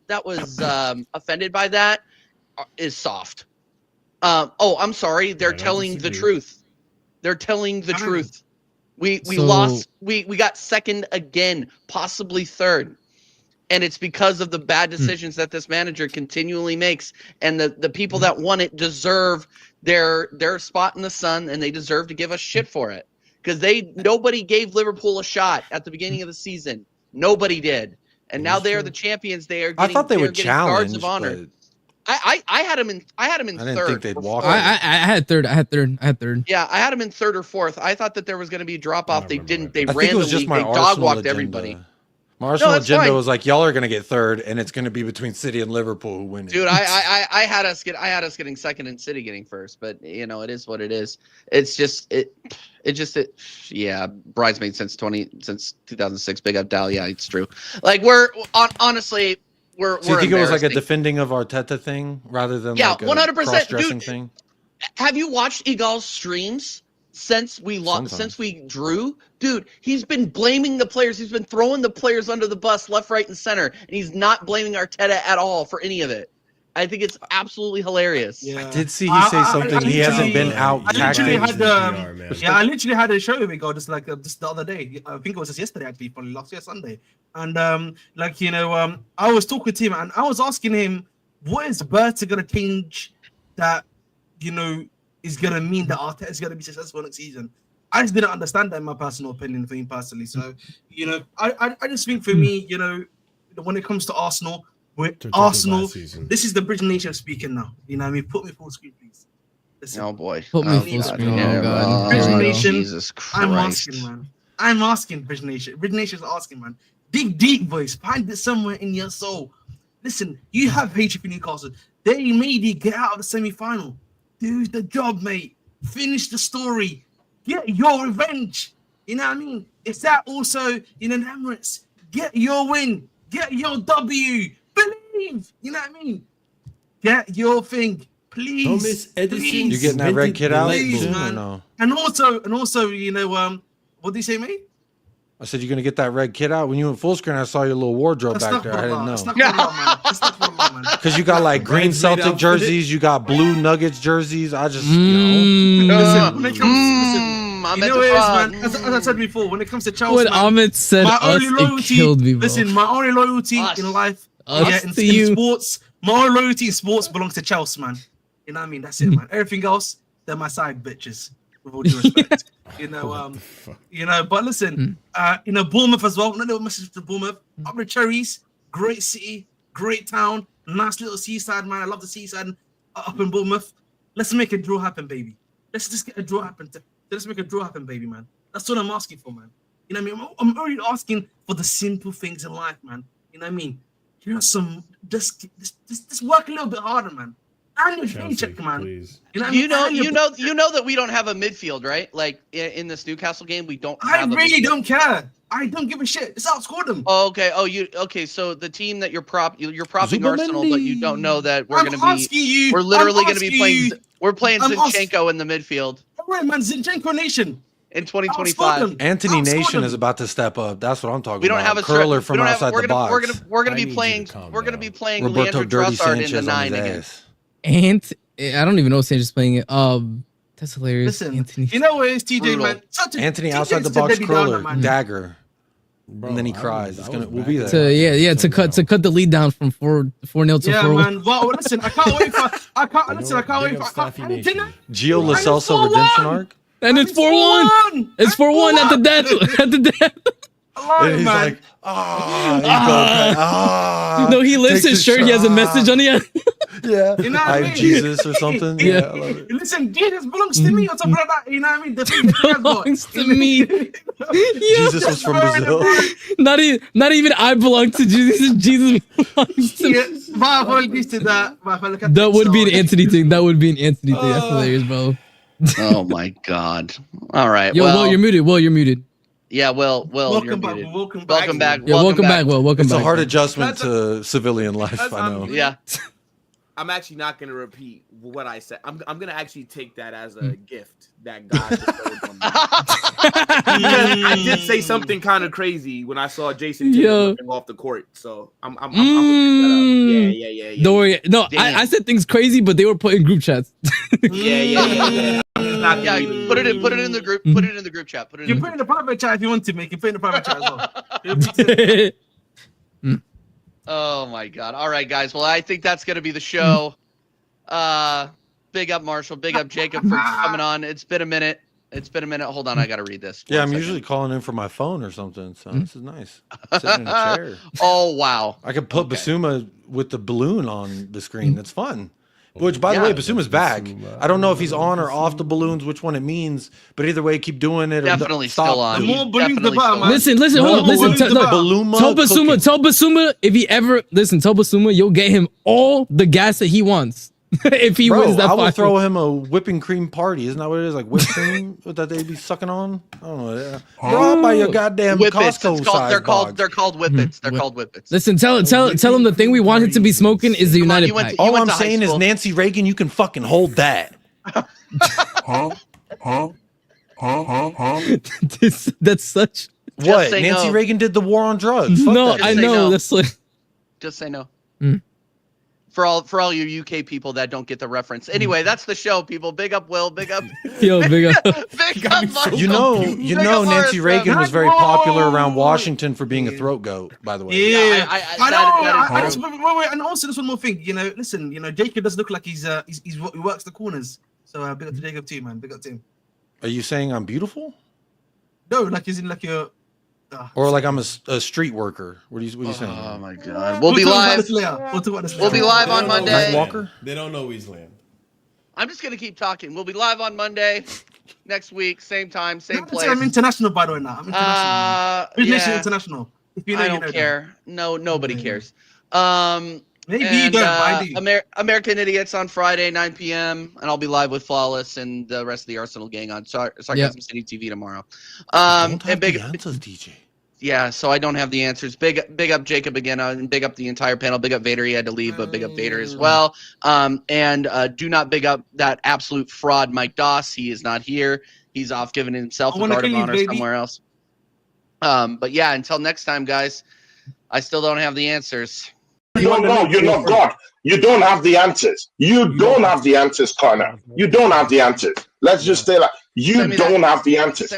A: offended by that is soft. I'm sorry. They're
E: I don't
A: telling the
E: disagree.
A: truth. They're telling the
B: I don't-
A: truth. We
F: So-
A: lost. We got second again, possibly third. And it's because of the bad decisions that this manager continually makes. And the people that won it deserve their spot in the sun, and they deserve to give us shit for it. Because nobody gave Liverpool a shot at the beginning of the season. Nobody did. And now they are the champions. They are
G: I
A: getting,
G: thought they
A: are
G: would
A: getting
G: challenge,
A: guards of honor.
G: but
A: I had him in
G: I didn't
A: third.
G: think they'd
A: or
G: walk
A: fourth.
F: I had third.
A: Yeah, I had him in third or fourth. I thought that there was going to be a drop off.
E: I
A: They
E: remember
A: didn't.
E: that.
A: They
G: I think
A: ran
G: it
A: the
G: was just
A: league.
G: my
A: They dog
G: Arsenal
A: walked
G: agenda.
A: everybody.
G: My Arsenal
A: that's
G: agenda
A: fine.
G: was like, y'all are gonna get third, and it's gonna be between City and Liverpool who win it.
A: Dude, I had us getting second and City getting first, but you know it is what it is. It's just yeah, bridesmaid since 2006. Big up Dal. Yeah, it's true. Like honestly, we're.
G: So you think it was like a
A: embarrassing.
G: defending of Arteta thing rather than
A: Yeah,
G: like a
A: 100%,
G: cross-dressing
A: dude.
G: thing?
A: Have you watched Egal's streams since we lost?
G: Sometimes.
A: Since we drew, dude, he's been blaming the players. He's been throwing the players under the bus, left, right, and center, and he's not blaming Arteta at all for any of it. I think it's absolutely hilarious.
B: Yeah.
G: I did see he say something. He hasn't been out
B: I literally
G: tactics.
B: had I literally had a show with Egal just like just the other day. I think it was just yesterday actually, probably last year Sunday. And like you know, I was talking to him and I was asking him, what is BARCA gonna change that you know is gonna mean that Arteta is gonna be successful next season? I just didn't understand that in my personal opinion for me personally. So you know, I just think for me, you know, when it comes to Arsenal. With Arsenal, this is the Bridge Nation speaking now. You know what I mean? Put me full screen, please. Listen,
A: Oh boy.
F: Put me
A: Oh,
F: full
A: God.
F: screen.
A: Yeah,
F: Oh, God.
B: Bridge
A: oh,
B: Nation,
A: Jesus Christ.
B: I'm asking, man. I'm asking, Bridge Nation. Bridge Nation's asking, man. Dig deep, boys. Find it somewhere in your soul. Listen, you have hatred for Newcastle. They made you get out of the semi-final. Do the job, mate. Finish the story. Get your revenge. You know what I mean? It's that also in an Emirates. Get your win. Get your W. Believe. You know what I mean? Get your thing. Please.
E: Thomas Edison.
B: Please.
G: You getting that red kid out
B: Please,
G: soon or
B: man.
G: no?
B: And also, you know, what do you say, mate?
G: I said you're gonna get that red kid out. When you went full screen, I saw your little wardrobe back there. I didn't know. Because you got like green
E: Bridesmaid
G: Celtic
E: outfit.
G: jerseys, you got blue Nuggets jerseys. I just, you know.
B: Listen, when it comes,
A: I'm
B: you
A: at
B: know
A: the
B: what it is,
A: front.
B: man. As I said before, when it comes to Chelsea,
F: When
B: man,
F: Ahmed said
B: my
F: us,
B: only
F: it
B: loyalty.
F: killed me, bro.
B: Listen, my only loyalty
A: Us.
B: in life,
F: Us
B: in
F: to you.
B: sports, my only loyalty in sports belongs to Chelsea, man. You know what I mean? That's it, man. Everything else, they're my side bitches. With all due respect, you know. But listen, you know, Bournemouth as well. Another little message to Bournemouth. Up the cherries, great city, great town, nice little seaside, man. I love the seaside up in Bournemouth. Let's make a draw happen, baby. Let's just get a draw happen. Let's make a draw happen, baby, man. That's what I'm asking for, man. You know what I mean? I'm only asking for the simple things in life, man. You know what I mean? Just work a little bit harder, man. annual
E: Chelsea,
B: paycheck, man.
E: please.
A: You know that we don't have a midfield, right? Like in this Newcastle game, we don't.
B: I really don't care. I don't give a shit. Just outscore them.
A: Oh, okay. Okay. So the team that you're propping Arsenal, but you don't know that we're going to be. We're literally going to be playing. We're playing Zinchenko in the midfield.
B: Right, man. Zinchenko Nation.
A: In 2025,
G: Anthony Nation is about to step up. That's what I'm talking about.
A: We don't have a
G: curler from outside the box.
A: We're gonna be playing. We're gonna be playing
G: Roberto
A: Leandro
G: Dirty
A: Trossard in
G: Sanchez
A: the 9
G: on his
A: again.
G: ass.
F: And I don't even know if Sanchez playing it. That's hilarious.
B: Listen,
F: Anthony.
B: you know what it is, TJ,
A: Brutal.
B: man?
G: Anthony outside the box curler, dagger. Bro, and then he cries. We'll be there.
F: To cut the lead down from 4-0 to 4-1.
B: Yeah, man. Well, listen, I can't wait for. I can't wait for.
G: Gio Lo Celso redemption arc.
F: And it's 4-1. It's 4-1 at the death. At the death.
G: And he's like,
F: no, he lifts his shirt. He has a message on the end.
G: Yeah,
B: you know
G: I'm Jesus or something. Yeah, I love it.
B: Listen, Jesus belongs to me or something like that. You know what I mean? The
F: belongs to me.
G: Jesus was from Brazil.
F: Not even I belong to Jesus. Jesus belongs to me. That would be an Anthony thing. That would be an Anthony thing. That's hilarious, bro.
A: Oh my God! All right.
F: Yo, Will, you're muted. Will, you're muted.
A: Yeah, Will, you're muted. Welcome back.
F: Yeah, welcome back. Will, welcome
G: back. It's a hard
F: man.
G: adjustment to civilian life. I know.
A: Yeah.
C: I'm actually not going to repeat what I said. I'm going to actually take that as a gift that God bestowed on me. I did say something kind of crazy when I saw Jason Tatum off the court. So I'm gonna pick that up. Yeah.
F: Don't worry. No, I said things crazy, but they were put in group chats.
C: Yeah.
A: Put it in the group. Put it in the group chat.
B: You put it in the private chat if you want to. Make it put it in the private chat as well.
A: Oh my God! All right, guys. Well, I think that's gonna be the show. Big up Marshall. Big up Jacob for coming on. It's been a minute. Hold on, I gotta read this.
G: Yeah, I'm usually calling in for my phone or something. So this is nice. Sitting in a chair.
A: Oh wow!
G: I could put Basuma with the balloon on the screen. That's fun. Which, by the way, Basuma's back. I don't know if he's on or off the balloons, which one it means, but either way, keep doing it.
A: Definitely still on.
B: Listen,
F: hold on. Listen, tell Basuma if he ever tell Basuma you'll get him all the gas that he wants if he wins that fight.
G: I will throw him a whipping cream party. Isn't that what it is? Like whipped cream that they be sucking on? I don't know. Bro, by your goddamn Costco size
A: They're called whippets. They're called whippets.
F: Listen, tell him the thing we want him to be smoking is the United Pack.
G: All I'm saying is Nancy Reagan, you can fucking hold that.
F: That's such.
G: What? Nancy Reagan did the war on drugs.
F: No, I know. That's like.
A: Just say no. For all you UK people that don't get the reference. Anyway, that's the show, people. Big up Will. Big up.
F: Yo, big up.
A: Big up Marshall.
G: You know, Nancy Reagan was very popular around Washington for being a throat goat. By the way.
B: Yeah, I know. And also, there's one more thing. Listen. Jacob does look like he works the corners. So big up to Jacob too, man. Big up to him.
G: Are you saying I'm beautiful?
B: No, like isn't like you're.
G: Or like I'm a street worker. What are you saying?
A: Oh my God! We'll be live. We'll be live on Monday.
G: Walker?
E: They don't know he's land.
A: I'm just gonna keep talking. We'll be live on Monday next week, same time, same place.
B: I'm international, by the way. Now I'm international. International.
A: I don't care. No, nobody cares.
B: Maybe you don't.
A: American Idiots on Friday, 9 p.m. And I'll be live with Flawless and the rest of the Arsenal gang on Sarcasm City TV tomorrow.
G: Don't have the answers, DJ.
A: Yeah, so I don't have the answers. Big up Jacob again, and big up the entire panel. Big up Vader. He had to leave, but big up Vader as well. And do not big up that absolute fraud, Mike Doss. He is not here. He's off giving himself a guard of honor somewhere else. But yeah, until next time, guys, I still don't have the answers.
H: You're not God. You don't have the answers. You don't have the answers, Connor. You don't have the answers. Let's just say that. You don't have the answers.